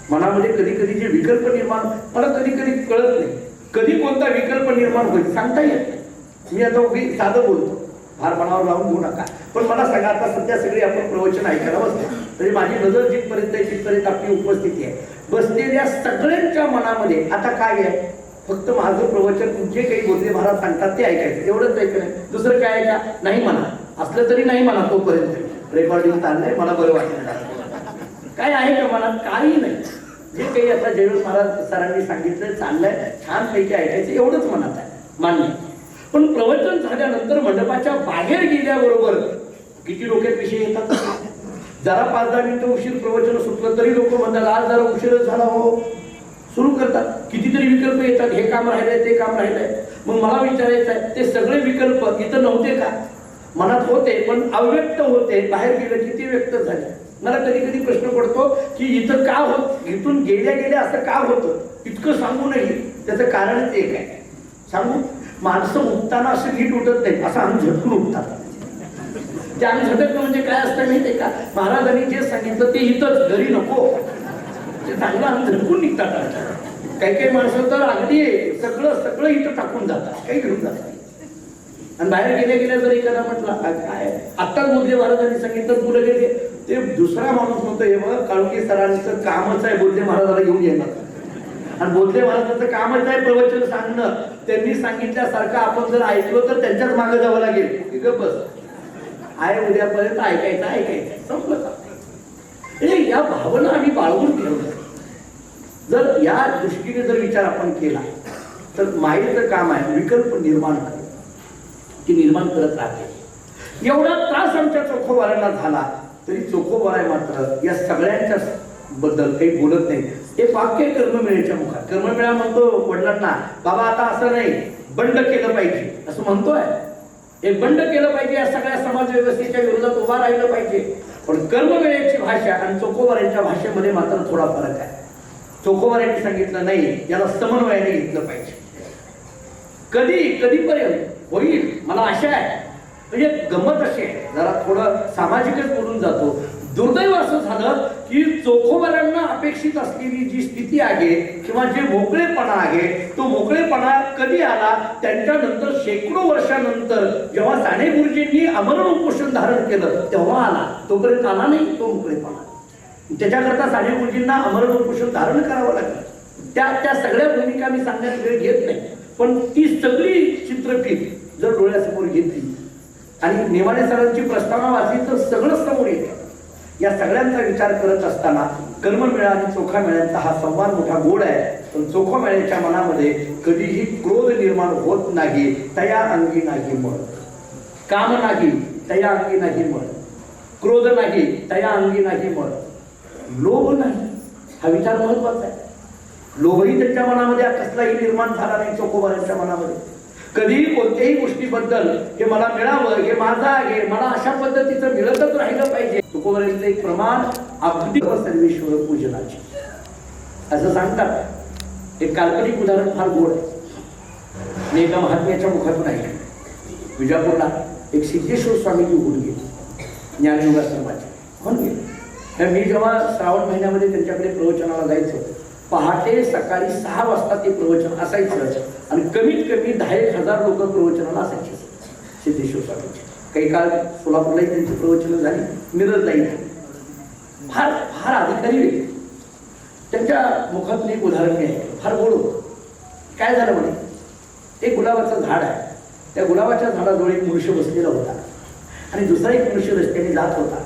Speaker 1: मनामध्ये कधी कधी जे विकल्प निर्माण, मला कधी कधी कळत नाही कधी कोणता विकल्प निर्माण होईल, सांगता येत नाही. मी आता उभी साधं बोलतो, फार मनावर लावून घेऊ नका. पण मला सांगा, आता सध्या सगळे आपण प्रवचन ऐकायला बसतो, तरी माझी नजर जिथपर्यंत आहे तिथपर्यंत आपली उपस्थिती आहे. बसलेल्या सगळ्यांच्या मनामध्ये आता काय आहे? फक्त माझं प्रवचन जे काही बोलले महाराज सांगतात ते ऐकायचं, एवढंच ऐकलं. दुसरं काय आहे का? नाही म्हणा, असलं तरी नाही म्हणा. तोपर्यंत रेकॉर्डिंग चाललंय, मला बरं वाटलं. काय आहे का मनात? काही नाही. जे काही आता जयवंत महाराज सरांनी सांगितलं चाललंय, छान पैकी ऐकायचं, एवढंच मनात आहे, मान्य. पण प्रवचन झाल्यानंतर मंडपाच्या बाहेर गेल्याबरोबर किती डोक्यात विषय येतात. जरा 5-10 मिनिटं उशीर प्रवचन सुटलं तरी लोक म्हणतात आज जरा उशीरच झाला हो, सुरू करतात. कितीतरी विकल्प येतात, हे काम राहिलंय, ते काम राहिलंय. मग मला विचारायचं आहे, ते सगळे विकल्प इथं नव्हते का? मनात होते, पण अव्यक्त होते. बाहेर गेलं की ते व्यक्त झाले. मला कधी कधी प्रश्न पडतो की इथं का होत, इथून गेल्या गेल्या असं का होतं? इतकं सांगू नाही, त्याचं कारणच एक आहे. सांगू, माणसं उठताना असं नीट उठत नाही, असं अंग झटकून उठतात. ते अंग झटकणं म्हणजे काय असतं माहितीये का? महाराजांनी जे सांगितलं ते इथंच, घरी नको. ते चांगलं अंग झटकून निघतात. काही काही माणसं तर अगदी सगळं इथं टाकून जातात, काही घेऊन जातात. आणि बाहेर गेल्या गेल्या जर एखादा म्हटला काय आत्ताच बोधले महाराजांनी सांगितलं तुला गेले ते दुसरा माणूस म्हणतो हे बघ काळुंके सरांचं कामच आहे बोधले महाराजाला घेऊन येणार आणि बोधले महाराजांचं कामच आहे प्रवचन सांगणं त्यांनी सांगितल्यासारखं आपण जर ऐकलो तर त्यांच्याच मागे जावं लागेल गप्प बस आहे उद्यापर्यंत ऐकायचं संपलं या भावना आम्ही बाळगून ठेवलं जर या दृष्टीने जर विचार आपण केला तर मायेचं काम आहे विकल्प निर्माण करणे की निर्माण करत राहते एवढा त्रास आमच्या चोखोबारांना झाला तरी चोखोबाराय मात्र या सगळ्यांच्या बद्दल काही बोलत नाही एक वाक्य कर्ममेळ्याच्या मुखात कर्ममेळा म्हणतो वडिलांना बाबा आता असं नाही बंड केलं पाहिजे असं म्हणतोय एक बंड केलं पाहिजे या सगळ्या समाज व्यवस्थेच्या विरोधात उभा राहिलं पाहिजे पण कर्ममेळ्याची भाषा आणि चोखोबारांच्या भाषेमध्ये मात्र थोडा फरक आहे चोखोबारांनी सांगितलं नाही याला समन्वयाने घेतलं पाहिजे कधीपर्यंत होईल मला आशा आहे म्हणजे गंमत अशी आहे जरा थोडं सामाजिकच बोलून जातो दुर्दैव असं झालं की चोखोबारांना अपेक्षित असलेली जी स्थिती आहे किंवा जे मोकळेपणा आहे तो मोकळेपणा कधी आला त्यांच्यानंतर शेकडो वर्षानंतर जेव्हा साने गुरुजींनी आमरण उपोषण धारण केलं तेव्हा आला तोपर्यंत आला नाही तो मोकळेपणा त्याच्याकरता साने गुरुजींना आमरण उपोषण धारण करावं लागलं त्या सगळ्या भूमिका मी सांगण्यात वेळ घेत नाही पण ती सगळी चित्रफित जर डोळ्यासमोर घेतली आणि नेमाडे सरांची प्रस्तावना वाचली तर सगळं समोर येतं या सगळ्यांचा विचार करत असताना कर्ममेळा आणि चोखा मेळ्यांचा हा संवाद मोठा गोड आहे पण चोखा मेळ्याच्या मनामध्ये कधीही क्रोध निर्माण होत नाही तया अंगी नाही मळ काम नाही तया अंगी नाही मळ क्रोध नाही तया अंगी नाही मळ लोभ नाही हा विचार महत्वाचा आहे लोभही त्यांच्या मनामध्ये कसलाही निर्माण झाला नाही चोखोबारांच्या मनामध्ये कधी कोणत्याही गोष्टीबद्दल हे मला मिळावं हे माझं आहे मला अशा पद्धतीचं मिळतच राहिलं पाहिजे चोखोबारांचं एक प्रमाण अगदी सर्वेश्वर पूजनाचे असं सांगतात एक काल्पनिक उदाहरण फार गोड आहे मी एका महात्म्याच्या मुखातून ऐकलं विजापूरला एक सिद्धेश्वर स्वामी निघून गेले ज्ञानयोगाश्रमाचे म्हणून गेले मी जेव्हा श्रावण महिन्यामध्ये त्यांच्याकडे प्रवचनाला जायचं पहाटे सकाळी 6 वाजता ते प्रवचन असायचं आणि कमीत कमी 10,000 लोक प्रवचनाला असायचे सिद्धेश्वर स्वामीचे काही काळ सोलापूरलाही त्यांची प्रवचनं झाली मिरजलाही फार फार अधिकारी व्यक्ती त्यांच्या मुखातून एक उदाहरण मी आहे फार गोड होतं काय झालं म्हणे एक गुलाबाचं झाड आहे त्या गुलाबाच्या झाडाजवळ एक मनुष्य बसलेला होता आणि दुसरा एक मनुष्य रस्त्याने जात होता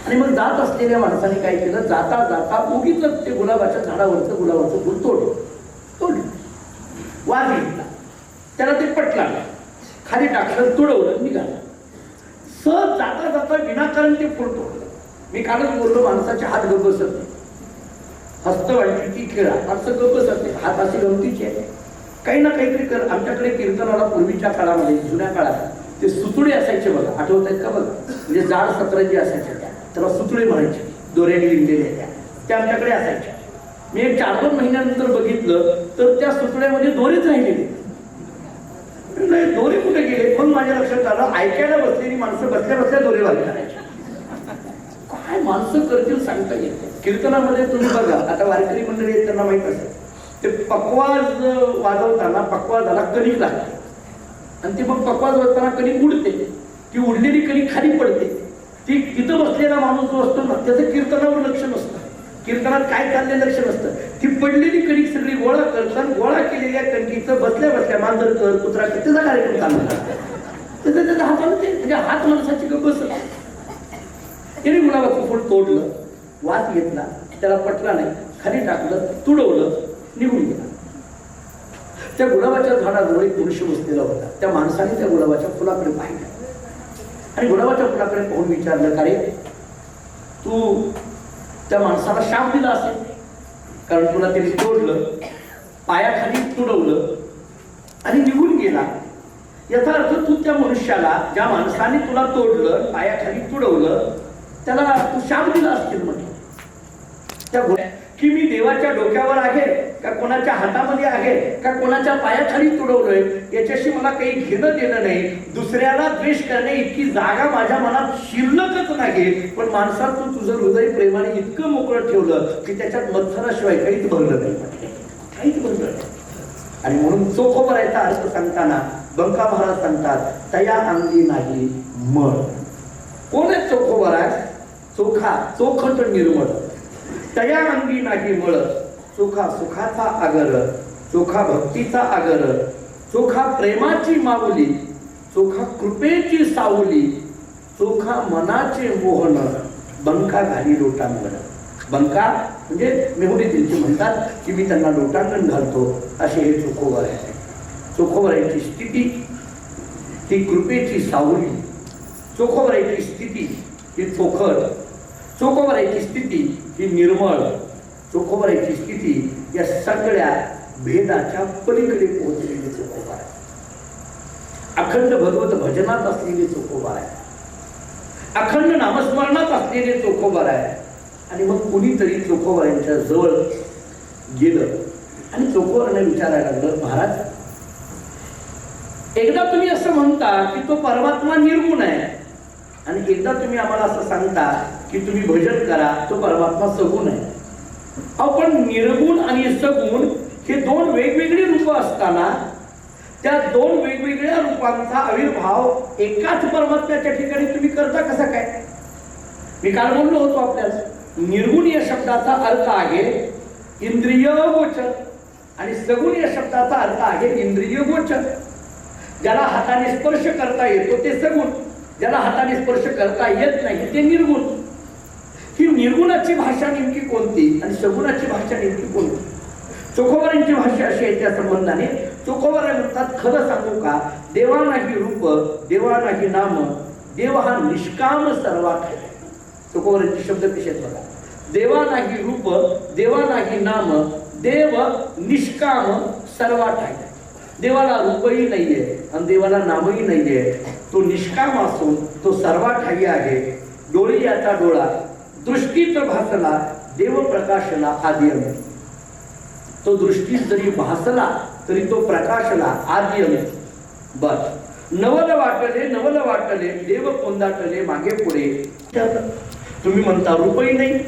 Speaker 1: आणि मग जात असलेल्या माणसाने काय केलं जाता जाता उगीच ते गुलाबाच्या गुलाबाचं फुल तोडलं वाज घेतला त्याला ते पटला खाली टाकलं तुडवलं निघालं सहज जाता जाता विनाकारण ते फुल तोडलं मी कालच बोललो माणसाचे हात गप्प बसत नाही हस्तवाढीची खेळा माणसं गप्प बसत नाही हात अशी गमतीची आहे काही ना काहीतरी कर आमच्याकडे कीर्तनाला पूर्वीच्या काळामध्ये जुन्या काळात ते सुतुडे असायचे बघा आठवत आहेत का बघा म्हणजे जाड सतरंजी असायच्या त्याला सुतळे म्हणायचे दोऱ्याने विणलेल्या त्या आमच्याकडे असायच्या मी एक 4-2 महिन्यानंतर बघितलं तर त्या सुतळ्यामध्ये दोरेच राहिलेले नाही दोरे कुठे गेले पण माझ्या लक्षात आलं ऐकायला बसलेली माणसं बसल्या बसल्या दोरे वाजले करायचे काय माणसं करतील सांगता येत कीर्तनामध्ये तुम्ही बघा आता वारकरी मंडळी आहेत त्यांना माहित असेल ते पकवाज वाजवताना पकवाजाला कणिक लागते आणि ते मग पकवाज वाजताना कणिक उडते ती उडलेली कणिक खाली पडते ती तिथं बसलेला माणूस जो असतो ना त्याचं कीर्तनावर लक्ष नसतं कीर्तनात काय चालले लक्ष नसतं ती पडलेली कणिक सगळी गोळा करतात गोळा केलेल्या कणकीचं बसल्या बसल्या मांजर कर कुत्रा कर त्याचा कार्यक्रम चालू त्याचा हाताला ते म्हणजे हात माणसाची गप्प बसत त्याने गुलाबाचं फूल तोडलं वास घेतला त्याला पटला नाही खाली टाकलं तुडवलं निघून गेला त्या गुलाबाच्या झाडाजवळ एक मनुष्य बसलेला होता त्या माणसाने त्या गुलाबाच्या फुलाकडे पाहिलं आणि गुलाबाच्या फुलाकडे पाहून विचारलं का रे तू त्या माणसाला शाप दिला असेल कारण तुला त्याने तोडलं पायाखाली तुडवलं आणि निघून गेला याचा अर्थ तू त्या मनुष्याला ज्या माणसाने तुला तोडलं पायाखाली तुडवलं त्याला तू शाप दिला असतील म्हटलं त्या की मी देवाच्या डोक्यावर आहे का कोणाच्या हातामध्ये आहे का कोणाच्या पायाखाली तुडवलोय याच्याशी मला काही घेणं देणं नाही दुसऱ्याला द्वेष करणे इतकी जागा माझ्या मनात शिल्लकच नाही पण माणसात तुझं हृदय प्रेमाने इतकं मोकळं ठेवलं की त्याच्यात मत्सराशिवाय काहीच भरलं नाही काहीच भरलं नाही आणि म्हणून चोखोबारायचा अर्थ सांगताना बंका महाराज सांगतात तया अंगी नाही मळ. कोण आहे चोखोबर आहे? चोखा, चोखट निर्मळ. तया अंगी नाही मळ, चोखा सुखाचा आगर, चोखा भक्तीचा आगर, चोखा प्रेमाची माऊली, चोखा कृपेची सावली, चोखा मनाचे मोहन, बंका घाली लोटांगण. बंका म्हणजे मेहुणी त्यांची म्हणतात की मी त्यांना लोटांगण घालतो, असे हे चोखोबर आहे. चोखोबराची स्थिती ही कृपेची सावली, चोखोबराची स्थिती ही चोखट, चोखोबराची स्थिती ही निर्मळ, चोखोबराची स्थिती या सगळ्या भेदाच्या पलीकडे पोहोचलेले चोखोबर आहे. अखंड भगवत भजनात असलेले चोखोबर आहे, अखंड नामस्मरणात असलेले चोखोबर आहे. आणि मग कुणीतरी चोखोबरांच्या जवळ गेलं आणि चोखोबरांना विचारायला लागलं, महाराज एकदा तुम्ही असं म्हणता की तो परमात्मा निर्गुण आहे, आणि एकदा तुम्ही आम्हाला असं सांगता की तुम्ही भजन करा, तो परमात्मा सगुण आहे. पण निर्गुण आणि सगुण हे दोन वेगवेगळी रूप असताना त्या दोन वेगवेगळ्या रूपांचा आविर्भाव एकाच परमात्म्याच्या ठिकाणी तुम्ही करता कसा काय? मी काल बोललो होतो आपल्याला, निर्गुण या शब्दाचा अर्थ आहे इंद्रिय गोचर आणि सगुण या शब्दाचा अर्थ आहे इंद्रिय गोचर. ज्याला हाताने स्पर्श करता येतो ते सगुण, ज्याला हाताने स्पर्श करता येत नाही ते निर्गुण. ही निर्गुणाची भाषा नेमकी कोणती आणि सगुणाची भाषा नेमकी कोणती? चोखोबरांची भाषा अशी आहे त्या संबंधाने चोखोबर म्हणतात, खरं सांगू का, देवा नाही रूप, देवा नाही नाम, देव हा निष्काम सर्वात आहे. चोखोबरांचे शब्द कसे आहेत बघा, देवा नाही रूप, देवा नाही नाम, देव निष्काम सर्वात आहे. देवाला रूपही नाहीये आणि देवाला नामही नाहीये, तो निष्काम असून तो सर्वाठायी आहे. डोळी याचा डोळा, दृष्टीत भासला, देव प्रकाशला आदियमे. तो दृष्टीत जरी भासला तरी तो प्रकाशला आदियमे. बस नवल वाटले, नवल वाटले, देव कोंदाटले मागे पुढे. तुम्ही म्हणता रूपही नाही,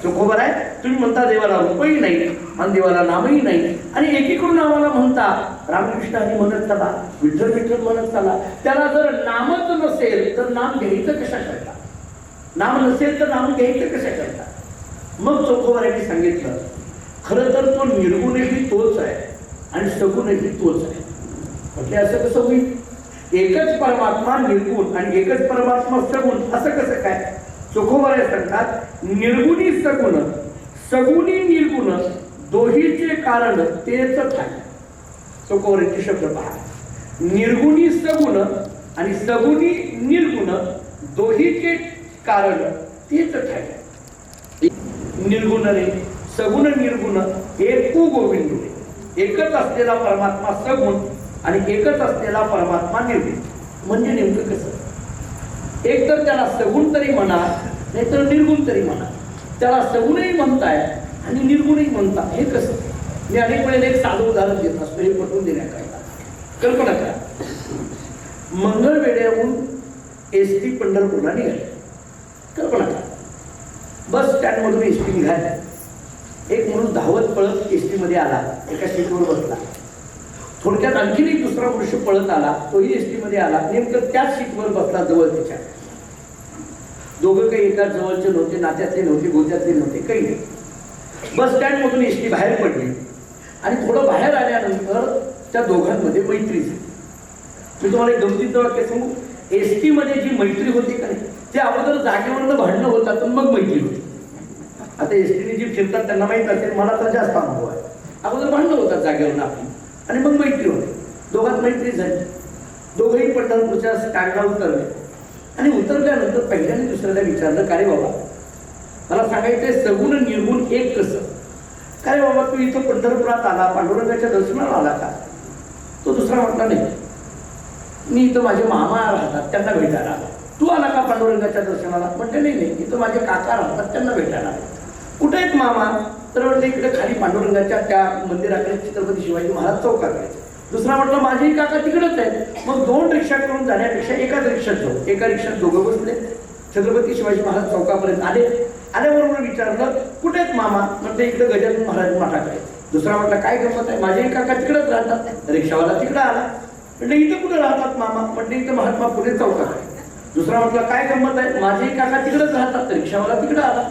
Speaker 1: चोखोबर आहे, तुम्ही म्हणता देवाला रूपही नाही आणि देवाला नामही नाही, आणि एकीकडून आम्हाला म्हणता रामकृष्ण हरी म्हणत चला, विठ्ठल विठ्ठल म्हणत चला. त्याला जर नामच नसेल तर नाम घ्यायचं कशा करता? नाम नसेल तर नाम घ्यायचं कशा करता? मग चोखोबरांनी सांगितलं, खरं तर तो निर्गुणही तोच आहे आणि सगुणही तोच आहे. म्हटले असं कसं होईल? एकच परमात्मा निर्गुण आणि एकच परमात्मा सगुण असं कसं काय? चोखोबर सांगतात, निर्गुणी सगुण, सगुणी निर्गुण, दोहीचे कारण तेच ठाई. चोखोबरांचे शब्द पहा, निर्गुणी सगुण आणि सगुणी निर्गुण, दोहीचे कारण तेच ठाई. निर्गुण रे सगुण निर्गुण एकू गोविंद. एकच असलेला परमात्मा सगुण आणि एकच असलेला परमात्मा निर्गुण. म्हणजे नेमकं कसं? एक तर त्याला सगुण तरी म्हणा, नाहीतर निर्गुण तरी म्हणा. त्याला सगुणही म्हणताय आणि निर्गुणही म्हणता, हे कसं? मी अनेक वेळेला एक साधं उदाहरण देत असतो, हे पटवून देण्याकरता. कल्पना करा, मंगळवेढ्याहून एसटी पंढरपूरला निघाली. कल्पना करा, बस स्टँड मधून एसटी निघाली. एक म्हणून धावत पळत एसटी मध्ये आला, एका सीटवर बसला. थोडक्यात आणखीन एक दुसरा पुरुष पळत आला, तोही एसटी मध्ये आला, नेमकं त्याच सीटवर बसला जवळ त्याच्या. दोघं काही एका जवळचे नव्हते, नात्यातले नव्हते, गोत्यातले नव्हते, काही नाही. बस स्टँड मधून एसटी बाहेर पडली आणि थोडं बाहेर आल्यानंतर त्या दोघांमध्ये मैत्री झाली. मी तुम्हाला एक गमतीचं वाक्य सांगू, एसटी मध्ये जी मैत्री होती का नाही, ते अगोदर जागेवरनं भांडणं होतात मग मैत्री होती. आता एसटीने जी फिरतात त्यांना माहित असेल, मला तर जास्त अनुभव आहे. अगोदर भांडणं होतात जागेवरनं आपली आणि मग मैत्री होते. दोघांत मैत्री झाली. दोघंही पंढरपूरच्या स्टँडला उतरले आणि उतरल्यानंतर पहिल्याने दुसऱ्याला विचारलं, का रे बाबा, मला सांगायचंय सगुण निर्गुण एक कसं? का रे बाबा, तू इथं पंढरपुरात आला, पांडुरंगाच्या दर्शनाला आला का? तो दुसरा म्हटला, नाही, मी इथं माझे मामा राहतात त्यांना भेटायला आला. तू आला का पांडुरंगाच्या दर्शनाला? म्हटलं नाही नाही, इथं माझे काका राहतात त्यांना भेटायला आला. कुठे आहेत मामा? तर म्हटलं इकडे खाली पांडुरंगाच्या त्या मंदिराकडे, छत्रपती शिवाजी महाराज चौकाकडे. दुसरा म्हटलं माझेही काका तिकडेच आहेत. मग दोन रिक्षा करून जाण्यापेक्षा एकाच रिक्षात जाऊ. एका रिक्षात दोघं बसले, छत्रपती शिवाजी महाराज चौकापर्यंत आले. आल्याबरोबर विचारलं, कुठे आहेत मामा? म्हटलं इकडे गजानन महाराज मठाकडे. दुसरा म्हटलं काय गमत आहे, माझेही काका तिकडेच राहतात. रिक्षावाला तिकडे आला. म्हटलं इथं कुठं राहतात मामा? म्हटलं इथं महात्मा फुले चौकात आहे. दुसरा म्हटलं काय गंमत आहे? माझे काका तिकडेच राहतात, रिक्षावाला तिकडे आला.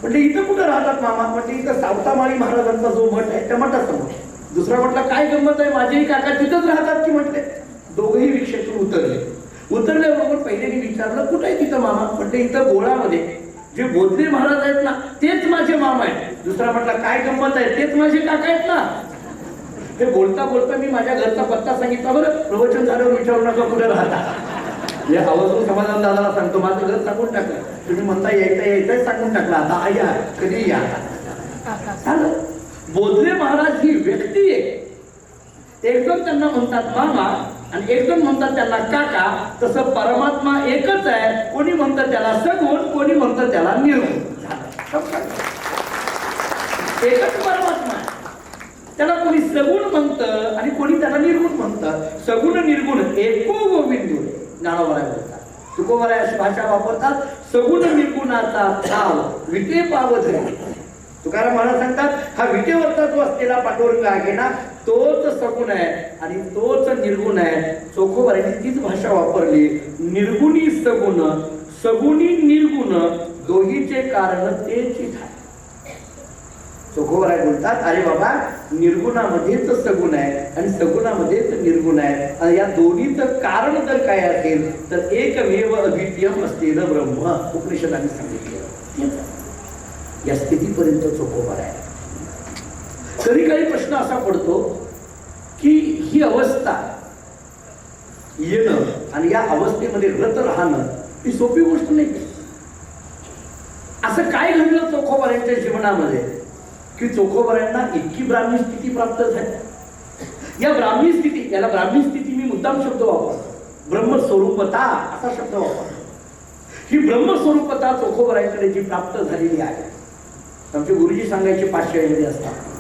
Speaker 1: म्हटलं इथं कुठं राहतात मामा? म्हटलं इथं सावतामाळी महाराजांचा जो मठ आहे त्या मठासमोर. दुसरा म्हटलं काय गंमत आहे? माझेही काका तिथंच राहतात की. म्हटले दोघेही रिक्षेतून उतरल्याबरोबर पहिल्याने विचारलं कुठं आहे तिथं मामा? म्हटलं इथं गोळामध्ये जे बोधले महाराज आहेत ना तेच माझे मामा आहेत. दुसरा म्हटलं काय गंमत आहे? तेच माझे काका आहेत ना. हे बोलता बोलता मी माझ्या घरचा पत्ता सांगितला. बरं प्रवचन झाल्यावर विचारू नका कुठे राहता. हे आवाजून समाधान दादाला सांगतो माझं घर सांगून टाकलं. तुम्ही म्हणता यायचंय सांगून टाकलं. आता या कधी या. बोधले महाराज ही व्यक्ती आहे. एकदम त्यांना म्हणतात मामा आणि एकदम म्हणतात त्यांना काका. तसं परमात्मा एकच आहे. कोणी म्हणतं त्याला सगुण, कोणी म्हणतं त्याला निर्गुण. एकच परमात्मा आहे. त्याला कोणी सगुण म्हणतं आणि कोणी त्याला निर्गुण म्हणतं. सगुण निर्गुण एको गोविंदू ज्ञानोबराय बोलतात. तुकोबराय अशी भाषा वापरतात. सगुण निर्गुणाचा ठाव विटे पावधरी. तुकाराम महाराज सांगतात हा विटेवरचा जो असलेला पांडुरंग आहे ना तोच सगुण आहे आणि तोच निर्गुण आहे. चोखोबरायांनी तीच भाषा वापरली. निर्गुणी सगुण, सगुणी निर्गुण दोहीचे कारण तेच आहे. चोखोबराय बोलतात अरे बाबा निर्गुणामध्येच सगुण आहे आणि सगुणामध्येच निर्गुण आहे. आणि या दोन्हीचं कारण जर काय असेल तर एकमेव अद्वितीयम असलेलं ब्रह्म उपनिषदांनी सांगितलं. या स्थितीपर्यंत चोखोबराय. कधी काही प्रश्न असा पडतो की ही अवस्था येणं आणि या अवस्थेमध्ये रत राहणं ही सोपी गोष्ट नाही. असं काय घडलं चोखोबरायांच्या जीवनामध्ये की चोखोबरायांना इतकी ब्राह्मी स्थिती प्राप्त झाली. या ब्राह्मी स्थिती, याला ब्राह्मी स्थिती मी मुद्दाम शब्द वापरतो. ब्रह्मस्वरूपता असा शब्द वापरतो. ही ब्रह्मस्वरूपता चोखोबरायांकडे जी प्राप्त झालेली आहे. आमचे गुरुजी सांगायचे 500 मध्ये असतात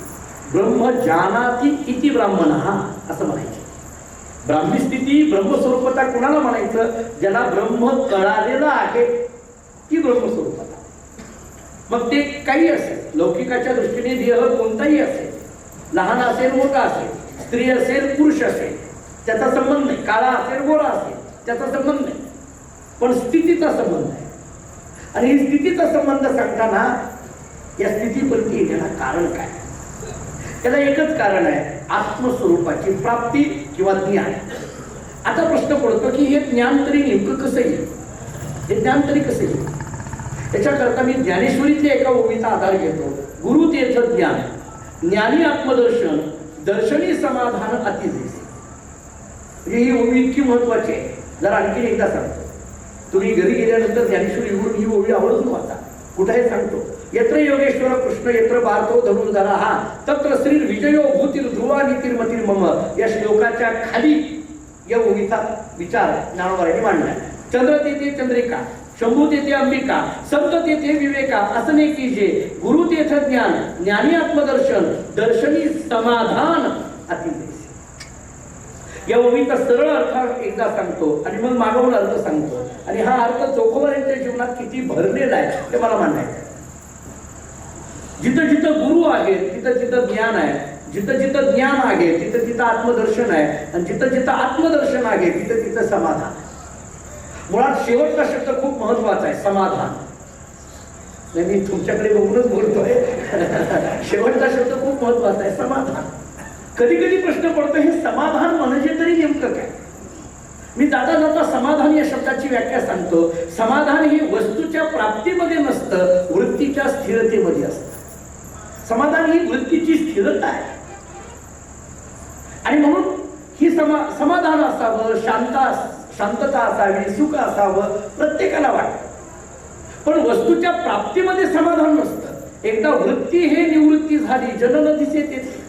Speaker 1: ब्रह्म जानाति इति ब्राह्मणः असं म्हणायचे. ब्राह्मी स्थिती ब्रह्मस्वरूपता कुणाला म्हणायचं? ज्याला ब्रह्म कळालेलं आहे ती ब्रह्मस्वरूपता. मग ते काही असेल, लौकिकाच्या दृष्टीने देह कोणताही असेल, लहान असेल मोठा असेल, स्त्री असेल पुरुष असेल, त्याचा संबंध नाही. काळा असेल गोरा असेल त्याचा संबंध नाही, पण स्थितीचा संबंध आहे. आणि ही स्थितीचा संबंध सांगताना या स्थितीपर्यंत येण्याला कारण काय? त्याला एकच कारण आहे, आत्मस्वरूपाची प्राप्ती किंवा ज्ञान. आता प्रश्न पडतो की हे ज्ञान तरी नेमकं कसं येईल? हे ज्ञान तरी कसं येईल? त्याच्याकरता मी ज्ञानेश्वरीतल्या एका ओवीचा आधार घेतो. गुरु तेथ ज्ञान, ज्ञानी आत्मदर्शन, दर्शनी समाधान अतिदेश. म्हणजे ही ओवी इतकी महत्वाची आहे. जर आणखी एकदा सांगतो, तुम्ही घरी गेल्यानंतर ज्ञानेश्वरी उघडून ही ओवी आवर्जून वाचा. कुठे सांगतो यत्र योगेश्वर कृष्ण यत्र पार्थो धनुर्धरा हा तत्र श्री विजयो भूतिर ध्रुवा नीतिर्मतीर मम. या श्लोकाच्या खाली या ओवीचा विचार ज्ञानोबरायांनी मांडलाय. चंद्र तेथे चंद्रिका, शंभू तेथे अंबिका, सप्त तेथे विवेका, असने कीजे गुरु तेथ ज्ञान, ज्ञानी आत्मदर्शन, दर्शनी समाधान अतिदेश. या ओवीचा सरळ अर्थ एकदा सांगतो आणि मग मागवून अर्थ सांगतो. आणि हा अर्थ चोखोबरायांच्या जीवनात किती भरलेला आहे ते मला मांडायचं. जिथं जिथं गुरु आहे तिथं जिथं ज्ञान आहे, जिथं जिथं ज्ञान आहे तिथं तिथं आत्मदर्शन आहे, आणि जिथं जिथं आत्मदर्शन आहे तिथं तिथं समाधान. मुळात शेवटचा शब्द खूप महत्वाचा आहे, समाधान. मी तुमच्याकडे बघूनच बोलतोय. शेवटचा शब्द खूप महत्वाचा आहे, समाधान. कधी कधी प्रश्न पडतो हे समाधान म्हणजे तरी नेमकं काय? मी जाता जाता समाधान या शब्दाची व्याख्या सांगतो. समाधान ही वस्तूच्या प्राप्तीमध्ये नसतं, वृत्तीच्या स्थिरतेमध्ये असतं. समाधान ही वृत्तीची स्थिरता आहे. आणि म्हणून ही समाधान असावं, शांतता असावी, सुख असावं प्रत्येकाला वाटतं. पण वस्तूच्या प्राप्तीमध्ये समाधान नसतं. एकदा वृत्ती हे निवृत्ती झाली, जनन दिसे तेथे.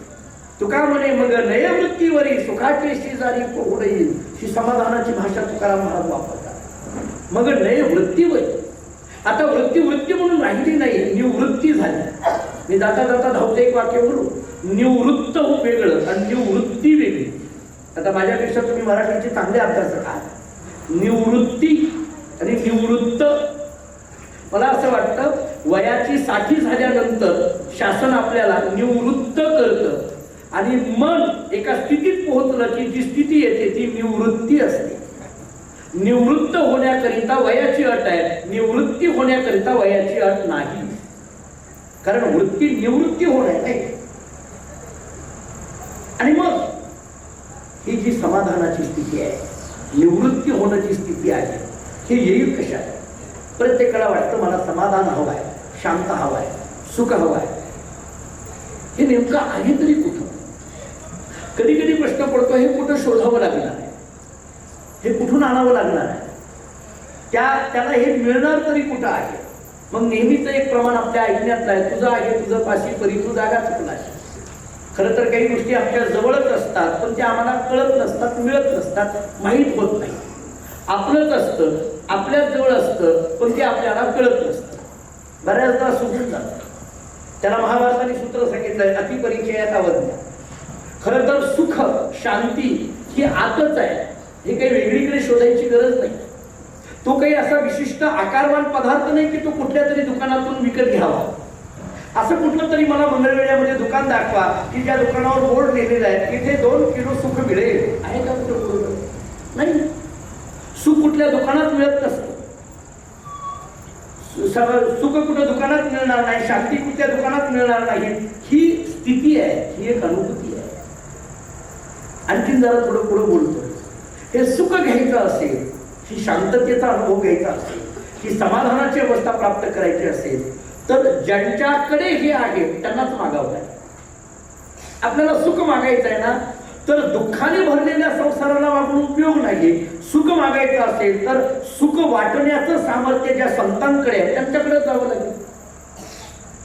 Speaker 1: तुका म्हणे मग नय वृत्तीवरी सुखाचे शेजारी कोण येईल. ही समाधानाची भाषा तुकाराम महाराज वापरतात. मग नय वृत्तीवरी. आता वृत्ती म्हणून राहिली नाही, निवृत्ती झाली. मी जाता जाता धावते एक वाक्य बोलू. निवृत्त वेगळं आणि निवृत्ती वेगळी. आता माझ्यापेक्षा तुम्ही मराठीचे चांगले अभ्यासक आहात. निवृत्ती आणि निवृत्त. मला असं वाटतं वयाची 60 झाल्यानंतर शासन आपल्याला निवृत्त करतं आणि मन एका स्थितीत पोहोचलं की जी स्थिती येते ती निवृत्ती असते. निवृत्त होण्याकरिता वयाची अट आहे, निवृत्ती होण्याकरिता वयाची अट नाही. कारण वृत्ती निवृत्ती होणार नाही. आणि मग ही जी समाधानाची स्थिती आहे, निवृत्ती होण्याची स्थिती आहे, हे येईल कशात? प्रत्येकाला वाटतं मला समाधान हवं आहे, शांत हवं आहे, सुख हवं आहे. हे नेमकं आहे तरी कुठं? कधी कधी प्रश्न पडतो, हे कुठं शोधावं लागणार आहे, हे कुठून आणावं लागणार आहे, त्याला हे मिळणार तरी कुठं आहे? मग नेहमीच एक प्रमाण आपल्या ऐकण्यातलं आहे, तुझं आहे तुझं पाशी परी तू जागा चुकलास. खरं तर काही गोष्टी आमच्या जवळच असतात, पण त्या आम्हाला कळत नसतात, मिळत नसतात, माहीत होत नाही. आपलंच असतं, आपल्याच जवळ असतं, पण ते आपल्याला कळत नसतं. बऱ्याचदा सुटून जातं. त्याला महाभारताने सूत्र सांगितलंय, अतिपरिचयात अवज्ञा. खरं तर सुख शांती ही आतच आहे, हे काही वेगळीकडे शोधायची गरज नाही. तो काही असा विशिष्ट आकारवान पदार्थ नाही की तो कुठल्या तरी दुकानातून विकत घ्यावा. असं कुठलं तरी मला मंगळवेढ्यामध्ये दुकान दाखवा की ज्या दुकानावर बोर्ड लिहिलेला आहे इथे 2 किलो सुख मिळेल. आहे का कुठं बोर्ड? नाही. सुख कुठल्या दुकानात मिळत नसतं. सुख कुठं दुकानात मिळणार नाही, शांती कुठल्या दुकानात मिळणार नाही. ही स्थिती आहे, ही एक अनुभूती आहे. आणखीन जरा थोडं पुढे बोलतोय. हे सुख घ्यायचं असेल, ही शांततेचा अनुभव घ्यायचा असेल, ही समाधानाची अवस्था प्राप्त करायची असेल तर ज्यांच्याकडे हे आहे त्यांनाच मागावं आहे. आपल्याला सुख मागायचं आहे ना, तर दुःखाने भरलेल्या संसाराला मागून उपयोग नाही. सुख मागायचं असेल तर सुख वाटण्याचं सामर्थ्य ज्या संतांकडे आहे त्यांच्याकडे जावं लागेल.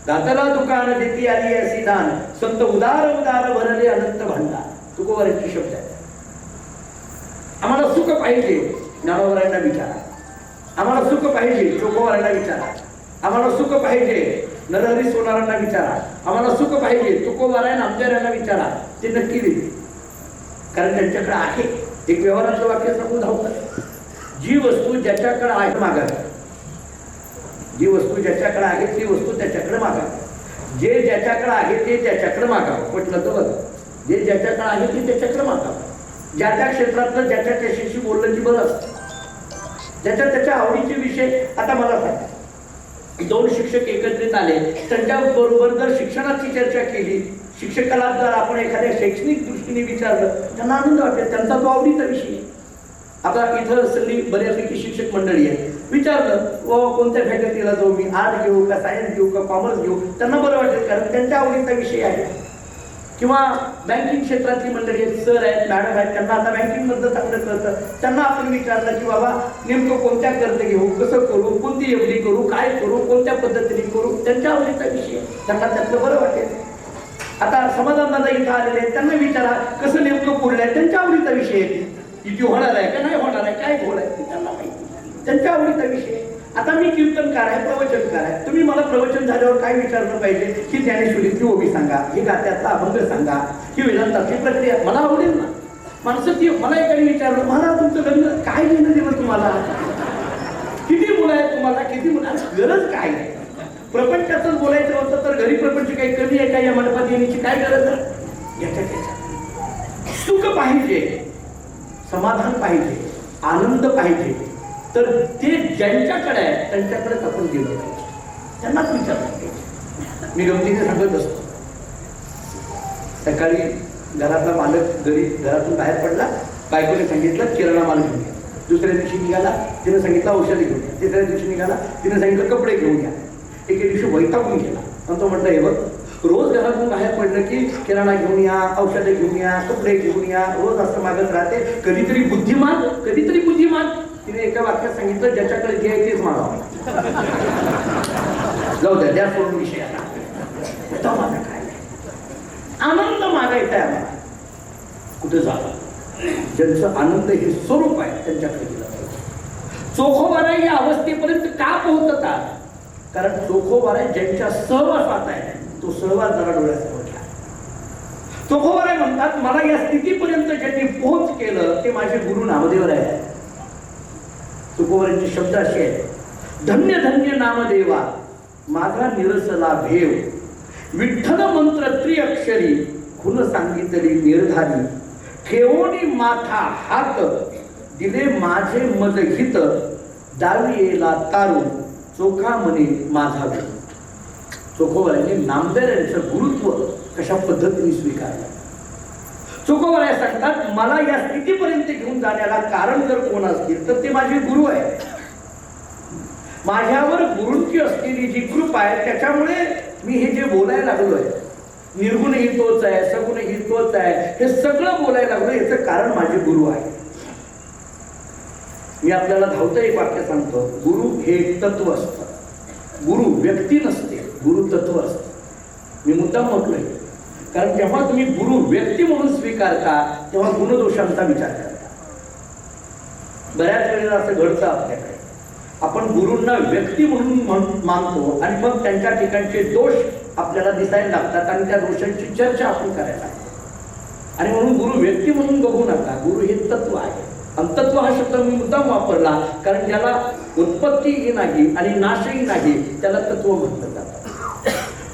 Speaker 1: दाताला दुकान देती आली अशी दान, संत उदार उदार भरले अनंत भांडार. तुकोबारांचे शब्द आहे. आम्हाला सुख पाहिजे, ज्ञानोबारांना विचारा. आम्हाला सुख पाहिजे, चोखोबारांना विचारा. आम्हाला सुख पाहिजे, नरहरी सोनारांना विचारा. आम्हाला सुख पाहिजे, तुकोबाराय नामदेवांना विचारा. ते नक्की देतील, कारण त्यांच्याकडे आहे. एक व्यवहाराचं वाक्य सांगू धावतं, जी वस्तू ज्याच्याकडे आहे मागावी. जी वस्तू ज्याच्याकडे आहे ती वस्तू त्याच्याकडे मागावी. जे ज्याच्याकडे आहे ते त्याच्याकडे मागावं. म्हटलं तर बघ, जे ज्याच्याकडे आहे ते त्याच्याकडे मागावं. ज्या त्या क्षेत्रातलं ज्याच्या त्याच्याशी बोललं की बरं असतं. ज्याच्या त्याच्या आवडीचे विषय. आता मला सांगा, 2 शिक्षक एकत्रित आले, त्यांच्या बरोबर जर शिक्षणाची चर्चा केली, शिक्षकाला जर आपण एखाद्या शैक्षणिक दृष्टीने विचारलं, त्यांना आनंद वाटेल, त्यांचा तो आवडीचा विषय. आता इथं सगळी बऱ्यापैकी शिक्षक मंडळी आहे, विचारलं कोणत्या फॅकल्टीला जाऊ मी, आर्ट घेऊ का सायन्स घेऊ का कॉमर्स घेऊ, त्यांना बरं वाटेल, कारण त्यांच्या आवडीचा विषय आहे. किंवा बँकिंग क्षेत्रातली मंडळी आहेत, सर आहेत, मॅडम आहेत, त्यांना आता बँकिंग मधलं चांगलं कळतं, त्यांना आपण विचारलं की बाबा नेमकं कोणत्या कर्ज घेऊ, कसं करू, कोणती एफडी करू, काय करू, कोणत्या पद्धतीने करू, त्यांच्या आवडीचा विषय, त्यांना त्यातलं बरं वाटेल. आता समाधान दादा इथं आलेले आहेत, त्यांना विचारा कसं नेमकं पुरलं आहे, त्यांच्या आवडीचा विषय आहे. किती होणार आहे का नाही होणार आहे, काय बोलायचं त्यांना माहिती, त्यांच्या आवडीचा विषय. आता मी कीर्तनकार आहे, प्रवचनकार आहे, तुम्ही मला प्रवचन झाल्यावर काय विचारलं पाहिजे की ज्ञानेश्वरीतली ओवी सांगा, ही गात्यातला अभंग सांगा, ही वेदांताची प्रक्रिया. मला आवडेल ना. माणसं ती मला एकाने विचारलं, मला तुमचं लग्न काय घेणं देणं तुम्हाला, किती मुलं आहेत तुम्हाला, किती मुलं, गरज काय आहे? प्रपंचातच बोलायचं होतं तर घरी प्रपंच काही कमी आहे का, या मंडपात येण्याची काय गरज आहे? याच्या सुख पाहिजे, समाधान पाहिजे, आनंद पाहिजे, तर ते ज्यांच्याकडे आहे त्यांच्याकडेच आपण गेलो पाहिजे, त्यांनाच विचारलं पाहिजे. मी गमतीने सांगत असतो, सकाळी घरातला मालक घरातून बाहेर पडला, बायकोने सांगितलं किराणा माल घेऊन घ्या. दुसऱ्या दिवशी निघाला, तिने सांगितलं औषधी घेऊन घ्या. तिसऱ्या दिवशी निघाला, तिने सांगितलं कपडे घेऊन घ्या. एके दिवशी वैतागून गेला आणि तो म्हटलं, हे बघ, रोज घरातून बाहेर पडलं की किराणा घेऊन या, औषधे घेऊन या, कपडे घेऊन या, रोज असं मागत राहते. कधीतरी बुद्धिमान, कधीतरी बुद्धिमान. तिने एका वाक्यात सांगितलं, ज्याच्याकडे जे आहे तेच मागावं. जाऊ द्या, द्या सोडून विषय. आता माझा काय आनंद मागायचा आहे आम्हाला, कुठे जावं, ज्यांचं आनंद हे स्वरूप आहे त्यांच्याकडे गेलं पाहिजे. चोखोबारा या अवस्थेपर्यंत का पोहोचतात? कारण चोखोबारा ज्यांच्या सहवासात आहे, तो सहवास जरा डोळ्यासमोर घ्या. चोखोबारा म्हणतात, मला या स्थितीपर्यंत ज्यांनी पोहोच केलं ते माझे गुरु नामदेव आहे. तुकोबारांचे शब्द असे आहेत, धन्य धन्य नामदेवा माझा निरसला भेव, विठ्ठल मंत्र त्रिअक्षरी खुन सांगितली निर्धारी, ठेवोनी माथा हात दिले माझे मज हित, दावी येला तारू चोखा म्हणे माझा गुरु. चोखोबारांनी नामदेव यांचं गुरुत्व कशा पद्धतीने स्वीकारलं. चोखोबारा सांगतात, मला या स्थितीपर्यंत घेऊन जाण्याला कारण जर कोण असतील तर ते माझे गुरु आहे. माझ्यावर गुरूंची असलेली जी कृपा आहे त्याच्यामुळे मी हे जे बोलायला लागलोय, निर्गुणही तोच आहे, सगुणही तोच आहे, हे सगळं बोलायला लागलो, याचं कारण माझे गुरु आहे. मी आपल्याला धावतं एक वाक्य सांगतो, गुरु हे एक तत्व असतं. गुरु व्यक्ती नसते, गुरु तत्व असतं. मी मुद्दाम म्हटलोय कारण जेव्हा तुम्ही गुरु व्यक्ती म्हणून स्वीकारता तेव्हा गुणदोषांचा विचार करता. बऱ्याच वेळेला असं घडतं आपल्याकडे, आपण गुरूंना व्यक्ती म्हणून मानतो आणि मग त्यांच्या ठिकाणचे दोष आपल्याला दिसायला लागतात आणि त्या दोषांची चर्चा आपण करायला लागतो. आणि म्हणून गुरु व्यक्ती म्हणून बघू नका, गुरु हे तत्व आहे. आणि तत्व हा शब्द मी मुद्दाम वापरला कारण ज्याला उत्पत्तीही नाही आणि नाशही नाही त्याला तत्व म्हटलं जातं.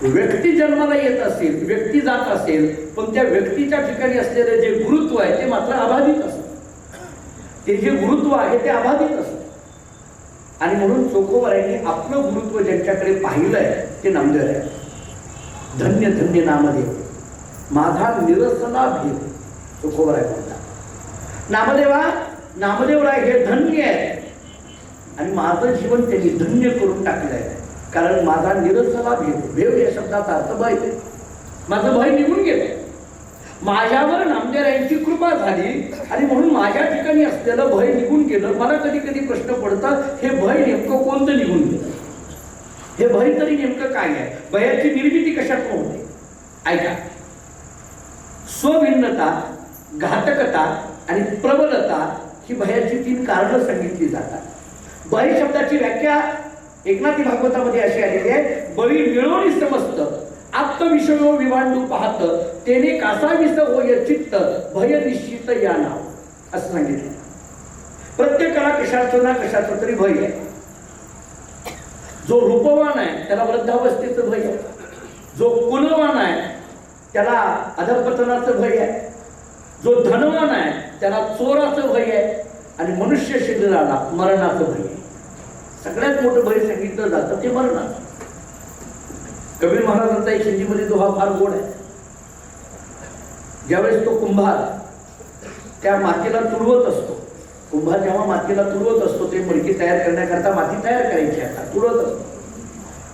Speaker 1: व्यक्ती जन्माला येत असेल, व्यक्ती जात असेल, पण त्या व्यक्तीच्या ठिकाणी असलेले जे गुरुत्व आहे ते मात्र अबाधित असतं. ते जे गुरुत्व आहे ते अबाधित असतं. आणि म्हणून चोखोबारांनी आपलं गुरुत्व ज्यांच्याकडे पाहिलंय ते नामदेव आहे. धन्य धन्य नामदेव माझा निरसना भेद, चोखोबाराय म्हणतात. नामदेवराय हे धन्य आहे आणि माझं जीवन त्यांनी धन्य करून टाकलंय. कारण माझा निरसना भेद, भेव या शब्दाचा अर्थ भय. माझं भय निघून गेलं. माझ्यावर नामदेवरायांची कृपा झाली आणि म्हणून माझ्या ठिकाणी असलेलं भय निघून गेलं. मला कधी कधी प्रश्न पडतात, हे भय नेमकं कोणतं निघून गेलं? हे भय तरी नेमकं काय आहे? भयाची निर्मिती कशात होते? ऐका, स्वभिन्नता, घातकता आणि प्रबलता ही भयाची 3 कारणं सांगितली जातात. भय शब्दाची व्याख्या एकनाथी भागवतामध्ये अशी आलेली आहे, बळी मिळवणी समस्त आत्मविषयो विभांडू पाहत तेने कासाविस होय चित्त भय निश्चित या नाव, असं सांगितलं. प्रत्येकाला कशाचं ना कशाचं तरी भय आहे. जो रूपवान आहे त्याला वृद्धावस्थेचं भय आहे. जो कुलवान आहे त्याला अधपतनाचं भय आहे. जो धनवान आहे त्याला चोराचं भय आहे. आणि मनुष्य शरीराला मरणाचं भय आहे. सगळ्यात मोठं भय सांगितलं जातं ते मरणाचं. कबीर महाराजांचा एक हिंदीमध्ये दोहा फार गोड आहे. ज्यावेळेस तो कुंभार त्या मातीला तुडवत असतो, कुंभार जेव्हा मातीला तुडवत असतो, ते मडकी तयार करण्याकरता माती तयार करायची आता तुडवत असतो,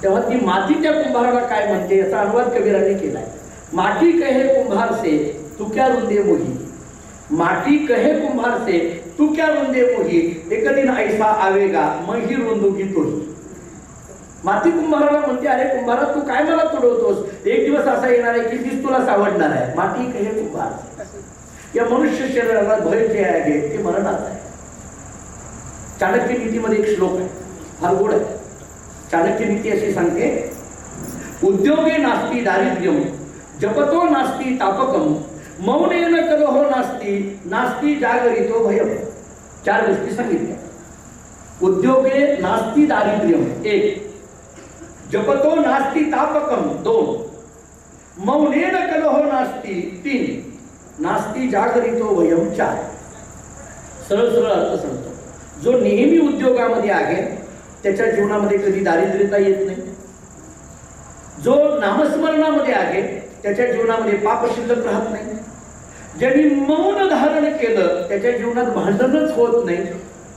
Speaker 1: तेव्हा ती माती त्या कुंभाराला काय म्हणते याचा अनुवाद कबीरांनी केलाय. माटी कहे कुंभार से तू क्या रुंदे मोही, माटी कहे कुंभार से तू क्या रुंदे मोही, एक दिन ऐसा आवेगा मही रुंदुगी तोही. माती कुंभाराला म्हणते, अरे कुंभारा तू काय मला तुडवतोस, एक दिवस असा येणार आहे की तीच तुला सावडणार आहे. माती कहे कुंभार. या मनुष्य शरीराला भय जे आहे ते मरणाचं आहे. चाणक्य नीतीमध्ये एक श्लोक आहे, फार गोड आहे. चाणक्य नीती अशी सांगते, उद्योगे नास्ती दारिद्र्यम जपतो नास्ती तापकम मौनेन कलहो नास्ती नास्ती जागरितो भयम. 4 गोष्टी सांगितल्या. उद्योगे नास्ती दारिद्र्यम 1, जपतो नास्ती तापकम 2, मौनेन कलहो नास्ती 3, नास्ती जागरितो भयम 4. सरळ सरळ अर्थ सांगतो. जो नेहमी उद्योगामध्ये आहे त्याच्या जीवनामध्ये कधी दारिद्र्यता येत नाही. जो नामस्मरणामध्ये आहे त्याच्या जीवनामध्ये पाप शिल्लक राहत नाही. ज्यांनी मौन धारण केलं त्याच्या जीवनात भांडणच होत नाही.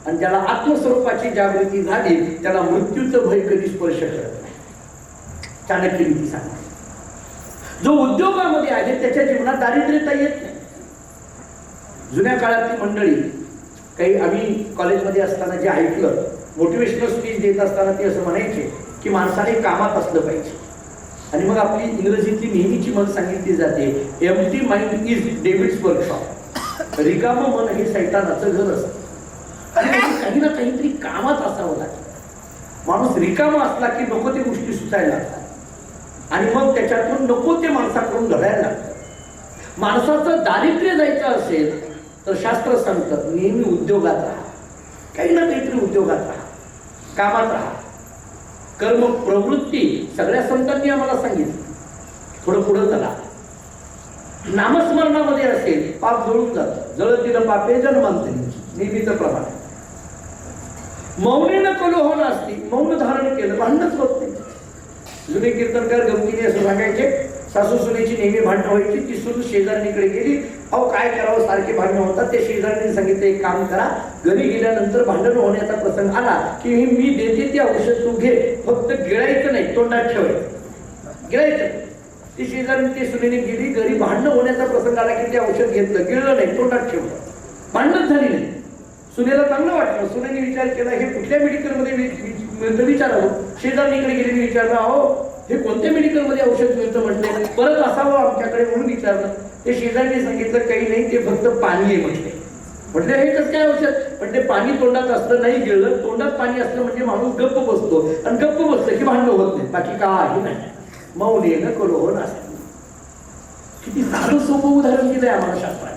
Speaker 1: आणि ज्याला आत्मस्वरूपाची जागृती झाली त्याला मृत्यूचं भय कधी स्पर्श करत नाही. चाणक्य नीती सांगते. जो उद्योगामध्ये आहे त्याच्या जीवनात दारिद्र्यता येत नाही. जुन्या काळातली मंडळी, काही आम्ही कॉलेजमध्ये असताना जे ऐकलं, मोटिवेशनल स्पीच देत असताना ते असं म्हणायचे की माणसाने कामात असलं पाहिजे. आणि मग आपली इंग्रजीतली नेहमीची मन सांगितली जाते, एम्प्टी माइंड इज डेव्हिड्स वर्कशॉप. रिकामं मन हे सैतानाचं घर असतं. आणि काही ना काहीतरी कामात असावं लागतं. माणूस रिकामा असला की नको ते गोष्टी सुचायला लागतात आणि मग त्याच्यातून नको ते माणसाकडून घडायला लागतं. माणसाचं दारिद्र्य जायचं असेल तर शास्त्र सांगतं नेहमी उद्योगात राहा, काही ना काहीतरी उद्योगात राहा, कामात राहा. कर्म प्रवृत्ती सगळ्या संतांनी आम्हाला सांगितलं. थोडं पुढं चला. नामस्मरणामध्ये असेल पाप जळून जातं. जळतील पापे जन्मांतरी, नेहमीचं प्रमाण. मौनेनं कलोह नास्ती, मौन धारण केलं भांडणच होत नाही. जुने कीर्तनकार गमतीने असं सांगायचे, सासू सुनेची नेहमी भांडणं व्हायची. ती सून शेजारणीकडे गेली, अहो काय करावं, सारखे भांडणं होतात. ते शेजारणीने सांगितलं एक काम करा, घरी गेल्यानंतर भांडण होण्याचा प्रसंग आला की मी देते ते औषध तू घे, फक्त गिळायचं नाही, तोंडात ठेवायचं, गिळायचं. ती शेजारी ती सुनेने गेली, घरी भांडणं होण्याचा प्रसंग आला की ते औषध घेतलं, गिळलं नाही, तोंडात ठेवलं, भांडणच झाली नाही. सुनेला चांगलं वाटलं. सुनेने विचार केला हे कुठल्या मेडिकलमध्ये विचारावं. शेजारणीकडे गेली, विचारलं अहो हे कोणत्या मेडिकलमध्ये औषध मिळतं म्हटलं, परत असावं आमच्याकडे म्हणून विचारलं. ते शेजारीने सांगितलं काही नाही, ते फक्त पाणी आहे म्हटले. म्हटलं हे कसं काय औषध, म्हणजे पाणी तोंडात असलं नाही गिळलं, तोंडात पाणी असलं म्हणजे माणूस गप्प बसतो, आणि गप्प बसलं की भांडण होत नाही, बाकी काही नाही. मौनेनं कलोह नास्ती. किती साधं सोपं उदाहरण दिलंय आम्हाला शास्त्राने.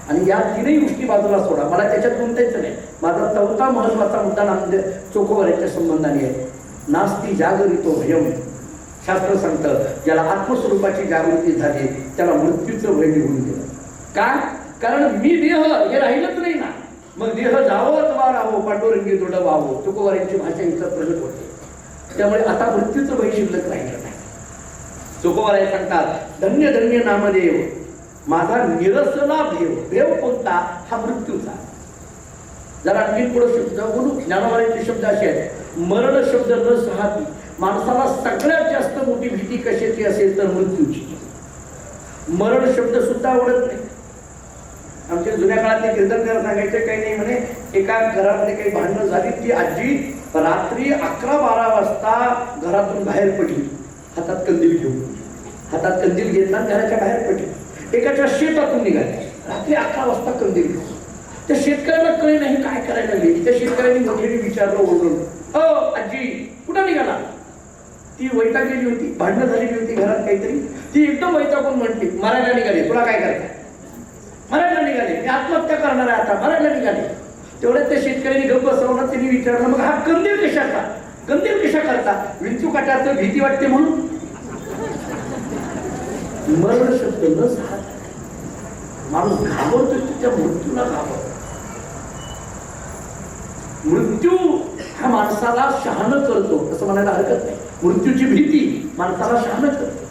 Speaker 1: आणि या तीनही गोष्टी बाजूला सोडा, मला त्याच्यात गुंतायचं नाही. माझा चौथा महत्वाचा मुद्दा नामदेव चोखोबाराच्या संबंधाने आहे. नास्ती जागरितो भयम. शास्त्र सांगतं ज्याला आत्मस्वरूपाची जागृती झाली त्याला मृत्यूचं भय निघून गेलं. का? कारण मी देह हे राहिलंच नाही ना. मग देह जावं अथवा राहावं, पांडुरंगी दोड व्हावं, चोखोबारांची भाषा इथं प्रगट होते. त्यामुळे आता मृत्यूचं भय शिल्लक राहिलं नाही. चोखोबाराय सांगतात धन्य धन्य नामदेव माझा निरसला भेव. भेव कोणता? हा मृत्यूचा. जरा आणखी पुढे शब्द बोलू. ज्ञानोबारांचे शब्द असे आहेत, मरण शब्द न सहाती. माणसाला सगळ्यात जास्त मोठी भीती कशाची असेल तर मृत्यूची. मरण शब्द सुद्धा आवडत नाही. आमच्या जुन्या काळातले कीर्तनकार सांगायचे काही नाही म्हणे, एका घरामध्ये काही भांडणं झाली, ती आजी रात्री 11-12 वाजता घरातून बाहेर पडली, हातात कंदील घेऊन. हातात कंदील घेतला, घराच्या बाहेर पडली. एकाच्या शेतातून निघाले, रात्री 11 वाजता कंदील घेऊन. त्या शेतकऱ्याला कळे नाही काय करायला लागली. त्या शेतकऱ्यांनी मोठ्याने विचारलं ओरडून, अ आजी कुठं निघाला? ती वैतागलेली होती, भांडणं झालेली होती घरात काहीतरी. ती एकदम वैतागून म्हटली, मरायला निघाली. तुला काय करायचं? मरायला निघाले, मी आत्महत्या करणार आहे आता, मरायला निघाले. तेवढ्यात त्या शेतकऱ्यांनी गप्प बसवलं. त्यांनी विचारलं मग हा कंदील कशाचा? कंदील कशा करता? विंचू काटाचं भीती वाटते म्हणून. मरण शब्द न सहा. माणूस घाबरतो, त्या मृत्यूला घाबरतो. मृत्यू हा माणसाला शहाणं करतो असं म्हणायला हरकत नाही. मृत्यूची भीती माणसाला शहाणं करते.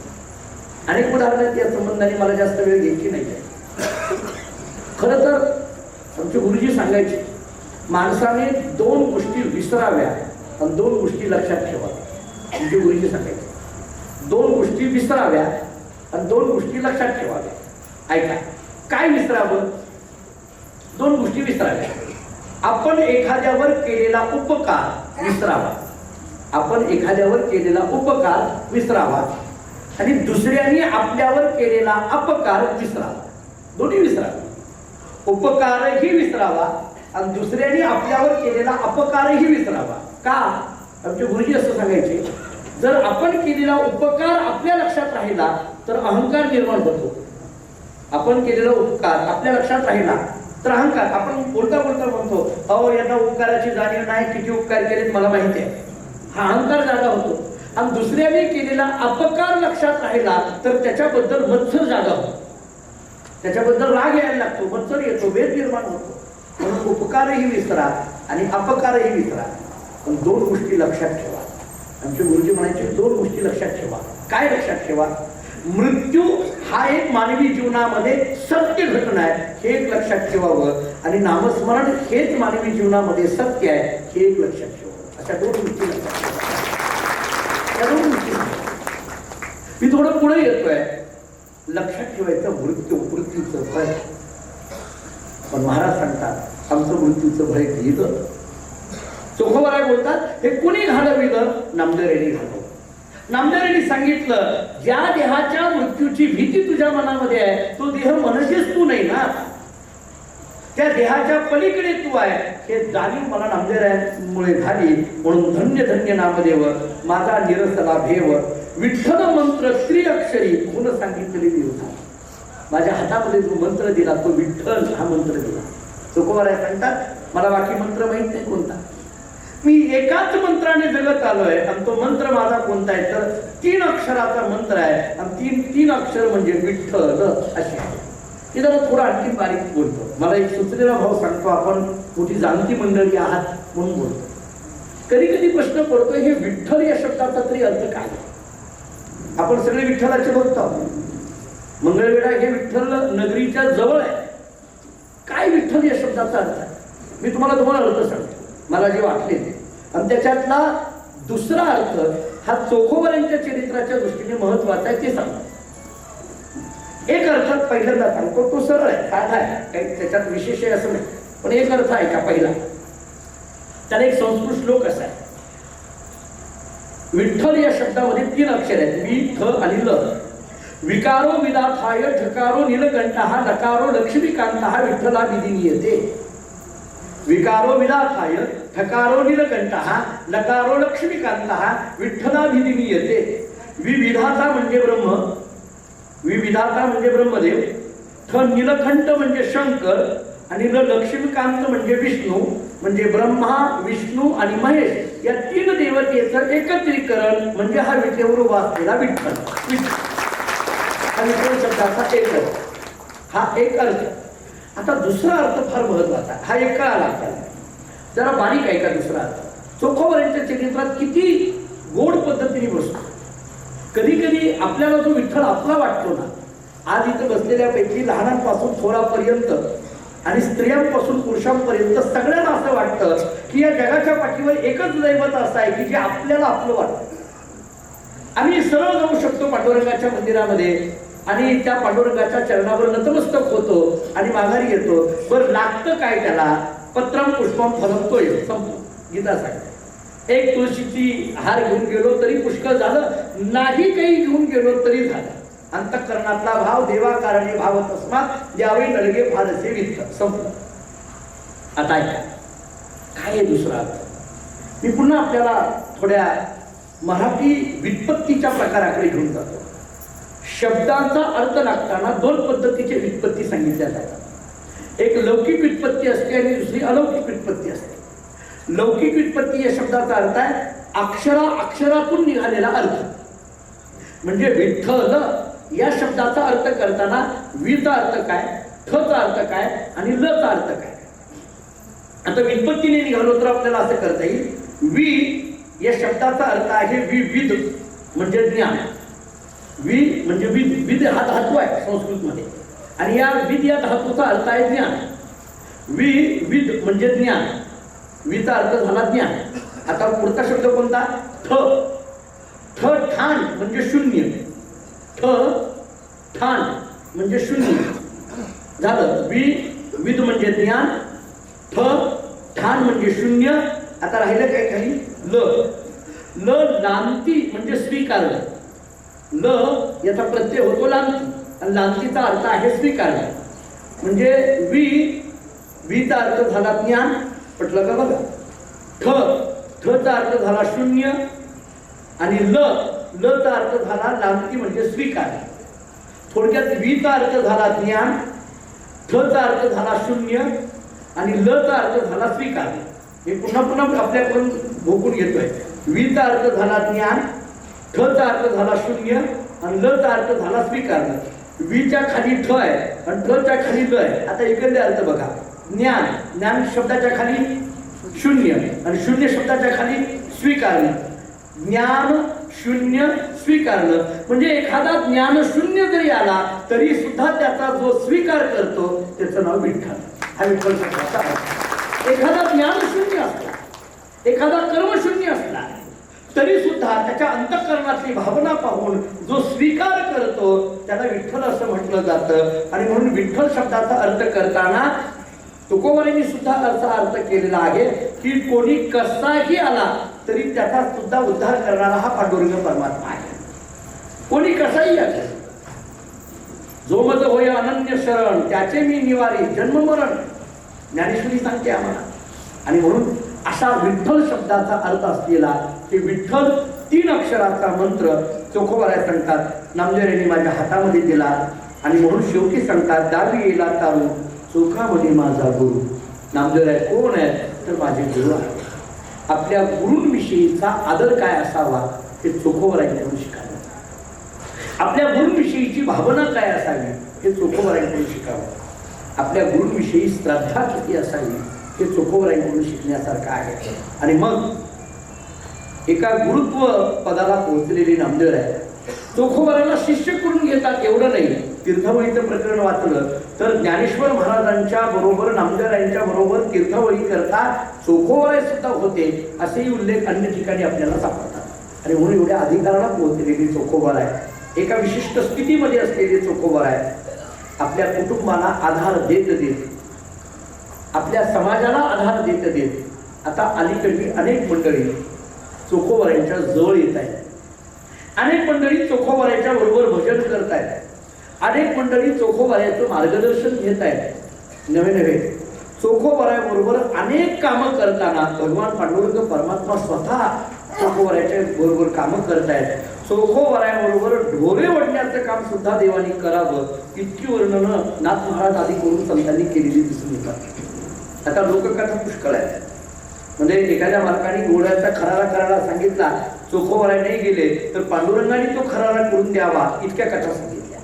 Speaker 1: अनेक उदाहरण आहेत या संबंधाने, मला जास्त वेळ घ्यायची नाही. खरं तर आमचे गुरुजी सांगायचे माणसाने 2 गोष्टी विसराव्या आणि 2 गोष्टी लक्षात ठेवाव्या. आमचे गुरुजी सांगायचे 2 गोष्टी विसराव्या आणि 2 गोष्टी लक्षात ठेवाव्या. ऐका, काय विसरावं? 2 गोष्टी विसराव्या. आपण एखाद्यावर केलेला उपकार विसरावा. आपण एखाद्यावर केलेला उपकार विसरावा आणि दुसऱ्यांनी आपल्यावर केलेला अपकार विसरावा. दोन्ही विसरावे. उपकारही विसरावा आणि दुसऱ्यांनी आपल्यावर केलेला अपकारही विसरावा. का? आमचे गुरुजी असं सांगायचे, जर आपण केलेला उपकार आपल्या लक्षात राहिला तर अहंकार निर्माण होतो. आपण केलेला उपकार आपल्या लक्षात राहिला तर अहंकार. आपण बोलता बोलता म्हणतो अहो यांना उपकाराची जाणीव नाही, किती उपकार केलेत मला माहिती आहे. हा अहंकार जागा होतो. आणि दुसऱ्याने केलेला अपकार लक्षात राहिला तर त्याच्याबद्दल मत्सर जागा होतो. त्याच्याबद्दल राग यायला लागतो, मत्सर येतो, वेद निर्माण होतो. म्हणून उपकारही विसरा आणि अपकारही विसरा, पण 2 गोष्टी लक्षात ठेवा. आमचे गुरुजी म्हणायचे 2 गोष्टी लक्षात ठेवा. काय लक्षात ठेवा? मृत्यू हा एक मानवी जीवनामध्ये सत्य घटना आहे हे एक लक्षात ठेवावं, आणि नामस्मरण हेच मानवी जीवनामध्ये सत्य आहे हे एक लक्षात ठेवावं. अशा 2 गोष्टी लक्षात ठेवा. 2 गोष्टी मी थोडं पुढे येतोय. लक्षात ठेवायचं मृत्यूचं भय. पण महाराज सांगतात आमचं मृत्यूचं भय गेलं. चोखोबाराय बोलतात हे कुणी घालविलं? नामदेवांनी घालवलं. नामदेवांनी सांगितलं ज्या देहाच्या मृत्यूची भीती तुझ्या मनामध्ये आहे तो देह मनशीच तू नाही ना, त्या देहाच्या पलीकडे तू आहे हे जाणीव मला नामदेवांमुळे झाली. म्हणून धन्य धन्य नामदेव माझा निरसला भेव. विठ्ठल मंत्र त्रिअक्षरी म्हणून सांगितलेली देवता. माझ्या हातामध्ये जो मंत्र दिला तो विठ्ठल हा मंत्र दिला. चोखोबाराय सांगतात मला बाकी मंत्र माहित नाही कोणता. मी एकाच मंत्राने जगत आलोय आणि तो मंत्र माझा कोणता आहे तर 3 अक्षराचा मंत्र आहे आणि तीन अक्षर म्हणजे विठ्ठल अशी आहे. मी जरा थोडं आणखी बारीक बोलतो. मला एक सुचलेला भाव सांगतो. आपण मोठी जाणती मंडळी आहात म्हणून बोलतो. कधी कधी प्रश्न पडतो हे विठ्ठल या शब्दाचा तरी अर्थ काय. आपण सगळे विठ्ठलाचे भक्त आहोत. मंगळवेढा हे विठ्ठल नगरीच्या जवळ आहे. काय विठ्ठल या शब्दाचा अर्थ आहे मी तुम्हाला अर्थ सांगतो मला जे वाटले ते. आणि त्याच्यातला दुसरा अर्थ हा चोखोबरांच्या चरित्राच्या दृष्टीने महत्वाचा आहे ते सांगतो. एक अर्थ पहिल्यांदा सांगतो तो सरळ आहे साधा आहे काही त्याच्यात विशेष आहे असं नाही. पण एक अर्थ आहे का पहिला त्याला एक संस्कृत श्लोक असा आहे. विठ्ठल या शब्दामध्ये 3 अक्षर आहेत वि ठ आणि ल. विकारो विदाथाय ठकारो नीलकंठः नकारो लक्ष्मीकांतः विठ्ठला विधिनीयते. विकारो विदाथाय ठकारो नीलकंठः नकारो लक्ष्मीकांतः विठ्ठला विधिनीयते. विविधाता म्हणजे ब्रह्म. विविधाता म्हणजे ब्रह्मदेव. ठ नीलकंठ म्हणजे शंकर आणि ल लक्ष्मीकांत म्हणजे विष्णू म्हणजे ब्रह्मा विष्णू आणि महेश या 3 देवतेचं एकत्रीकरण म्हणजे हा विठेवर असलेला विठ्ठल. हा विठ्ठल शब्दाचा एक अर्थ. हा एक अर्थ. आता दुसरा अर्थ फार महत्वाचा. हा एक कळाला आपल्याला. जरा बारीक आहे का दुसरा अर्थ. चोखोबरांच्या चरित्रात किती गोड पद्धतीने बसतो. कधी कधी आपल्याला जो विठ्ठल आपला वाटतो ना आज इथं बसलेल्यापैकी लहानांपासून थोरापर्यंत आणि स्त्रियांपासून पुरुषांपर्यंत सगळ्यांना असं वाटतं की या जगाच्या पाठीवर एकच दैवत असं आहे की जे आपल्याला आपलं वाटतं. आम्ही सरळ जाऊ शकतो पांडुरंगाच्या मंदिरामध्ये आणि त्या पांडुरंगाच्या चरणावर नतमस्तक होतो आणि माघारी येतो. बरं लागतं काय त्याला पत्रम पुष्पम फलम तो संपलं. गीता सांगते एक तुळशीची हार घेऊन गेलो तरी पुष्कळ झालं. नाही काही घेऊन गेलो तरी झालं. अंतःकरणातला भाव देवा कारणे भाव तस्मात द्यावे नळगे फारसे वित्त संपलं. आता काय आहे दुसरा अर्थ. मी पुन्हा आपल्याला थोड्या मराठी व्युत्पत्तीच्या प्रकाराकडे घेऊन जातो. शब्दांचा अर्थ लागताना 2 पद्धतीची व्युत्पत्ती सांगितल्या जातात. एक लौकिक व्युत्पत्ती असते आणि दुसरी अलौकिक व्युत्पत्ती असते. लौकिक व्युत्पत्ती या शब्दाचा अर्थ आहे अक्षरातून निघालेला अर्थ. म्हणजे विठ्ठल या शब्दाचा अर्थ करताना वीचा अर्थ काय ठ चा अर्थ काय आणि ल चा अर्थ काय. आता व्युत्पत्तीने निघालो तर आपल्याला असं करता येईल. वि या शब्दाचा अर्थ आहे विविध म्हणजे ज्ञान. वि म्हणजे विद हा धातू आहे संस्कृत मध्ये आणि या विद या धातूचा अर्थ आहे ज्ञान. विद म्हणजे ज्ञान. विचा अर्थ झाला ज्ञान. आता पुढचा शब्द कोणता ठ. ठाण म्हणजे शून्य. ठाण म्हणजे शून्य झालं. विद म्हणजे ज्ञान. ठाण म्हणजे शून्य. आता राहिलं काय खाली ल. लांती म्हणजे स्वीकारलं. ल याचा प्रत्यय होतो लांती आणि लांतीचा अर्थ आहे स्वीकारलं. म्हणजे विचा अर्थ झाला ज्ञान. पटलं का बघा. चा अर्थ झाला शून्य आणि ल चा अर्थ झाला लांती म्हणजे स्वीकार. थोडक्यात विचा अर्थ झाला ज्ञान. चा अर्थ झाला शून्य आणि ल चा अर्थ झाला स्वीकार. हे पुन्हा आपल्याकडून भोगून घेतोय. विचा अर्थ झाला ज्ञान. चा अर्थ झाला शून्य आणि ल चा अर्थ झाला स्वीकार. विच्या खाली ठ आहे आणि च्या खाली ल आहे. आता इकडले अर्थ बघा. ज्ञान शब्दाच्या खाली शून्य आणि शून्य शब्दाच्या खाली स्वीकारलं. ज्ञान शून्य स्वीकारलं म्हणजे एखादा ज्ञान शून्य जरी आला तरी सुद्धा त्याचा जो स्वीकार करतो त्याचं नाव विठ्ठल. हा विठ्ठल शब्दाचा अर्थ. एखादा ज्ञान शून्य असला एखादा कर्म शून्य असला तरी सुद्धा त्याच्या अंतःकरणातली भावना पाहून जो स्वीकार करतो त्याला विठ्ठल असं म्हटलं जातं. आणि म्हणून विठ्ठल शब्दाचा अर्थ करताना तुकोबारांनी सुद्धा असा अर्थ केलेला आहे की कोणी कसाही आला तरी त्याचा सुद्धा उद्धार करणारा हा पांडुरंग परमात्मा आहे. कोणी कसाही आला जो मज होय अनन्य शरण त्याचे मी निवारी जन्म मरण ज्ञानेश्वरी सांगते आम्हाला. आणि म्हणून असा विठ्ठल शब्दाचा अर्थ असलेला हे विठ्ठल 3 अक्षराचा मंत्र चोखोबारा सांगतात. नामदेवांनी माझ्या हातामध्ये दिला आणि म्हणून शेवटी सांगतात दावी येला तारू चोखामध्ये माझा गुरु. नामदेव कोण आहे तर माझे गुरु आहे. आपल्या गुरूंविषयीचा आदर काय असावा हे चोखोबरांकडून शिकावं. आपल्या गुरूंविषयीची भावना काय असावी हे चोखोबरांकडून शिकावं. आपल्या गुरूंविषयी श्रद्धा किती असावी हे चोखोबरांकडून शिकण्यासारखं आहे. आणि मग एका गुरुत्व पदाला पोहोचलेली नामदेव आहे. चोखोबरांना शिष्य करून घेतात एवढं नाही. तीर्थवळीचं प्रकरण वाचलं तर ज्ञानेश्वर महाराजांच्या बरोबर नामदेवरायांच्या बरोबर तीर्थवळी करता चोखोबराय सुद्धा होते असेही उल्लेख अन्य ठिकाणी आपल्याला सापडतात. आणि म्हणून एवढ्या अधिकाराला पोहोचलेली चोखोबराय, एका विशिष्ट स्थितीमध्ये असलेली चोखोबराय, आपल्या कुटुंबाला आधार देत देत, आपल्या समाजाला आधार देत देत आता अलीकडली अनेक मंडळी चोखोबरायांच्या जवळ येत आहेत. अनेक मंडळी चोखोबरायांच्या बरोबर भजन करत आहेत. अनेक मंडळी चोखोबरायांचं मार्गदर्शन घेत आहेत. नवे नवे चोखोबरायांबरोबर अनेक कामं करताना भगवान पांडुरंग परमात्मा स्वतः चोखोबरायांच्या बरोबर कामं करत आहेत. चोखोबरायांबरोबर ढोरे ओढण्याचं काम सुद्धा देवानी करावं इतकी वर्णनं नाथ महाराज आदी करून संतांनी केलेली दिसून येतात. आता लोककथा पुष्कळ आहेत. म्हणजे एखाद्या मालकाने घोड्याचा खरारा करायला सांगितला, चोखोबराय नाही गेले तर पांडुरंगाने तो खरारा करून द्यावा इतक्या कथा सांगितल्या.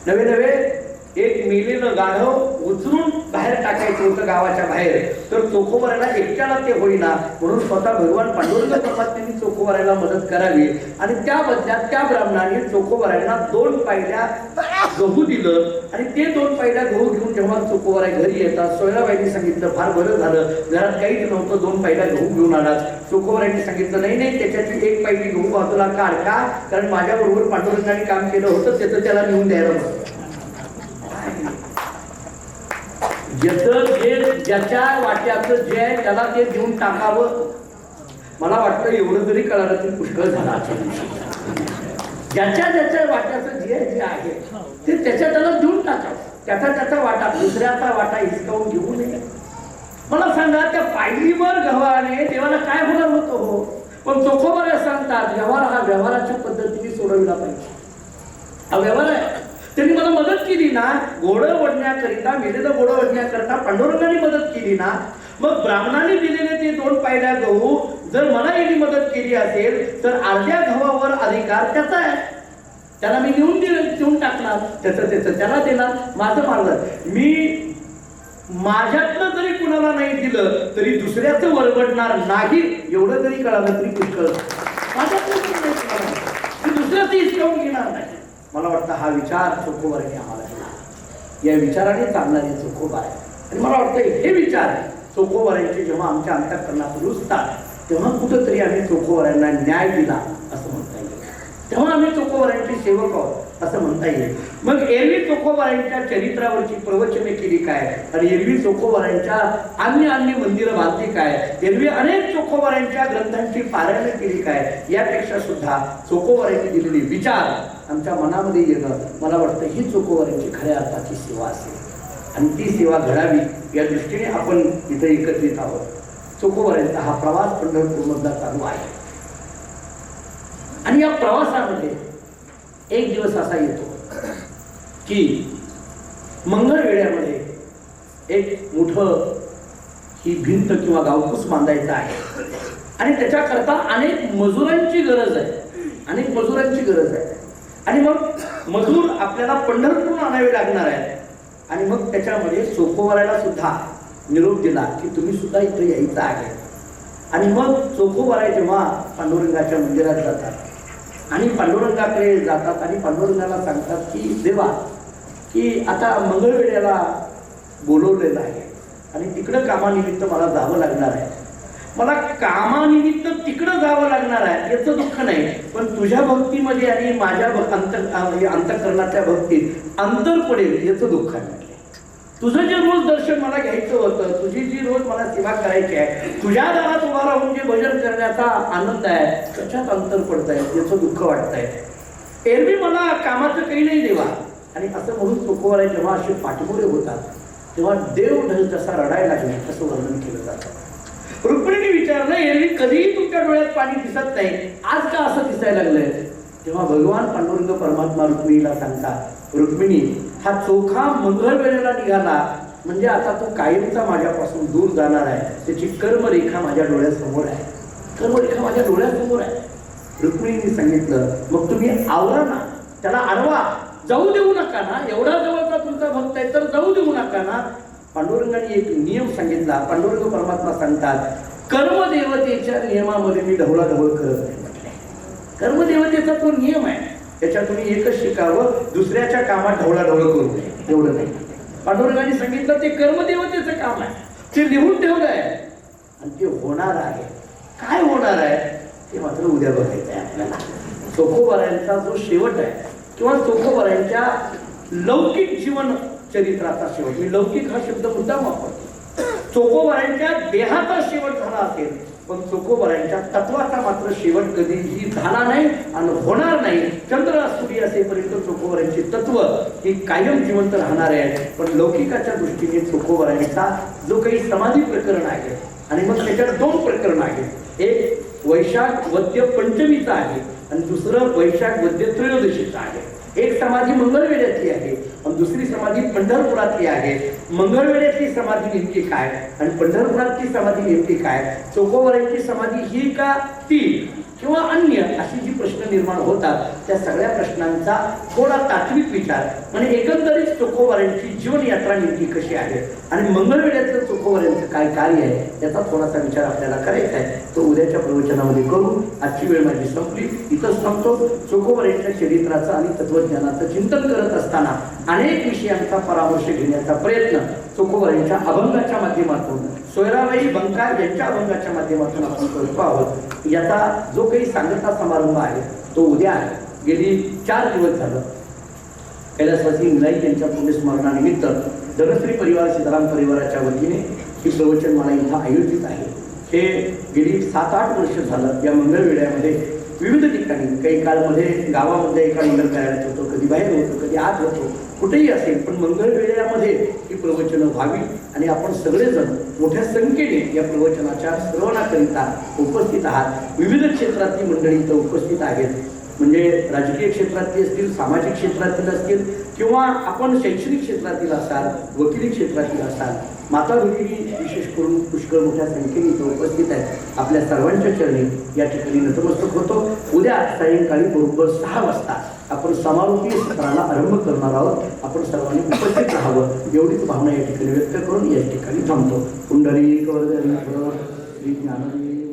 Speaker 1: नवे नवे एक मेलेलं गाढव उचलून बाहेर टाकायचं होतं गावाच्या बाहेर, तर चोखोबरायला एकट्याला ते होईना म्हणून स्वतः भगवान पांडुरंग परमात्म्यांनी चोखोबरायला मदत करावी. आणि त्या बदल्यात त्या ब्राह्मणाने चोखोबरायांना 2 पायल्या गहू दिलं. आणि ते 2 पायल्या गहू घेऊन जेव्हा चोखोबराय घरी येतात, सोयराबाईंनी सांगितलं फार बरं झालं, घरात काहीच नव्हतं, 2 पायल्या गहू घेऊन आलात. चोखोबरायांनी सांगितलं नाही नाही, त्याच्यातली 1 पायली गहू बाजूला काढ. का? कारण माझ्याबरोबर पांडुरंगाने काम केलं होतं, त्याचं त्याला नेऊन द्यायला बघ. ज्याच्या वाट्याचं जे आहे त्याला ते देऊन टाकावं. मला वाटतं एवढं जरी कळालं तरी पुष्कळ झाला. ज्याच्या वाट्याचं जे आहे ते त्याच्या त्याला देऊन टाकावं. त्याचा वाटा, दुसऱ्याचा वाटा हिसकावून घेऊ नये. मला सांगा, त्या पायलीवर गव्हाने देवाला काय होणार होतं हो? पण चोखोबराय सांगतात व्यवहार हा व्यवहाराच्या पद्धतीने सोडविला पाहिजे. हा व्यवहार आहे. त्यांनी मला मदत केली ना, घोडं ओढण्याकरिता, मेलेलं घोडं ओढण्याकरिता पांडुरंगाने मदत केली ना, मग ब्राह्मणाने दिलेले ते 2 पायल्या गहू जर मला यांनी मदत केली असेल तर अर्ध्या गव्हावर अधिकार त्याचा आहे. त्याला मी देऊन टाकणार, त्याचं त्याला देणार. माझं मार्ग मी माझ्यातलं जरी कुणाला नाही दिलं तरी दुसऱ्याचं वरवडणार नाही एवढं जरी कळालं तरी पुष्कळ. माझ्यातलं दुसऱ्याचं हिसकावून घेणार नाही. मला वाटतं हा विचार चोखोबरायांनी आम्हाला दिला. या विचाराने चालणारे चोखोबराय. आणि मला वाटतं हे विचार चोखोबरायांचे जेव्हा आमच्या अंतःकरणात रुजतात तेव्हा कुठंतरी आम्ही चोखोबरायांना न्याय दिला असं म्हणता येईल. तेव्हा आम्ही चोखोबरायांचे सेवक आहोत असं म्हणता येईल. मग एरवी चोखोबरायांच्या चरित्रावरची प्रवचने केली काय, आणि एरवी चोखोबरायांच्या अन्य मंदिरं बांधली काय, एरवी अनेक चोखोबरायांच्या ग्रंथांची पारायण केली काय, यापेक्षा सुद्धा चोखोबरायांनी दिलेली विचार आमच्या मनामध्ये येणं, मला वाटतं ही चोखोबरायांची खऱ्या अर्थाची सेवा असेल. आणि ती सेवा घडावी या दृष्टीने आपण इथे एकत्रित आहोत. चोखोबरायांचा हा प्रवास पंढरपूरमधला चालू आहे. आणि या प्रवासामध्ये एक दिवस असा येतो की मंगळवेढ्यामध्ये एक मोठं ही भिंत किंवा गावकूस बांधायचं आहे. आणि त्याच्याकरता अनेक मजुरांची गरज आहे. आणि मग मजूर आपल्याला पंढरपूरहून आणावे लागणार आहे. आणि मग त्याच्यामध्ये चोखोबरायला सुद्धा निरोप दिला की तुम्ही सुद्धा इथे यायचं आहे. आणि मग चोखोबराय जेव्हा पांडुरंगाच्या मंदिरात जातात आणि पांडुरंगाकडे जातात आणि पांडुरंगाला सांगतात की देवा, की आता मंगळवेढ्याला बोलवलेलं आहे आणि तिकडं कामानिमित्त मला जावं लागणार आहे. मला कामानिमित्त तिकडं जावं लागणार आहे याचं दुःख नाही, पण तुझ्या भक्तीमध्ये आणि माझ्या अंतःकरणाच्या भक्तीत अंतर पडेल याचं दुःख आहे. तुझं जे रोज दर्शन मला घ्यायचं होतं, तुझी जी रोज मला सेवा करायची आहे, तुझ्या दारात उभा राहून जे भजन करण्याचा आनंद आहे त्याच्यात अंतर पडत आहे याचं दुःख वाटतंय. एरवी मला कामाचं काही नाही देवा. आणि असं म्हणून चोखोबराय जेव्हा असे पाठमोरे होतात तेव्हा देव ढल जसा रडायला लागला असं वर्णन केलं जातं. रुक्मिणीने विचारलं, एरवी कधीही तुमच्या डोळ्यात पाणी दिसत नाही, आज का असं दिसायला लागलंय? तेव्हा भगवान पांडुरंग परमात्मा रुक्मिणीला सांगतात, रुक्मिणी, हा चोखा मंगळवेढ्याला निघाला म्हणजे आता तो कायमचा माझ्यापासून दूर जाणार आहे, त्याची कर्मरेखा माझ्या डोळ्यासमोर आहे, कर्मरेखा माझ्या डोळ्यासमोर आहे. रुक्मिणीने सांगितलं, मग तुम्ही आवरा ना, त्याला अडवा, जाऊ देऊ नका ना, एवढा जवळचा तुमचा भक्त आहे तर जाऊ देऊ नका ना. पांडुरंगाने एक नियम सांगितला. पांडुरंग परमात्मा सांगतात, कर्मदेवतेच्या नियमामध्ये मी ढवळाढवळ करत नाही म्हटलंय. कर्मदेवतेचा तो नियम आहे, त्याच्यात तुम्ही एकच शिकावं, दुसऱ्याच्या कामात ढवळाढवळ करू नये, एवढं नाही. पांडुरंगाने सांगितलं ते कर्मदेवतेचं काम आहे, ते लिहून ठेवलं आहे आणि ते होणार आहे. काय होणार आहे ते मात्र उद्या बघायचं आहे आपल्याला. चोखोबारायांचा जो शेवट आहे किंवा चोखोबारायांच्या लौकिक जीवन चरित्राचा शेवट, मी लौकिक हा शब्द मुद्दाम वापरतो. चोखोबारायांच्या देहाचा शेवट झाला असेल, पण चोखोबारायांच्या तत्वाचा मात्र शेवट कधीही झाला नाही आणि होणार नाही. चंद्र सूर्य असेपर्यंत चोखोबारायांची तत्व ही कायम जिवंत राहणार आहे. पण लौकिकाच्या दृष्टीने चोखोबारायांचा जो काही समाधी प्रकरण आहे आणि मग त्याच्यात दोन प्रकरण आहेत, एक वैशाख वद्य पंचमीचा आहे आणि दुसरं वैशाख वद्य त्रयोदशीचं आहे. एक समाधी मंगळवेढ्यातली आहे आणि दुसरी समाधी पंढरपुरातली आहे. मंगळवेढ्यातली समाधी नेमकी काय आणि पंढरपुरातली समाधी नेमकी काय, चोखोबारायांची समाधी ही का ती किंवा अन्य, अशी जी प्रश्न निर्माण होतात त्या सगळ्या प्रश्नांचा थोडा तात्विक विचार म्हणजे एकंदरीत चोखोबारायांची जीवनयात्रा नेमकी कशी आहे आणि मंगळवेढ्यातलं चोखोबारायांचं काय कार्य आहे याचा थोडासा विचार आपल्याला करायचा आहे. तो उद्याच्या प्रवचनामध्ये करू. आजची वेळ माझी संपली, इथंच थांबतो. चोखोबारायांच्या चरित्राचं आणि तत्वज्ञानाचं चिंतन करत असताना अनेक विषयांचा परामर्श घेण्याचा प्रयत्न चोखोबारायांच्या अभंगाच्या माध्यमातून, सोयराबाई बंकाळ यांच्या अभंगाच्या माध्यमातून आपण करतो आहोत. याचा जो काही सांगता समारंभ आहे तो उद्या आहे. गेली 4 दिवस झालं कैलासवासी निलाई यांच्या पुण्यस्मरणानिमित्त धनश्री परिवार सीताराम परिवाराच्या वतीने ही प्रवचनमाला इथं आयोजित आहे. हे गेली 7-8 वर्ष झालं या मंगळवेढ्यामध्ये विविध ठिकाणी, काही काळमध्ये गावामध्ये एका मंगल कार्यालयात होतो, कधी बाहेर होतो, कधी आत होतो, कुठेही असेल, पण मंगळवेढ्यामध्ये ही प्रवचनं व्हावी आणि आपण सगळेजण मोठ्या संख्येने या प्रवचनाच्या श्रवणाकरिता उपस्थित आहात. विविध क्षेत्रातली मंडळी इथं उपस्थित आहेत, म्हणजे राजकीय क्षेत्रातली असतील, सामाजिक क्षेत्रातील असतील किंवा आपण शैक्षणिक क्षेत्रातील असाल, वकिली क्षेत्रातील असाल, माता भगिनी विशेष करून पुष्कळ मोठ्या संख्येने इथं उपस्थित आहेत. आपल्या सर्वांच्या चरणी या ठिकाणी नतमस्तक होतो. उद्या सायंकाळी बरोबर 6 वाजता आपण समारोपीय सत्राला आरंभ करणार आहोत. आपण सर्वांनी उपस्थित राहावं एवढीच भावना या ठिकाणी व्यक्त करून या ठिकाणी थांबतो. पुंडलिक वरद श्री ज्ञानदेव